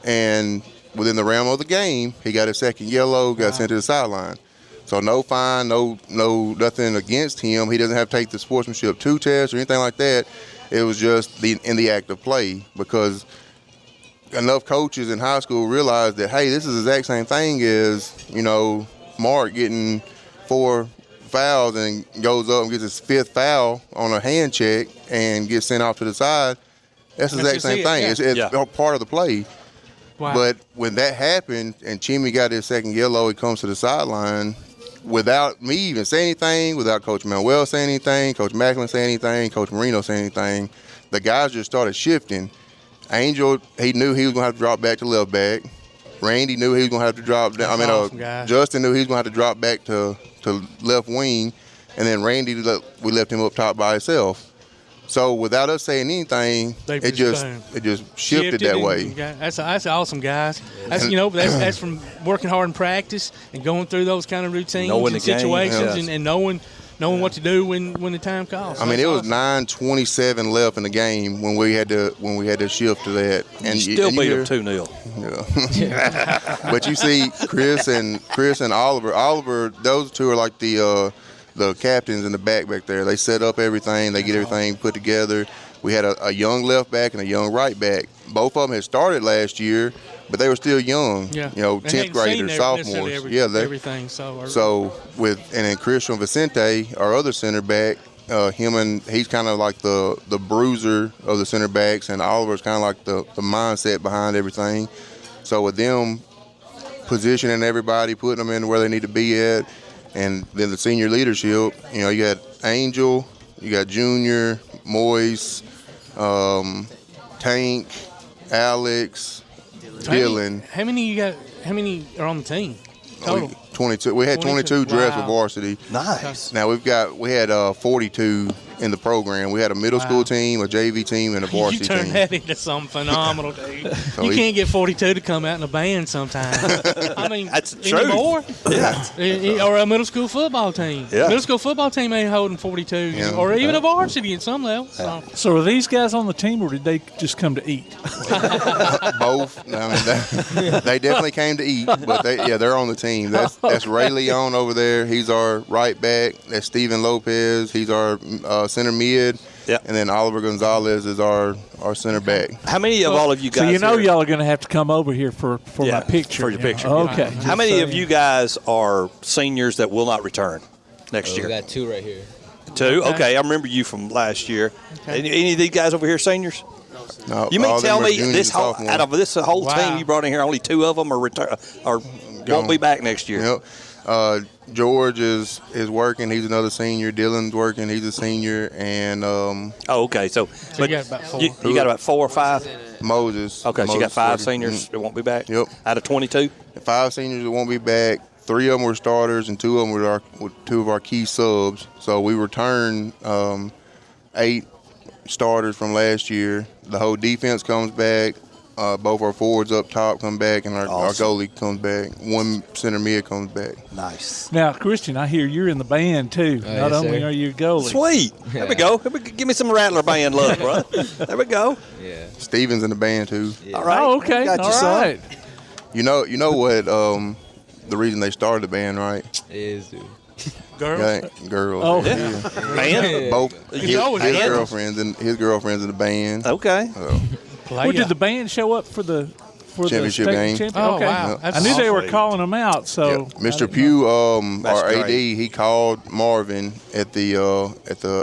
And within the realm of the game, he got his second yellow, got sent to the sideline. So no fine, no nothing against him. He doesn't have to take the sportsmanship 2 test or anything like that. It was just in the act of play, because enough coaches in high school realized that, hey, this is the exact same thing as, Mark getting 4 fouls and goes up and gets his 5th foul on a hand check and gets sent off to the side. That's the exact same thing. Yeah. It's part of the play. Wow. But when that happened and Chimmy got his second yellow, he comes to the sideline without me even saying anything, without Coach Manuel saying anything, Coach Macklin saying anything, Coach Marino saying anything. The guys just started shifting. Angel, he knew he was going to have to drop back to left back. Randy knew he was going to have to drop down. Justin knew he was going to have to drop back to left wing. And then Randy, we left him up top by himself. So without us saying anything, it just shifted that way. That's awesome, guys. That's from working hard in practice and going through those kind of routines and situations and knowing what to do when the time calls. I mean, it was 9:27 left in the game when we had to shift to that. And you still beat them 2-0. Yeah. But you see, Chris and Oliver. Oliver, those two are like the captains in the back there. They set up everything. They get everything put together. We had a young left back and a young right back. Both of them had started last year, but they were still young. Yeah. 10th graders, sophomores. Everything. So and then Christian Vicente, our other center back, he's kind of like the bruiser of the center backs, and Oliver's kind of like the mindset behind everything. So with them positioning everybody, putting them in where they need to be at, and then the senior leadership, you got Angel, you got Junior, Moise, Tank, Alex, Dylan. How many you got? How many are on the team total? 22. We had 22 drafts with varsity. Nice. Now we had 42 in the program. We had a middle school team, a JV team, and a varsity You turned team. that into something phenomenal, dude. So you can't get 42 to come out in a band sometimes. I mean, that's true. Anymore? Yeah. Or a middle school football team. Yeah. Middle school football team ain't holding 42, or even a varsity at some level. So are these guys on the team, or did they just come to eat? Both. I mean, they definitely came to eat, but they're on the team. That's Ray Leon over there. He's our right back. That's Steven Lopez. He's our center mid. Yeah. And then Oliver Gonzalez is our center back. How many of all of you guys? So y'all are going to have to come over here for my picture. For your picture. Okay. How many of you guys are seniors that will not return next year? We got 2 right here. 2? Okay. I remember you from last year. Okay. Any of these guys over here seniors? No, You mean all tell them are me juniors and sophomores. out of this whole Wow. team you brought in here, only 2 of them are won't be back next year? Yep. George is working. He's another senior. Dylan's working. He's a senior. And okay. So you got about 4. You got about 4 or 5? Moses. Okay, so you got Moses 5 working. seniors that won't be back? Yep. Out of 22? 5 seniors that won't be back. 3 of them were starters, and 2 of them were 2 of our key subs. So we returned 8 starters from last year. The whole defense comes back. Both our forwards up top come back, and our goalie comes back. 1 center mid comes back. Nice. Now, Christian, I hear you're in the band too. Oh, Not yes, only sir. are you a goalie. Sweet. There we go. Give me some Rattler band love, bro. There we go. Yeah. Steven's in the band too. All right. Oh, okay. Got you, All son. right. You know what? The reason they started the band, right? Is dude. Girls? Yeah, girls. Oh, yeah. Band? Both his always girlfriends in the band. Okay. Well, did the band show up for the Championship state game? champion? Oh, Okay. wow. I knew they were calling them out. So Yeah. Mr. Pugh, That's our AD, great. he called Marvin at the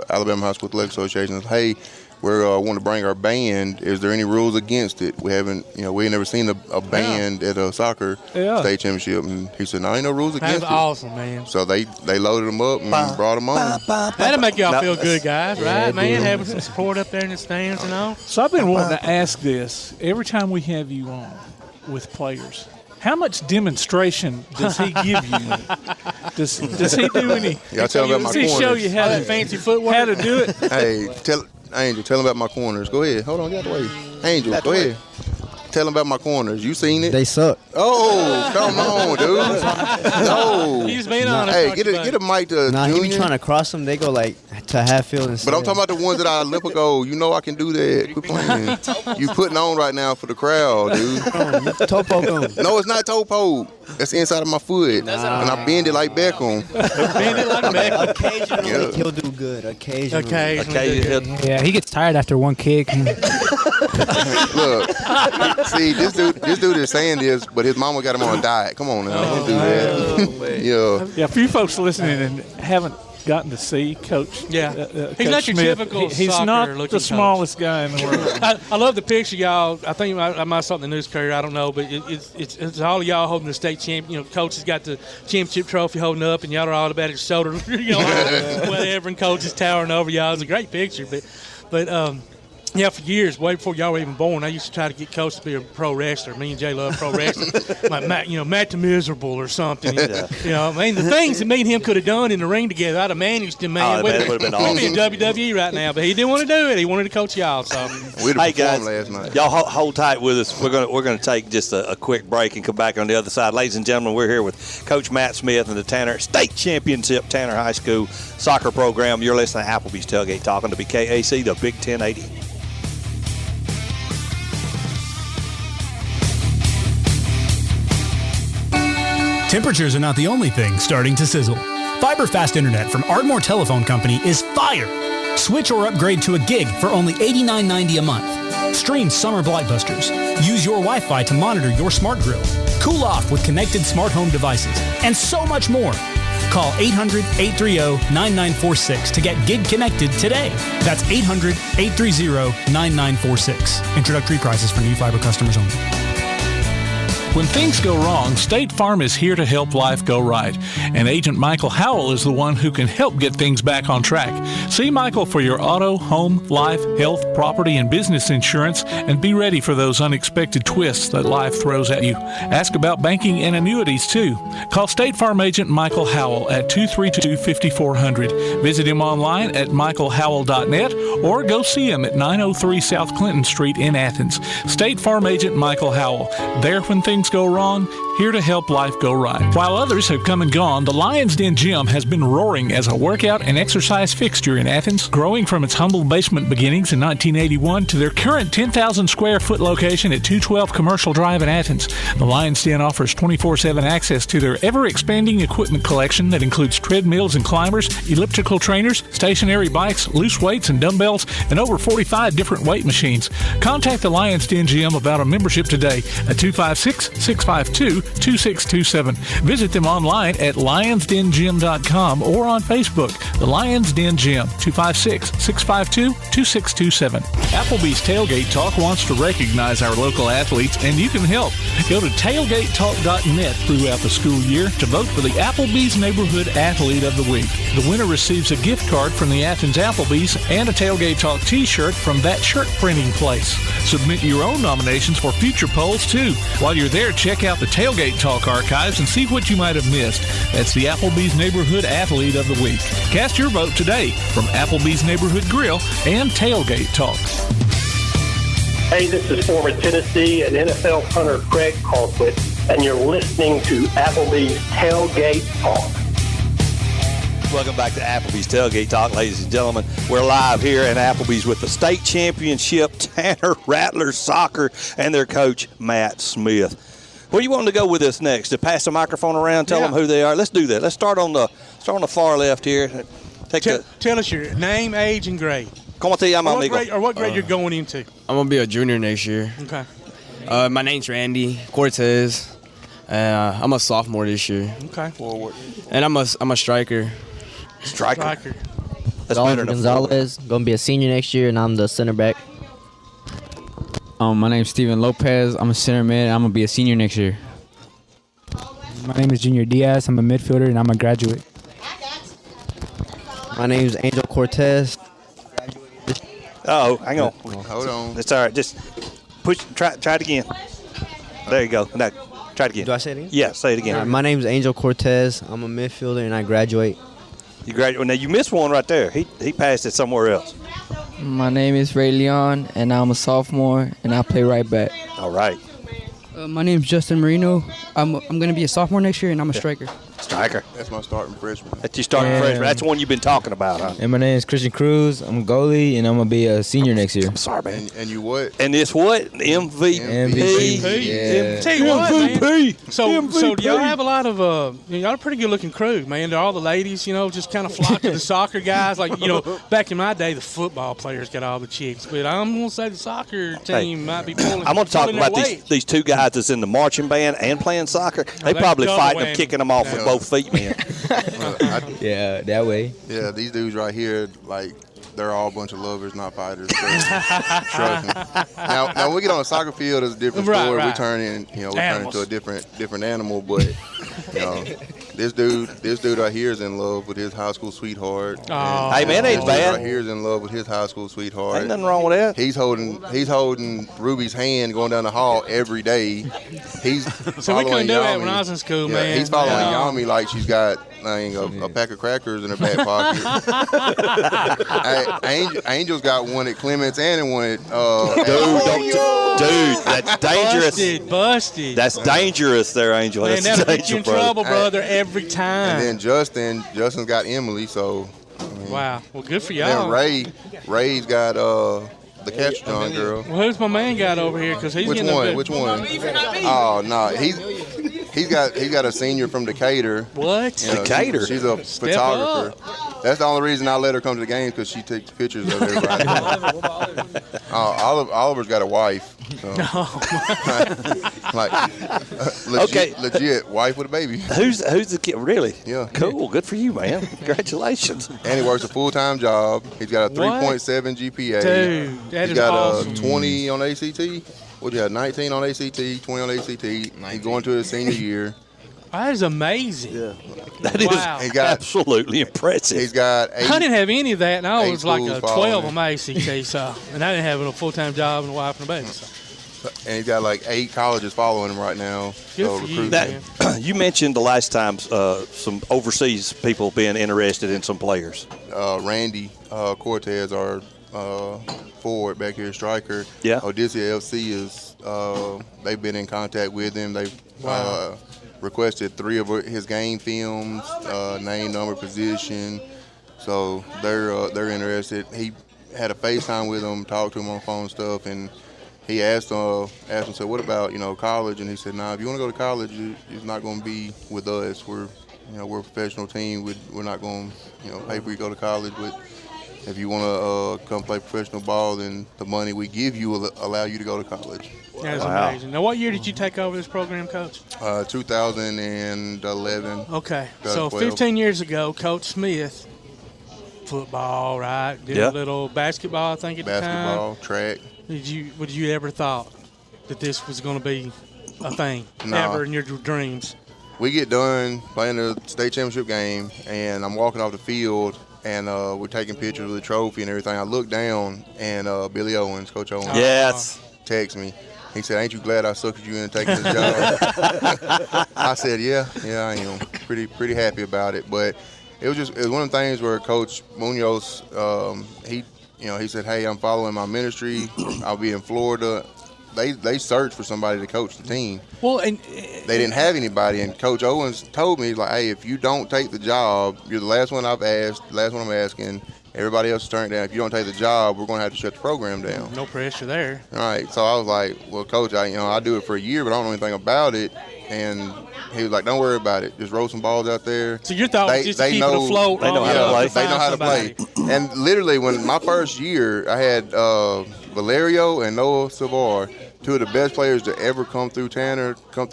Alabama High School Athletic Association and said, hey, we're want to bring our band. Is there any rules against it? We haven't, we ain't never seen a band at a soccer state championship. And he said, no, ain't no rules against That's it. awesome, man. So they loaded them up and brought them on. That'll make y'all feel good, guys, Yeah, right, man? dude. Having some support up there in the stands and all. So I've been wanting to ask this every time we have you on with players. How much demonstration does he give you? Does he do any? Y'all tell him about my Does he show corners. you how to fancy footwork? How to do it? Hey, Angel, tell him about my corners. Go ahead. Hold on, get out the way. Angel, go ahead. Tell him about my corners. You seen it? They suck. Oh, come on, dude. No. He's being honest. Hey, get a mic to Nah, he Junior. be trying to cross them. They go like to half field and But I'm talking about the ones that I lip a goal. You know I can do that. Quit playing. You putting on right now for the crowd, dude. Topo gone. No, it's not topo. That's the inside of my foot. And I bend it like Beckham. Bend it like Beckham. Occasionally Yeah. he'll do good. Occasionally. Yeah, he gets tired after one kick. Look, see, this dude is saying this, but his mama got him on a diet. Come on now, don't do that. Yeah. Yeah, a few folks listening and haven't gotten to see Coach. Yeah. Coach He's not your Smith. typical He's not soccer-looking the coach. smallest guy in the world. I love the picture, y'all. I think I might have something in the news career. I don't know, but it's all of y'all holding the state champ. Coach has got the championship trophy holding up, and y'all are all about his shoulder. Whatever, and Coach is towering over y'all. It's a great picture, but. Yeah, for years, way before y'all were even born, I used to try to get Coach to be a pro wrestler. Me and Jay love pro wrestling, like Matt the Miserable or something. Yeah. The things that me and him could have done in the ring together, I'd have managed him, man. Oh, that would have been We'd be in WWE right now, but he didn't want to do it. He wanted to coach y'all. So We'd Hey guys, last night. y'all hold tight with us. We're gonna take just a quick break and come back on the other side. Ladies and gentlemen, we're here with Coach Matt Smith and the Tanner State Championship Tanner High School soccer program. You're listening to Applebee's Tailgate Talk on WKAC, the Big 1080. Temperatures are not the only thing starting to sizzle. Fiber fast internet from Ardmore Telephone Company is fire. Switch or upgrade to a gig for only $89.90 a month. Stream Summer Blightbusters. Use your Wi-Fi to monitor your smart grill. Cool off with connected smart home devices. And so much more. Call 800-830-9946 to get gig connected today. That's 800-830-9946. Introductory prices for new fiber customers only. When things go wrong, State Farm is here to help life go right. And Agent Michael Howell is the one who can help get things back on track. See Michael for your auto, home, life, health, property, and business insurance, and be ready for those unexpected twists that life throws at you. Ask about banking and annuities, too. Call State Farm Agent Michael Howell at 232-5400. Visit him online at michaelhowell.net or go see him at 903 South Clinton Street in Athens. State Farm Agent Michael Howell. There when things go wrong, here to help life go right. While others have come and gone, the Lions Den Gym has been roaring as a workout and exercise fixture in Athens, growing from its humble basement beginnings in 1981 to their current 10,000 square foot location at 212 Commercial Drive in Athens. The Lions Den offers 24/7 access to their ever-expanding equipment collection that includes treadmills and climbers, elliptical trainers, stationary bikes, loose weights and dumbbells, and over 45 different weight machines. Contact the Lions Den Gym about a membership today at 256-652-2627. Visit them online at lionsdengym.com or on Facebook. The Lions Den Gym, 256-652-2627. Applebee's Tailgate Talk wants to recognize our local athletes, and you can help. Go to tailgatetalk.net throughout the school year to vote for the Applebee's Neighborhood Athlete of the Week. The winner receives a gift card from the Athens Applebee's and a Tailgate Talk t-shirt from that shirt printing place. Submit your own nominations for future polls, too. While you're there, check out the Tailgate Talk archives and see what you might have missed. That's the Applebee's Neighborhood Athlete of the Week. Cast your vote today from Applebee's Neighborhood Grill and Tailgate Talk. Hey, this is former Tennessee and NFL punter Craig Colquitt, and you're listening to Applebee's Tailgate Talk. Welcome back to Applebee's Tailgate Talk, ladies and gentlemen. We're live here at Applebee's with the state championship Tanner Rattlers soccer and their coach, Matt Smith. Where do you want to go with this next? To pass the microphone around, tell them who they are. Let's do that. Let's start on the far left here. Tell us your name, age, and grade. Como te llama, amigo? What grade you're going into? I'm going to be a junior next year. Okay. My name's Randy Cortez. I'm a sophomore this year. Okay. Forward. And I'm a striker. Striker. That's Oliver Gonzalez, going to be a senior next year, and I'm the center back. My name's Steven Lopez. I'm a center mid, and I'm going to be a senior next year. My name is Junior Diaz. I'm a midfielder, and I'm a graduate. My name is Angel Cortez. Oh, hang on. Hold on. It's all right. Just push. Try it again. There you go. Now, try it again. Do I say it again? Yeah, say it again. My name is Angel Cortez. I'm a midfielder, and I graduate. You graduate. Now, you missed one right there. He passed it somewhere else. My name is Ray Leon, and I'm a sophomore, and I play right back. All right. My name's Justin Marino. I'm going to be a sophomore next year, and I'm a striker. Striker. That's my starting freshman. That's your starting freshman. That's the one you've been talking about, huh? And my name is Christian Cruz. I'm a goalie, and I'm going to be a senior next year. I'm sorry, man. And you what? And this what? MVP. Yeah. Tell you what, MVP. man. So do y'all have a lot of y'all a pretty good looking crew, man. Do all the ladies, just kind of flock to the soccer guys? Like, back in my day, the football players got all the chicks, but I'm gonna say the soccer team might be pulling. I'm gonna talk about weight. these two guys that's in the marching band and playing soccer. They probably fighting them, kicking them off with both feet, man. Yeah, that way. Yeah, these dudes right here, like, they're all a bunch of lovers, not fighters. Trust me. Now, when we get on a soccer field, it's a different story. Right. We turn into a different animal. But this dude right here is in love with his high school sweetheart. Oh. Hey man, ain't This bad. dude right here is in love with his high school sweetheart. Ain't nothing wrong with that. He's holding Ruby's hand going down the hall every day. So we couldn't do that when I was in school, man. He's following Yami like she's got a pack of crackers in her back pocket. Angel's got one at Clemens and one at Dude, that's dangerous. Busted. That's dangerous there, Angel. Man, That's that'll get you in trouble, brother, every time. And then Justin's got Emily, so wow. Well, good for y'all. Then Ray's got the Catch John girl. Well, who's my man got over here? Because he's getting Which one? Oh no, he's got a senior from Decatur. What? Decatur? She's a photographer. That's the only reason I let her come to the games, because she takes pictures of everybody. Oliver's got a wife. So. Legit wife with a baby. Who's the kid? Really? Yeah. Cool. Good for you, man. Congratulations. And he works a full-time job. He's got a 3.7 GPA. Dude, that is awesome. He's got a 20 on ACT. What do you have? 19 on ACT, 20 on ACT. He's going to his senior year. That is amazing. Yeah. That is absolutely impressive. He's got 8. I didn't have any of that, and I was like a 12 following. on my ACT, so, and I didn't have a full-time job and a wife and a baby. So. And he's got like 8 colleges following him right now. Good for you, man. You mentioned the last time some overseas people being interested in some players. Randy Cortez, our forward back here, striker. Yeah. Odysseus FC is. They've been in contact with him. They've requested 3 of his game films, name, number, position. So they're interested. He had a FaceTime with him, talked to him on phone and stuff, and he asked him, said, "What about college?" And he said, "Nah, if you want to go to college, it's not going to be with us. We're a professional team. We're not going to pay for you to go to college. But if you want to come play professional ball, then the money we give you will allow you to go to college." That's amazing. Now, what year did you take over this program, Coach? 2011. Okay. 2012. So 15 years ago, Coach Smith, football, right? Did a little basketball, I think, at the time. Basketball, track. Would you ever thought that this was going to be a thing ever in your dreams? We get done playing the state championship game, and I'm walking off the field, and we're taking pictures of the trophy and everything. I look down, and Billy Owens, Coach Owens, texts me. He said, "Ain't you glad I suckered you into taking this job?" I said, "Yeah, I am. Pretty happy about it." But it was one of the things where Coach Munoz, he said, "Hey, I'm following my ministry. I'll be in Florida." They searched for somebody to coach the team. Well, and they didn't have anybody. And Coach Owens told me, like, "Hey, if you don't take the job, you're the last one I've asked, the last one I'm asking. Everybody else is turning it down. If you don't take the job, we're going to have to shut the program down." No pressure there. All right. So I was like, "Well, Coach, I do it for a year, but I don't know anything about it." And he was like, "Don't worry about it. Just roll some balls out there." So your thought was just to keep it afloat. They know how to play. They know how to play. And literally, when my first year, I had Valerio and Noah Savar, 2 of the best players to ever come through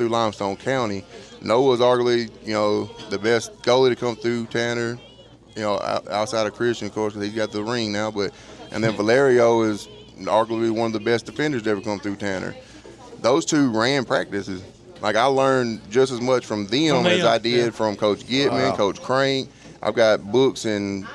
Limestone County. Noah's arguably, the best goalie to come through Tanner, outside of Christian, of course, because he's got the ring now. And then Valerio is arguably one of the best defenders to ever come through Tanner. Those 2 ran practices. Like, I learned just as much from them as I did from Coach Gitman, Coach Crank. I've got books and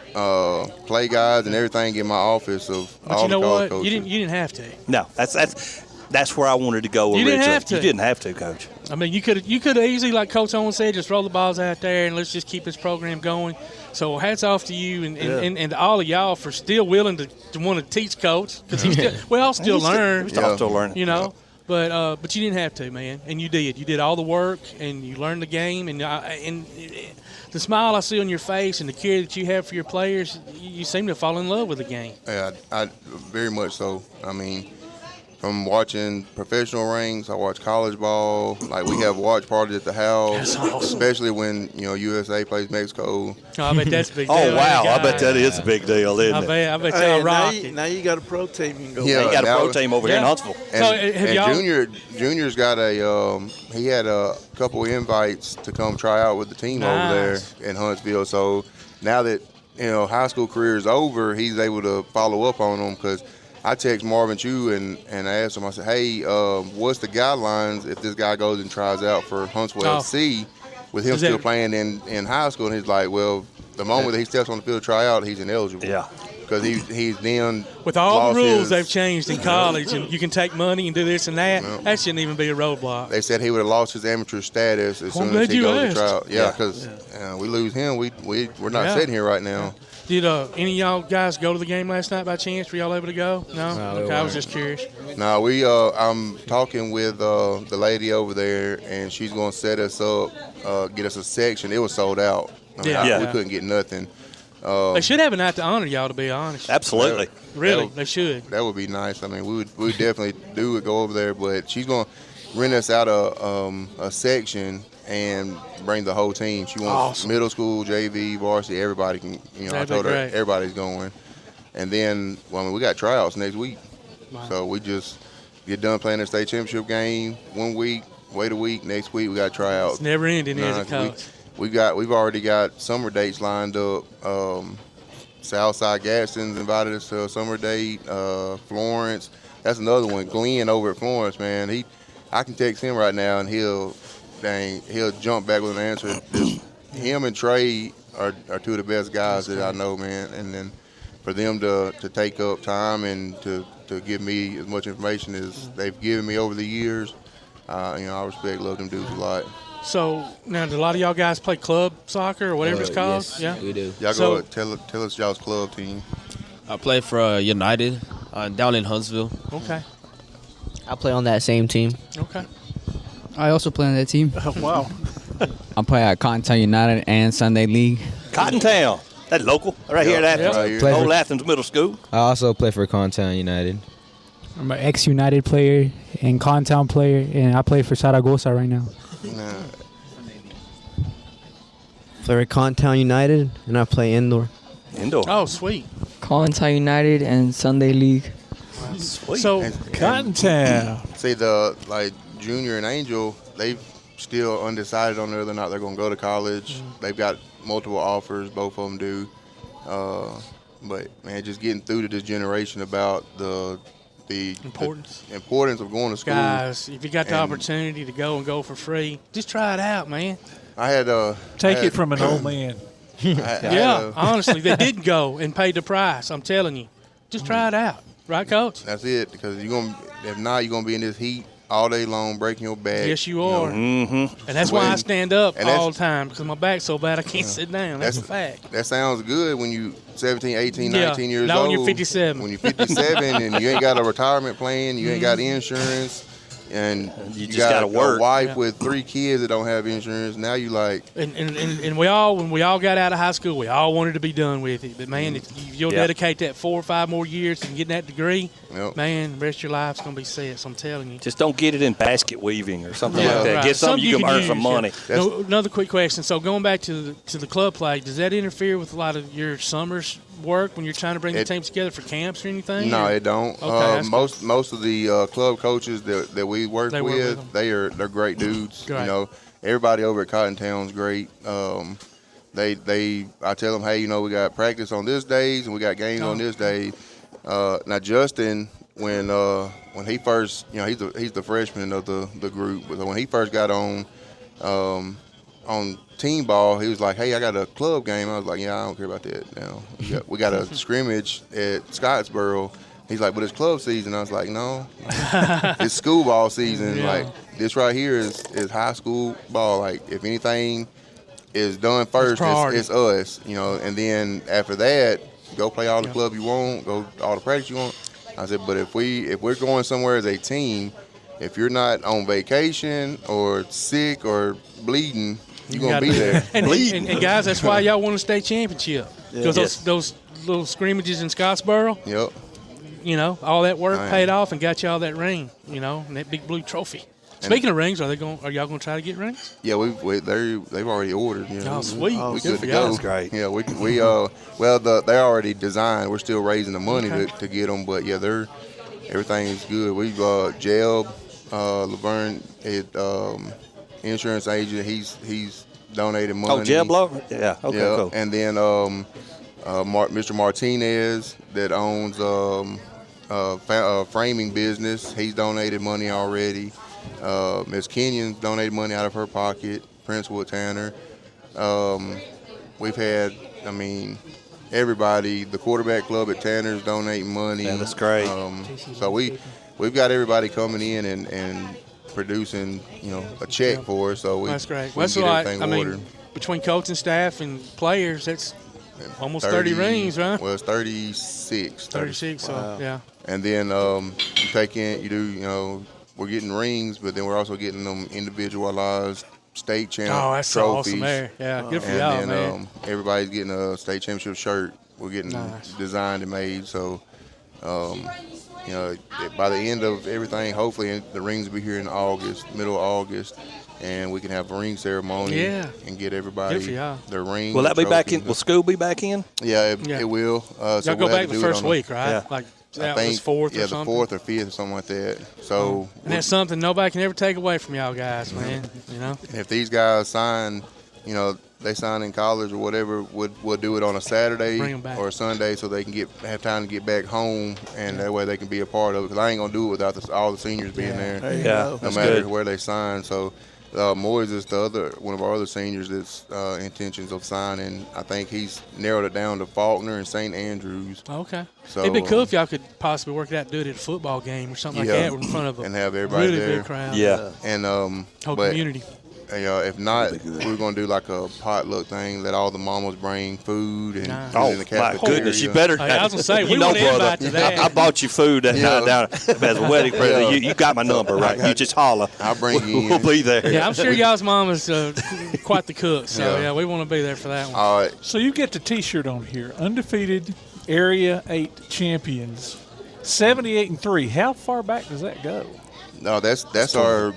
play guides and everything in my office of all the college coaches. You didn't have to. No, that's where I wanted to go originally. You didn't have to. You didn't have to, Coach. I mean, you could easily, like Coach Owens said, just roll the balls out there and let's just keep this program going. So hats off to you and all of y'all for still willing to want to teach Coach, because we all still learn. We're all still learning. But you didn't have to, man, and you did. You did all the work and you learned the game, and the smile I see on your face and the care that you have for your players, you seem to fall in love with the game. Yeah, I very much so. I mean, from watching professional rings, I watch college ball. Like, we have watch parties at the house. That's awesome. Especially when, USA plays Mexico. Oh, I bet that's a big deal. Oh, wow. I bet that is a big deal, isn't it? I bet y'all rock it. Now you got a pro team you can go. Yeah, you got a pro team over here in Huntsville. And Junior's got he had a couple invites to come try out with the team over there in Huntsville. So now that, high school career is over, he's able to follow up on them, because I text Marvin Chu and I asked him, I said, "Hey, what's the guidelines if this guy goes and tries out for Huntsville FC with him still playing in high school?" And he's like, "Well, the moment that he steps on the field to try out, he's ineligible." Yeah. Because he's then with all the rules they've changed in college, and you can take money and do this and that. No. That shouldn't even be a roadblock. They said he would have lost his amateur status as soon as he goes to try out. Yeah, because we lose him, we're not sitting here right now. Did any of y'all guys go to the game last night by chance? Were y'all able to go? No? Okay, I was just curious. No, I'm talking with the lady over there, and she's going to set us up, get us a section. It was sold out. We couldn't get nothing. They should have a night to honor y'all, to be honest. Absolutely. Really, they should. That would be nice. I mean, we would definitely go over there, but she's going to rent us out a section, and bring the whole team. She wants middle school, JV, varsity, everybody can. I told her everybody's going. And then, we got tryouts next week. Wow. So we just get done playing the state championship game 1 week, wait a week, next week we got tryouts. It's never ending, is it, Coach? We've already got summer dates lined up. Southside Gadsden's invited us to a summer date. Florence, that's another one. Glenn over at Florence, man, I can text him right now and he'll jump back with an answer. Him and Trey are two of the best guys that I know, man. And then for them to take up time and to give me as much information as they've given me over the years, I respect, love them dudes a lot. So now, do a lot of y'all guys play club soccer or whatever it's called? Yes, yeah, we do. Y'all go tell us y'all's club team. I play for United down in Huntsville. Okay. I play on that same team. Okay. I also play on that team. Wow. I play at Cottontown United and Sunday League. Cottontown. That's local. Right here at Athens. Old Athens Middle School. I also play for Cottontown United. I'm an ex-United player and Cottontown player, and I play for Zaragoza right now. Play for Cottontown United, and I play indoor. Oh, sweet. Cottontown United and Sunday League. Sweet. So Cottontown. See, Junior and Angel, they've still undecided on whether or not they're going to go to college. They've got multiple offers, both of them do. But man, just getting through to this generation about the importance of going to school. Guys, if you got the opportunity to go for free, just try it out, man. I had take it from an old man. Honestly, they did go and pay the price. I'm telling you, just try it out, right, Coach? That's it. Because if not, you're gonna be in this heat all day long, breaking your back. Yes, you are. And that's why I stand up all the time, because my back's so bad I can't sit down. That's a fact. That sounds good when you 17, 18, 19 years not old. when you're 57. When you're 57 and you ain't got a retirement plan, you ain't got insurance, and you just got to work. A wife with 3 kids that don't have insurance. Now you like. And when we all got out of high school, we all wanted to be done with it. But man, if you'll dedicate that 4 or 5 more years to getting that degree, man, the rest of your life's gonna be set. So I'm telling you. Just don't get it in basket weaving or something like that. Right. Get something you can earn some money. No, another quick question. So going back to the club play, does that interfere with a lot of your summers work when you're trying to bring the teams together for camps or anything? No, it don't. Okay, most of the club coaches that we work with, they're great dudes. Great. Everybody over at Cottontown's great. I tell them, hey, we got practice on this days and we got games on this day. Now Justin, when he first, he's the freshman of the group, but when he first got on team ball, he was like, hey, I got a club game. I was like, yeah, I don't care about that. We got a scrimmage at Scottsboro. He's like, but it's club season. I was like, no, it's school ball season. Yeah. Like, this right here is high school ball. Like, if anything is done first, it's us, and then after that, go play all the club you want, go all the practice you want. I said, but if we're going somewhere as a team, if you're not on vacation or sick or bleeding, you're going to be there. And guys, that's why y'all won a state championship. Because those little scrimmages in Scottsboro, all that work paid off and got y'all that ring, and that big blue trophy. Speaking of rings, are y'all going to try to get rings? Yeah, they've already ordered. Oh, sweet! We good to go. That's great. Yeah, they're already designed. We're still raising the money to get them, but yeah, everything's good. We've Jeb Laverne, insurance agent. He's donated money. Oh, Jeb Laverne. Yeah. Okay. Yeah. Cool. And then Mr. Martinez that owns a framing business. He's donated money already. Miss Kenyon's donated money out of her pocket. Princewood Tanner. We've had, everybody. The quarterback club at Tanner's donating money. Yeah, that's great. So we've got everybody coming in and producing, a check for us. So that's great. That's right. Between coach and staff and players, that's almost 30 rings, right? Well, it's 36. 36. Wow. So yeah. And then you take in, you do, we're getting rings, but then we're also getting them individualized state champ that's trophies. Awesome there. Yeah, good for y'all, then, man. Everybody's getting a state championship shirt. We're getting designed and made. So, by the end of everything, hopefully the rings will be here in August, middle of August. and we can have a ring ceremony. Yeah. And get everybody their ring. Will that be back in? Will school be back in? Yeah, it will. So y'all go back the first week, right? Yeah. Like I that think, was 4th or something? Yeah, the 4th or 5th or something like that. So and that's something nobody can ever take away from y'all guys, man. You know? If these guys sign, they sign in college or whatever, we'll do it on a Saturday or a Sunday so they can have time to get back home, and that way they can be a part of it. Because I ain't going to do it without all the seniors being there. Yeah, no matter where they sign. So Moyes is one of our other seniors that's intentions of signing. I think he's narrowed it down to Faulkner and St. Andrews. Okay. So, it'd be cool if y'all could possibly work it out, do it at a football game or something like that in front of a and have everybody really there. big crowd. Yeah. And whole community. If not, we're going to do like a potluck thing. Let all the mamas bring food and oh in the cafeteria. my goodness, you better. I was gonna say we know, want to invite brother. to that. I bought you food that night down as a wedding present. You got my number, right? You just holler. I'll bring you in. We'll be there. Yeah, I'm sure y'all's mama's quite the cook. So yeah, we want to be there for that one. All right. So you get the T-shirt on here, undefeated Area 8 champions, 78-3. How far back does that go? No, that's our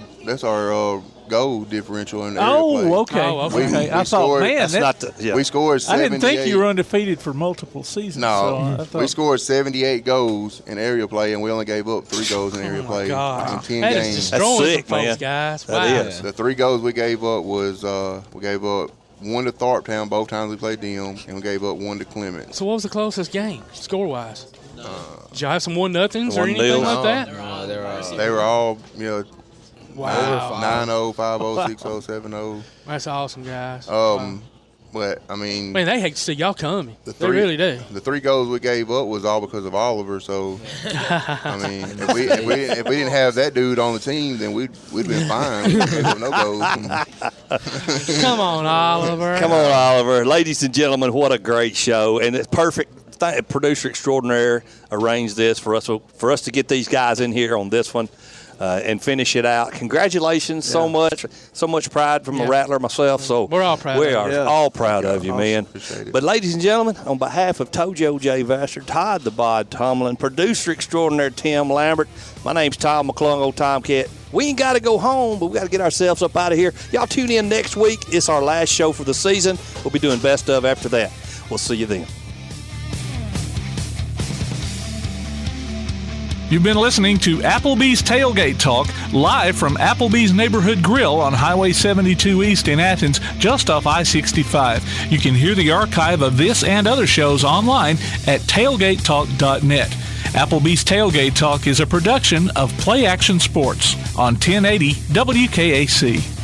goal differential in the area play. Okay. I thought, man, that's not the. Yeah. We scored 78. I didn't think you were undefeated for multiple seasons. No, so we scored 78 goals in area play, and we only gave up 3 goals in area play in 10 that games. Is destroying That's sick, folks, man. guys. That Wow. is. The 3 goals we gave up was we gave up 1 to Tharptown both times we played them, and we gave up 1 to Clemens. So what was the closest game, score-wise? Did y'all have some 1-0s or 1-0? anything like that? No, They were all, Wow. 9-0, 5-0, 6-0, 7-0. That's awesome, guys. But I mean, Man, they hate to see y'all coming. They 3 really do. The 3 goals we gave up was all because of Oliver. So, I mean, if we didn't have that dude on the team, then we'd been fine. We gave up no goals. Come on, Oliver. Come on, Oliver. Ladies and gentlemen, what a great show. And it's perfect. Producer extraordinaire arranged this for us to get these guys in here on this one and finish it out. Congratulations so much pride from a Rattler myself. So we're all proud. We are all proud of you, man. Appreciate it. But ladies and gentlemen, on behalf of Tojo J. Vassar, Todd the Bod Tomlin, producer extraordinaire Tim Lambert, my name's Tom McClung, old Tomcat. We ain't got to go home, but we got to get ourselves up out of here. Y'all tune in next week. It's our last show for the season. We'll be doing best of after that. We'll see you then. You've been listening to Applebee's Tailgate Talk, live from Applebee's Neighborhood Grill on Highway 72 East in Athens, just off I-65. You can hear the archive of this and other shows online at tailgatetalk.net. Applebee's Tailgate Talk is a production of Play Action Sports on 1080 WKAC.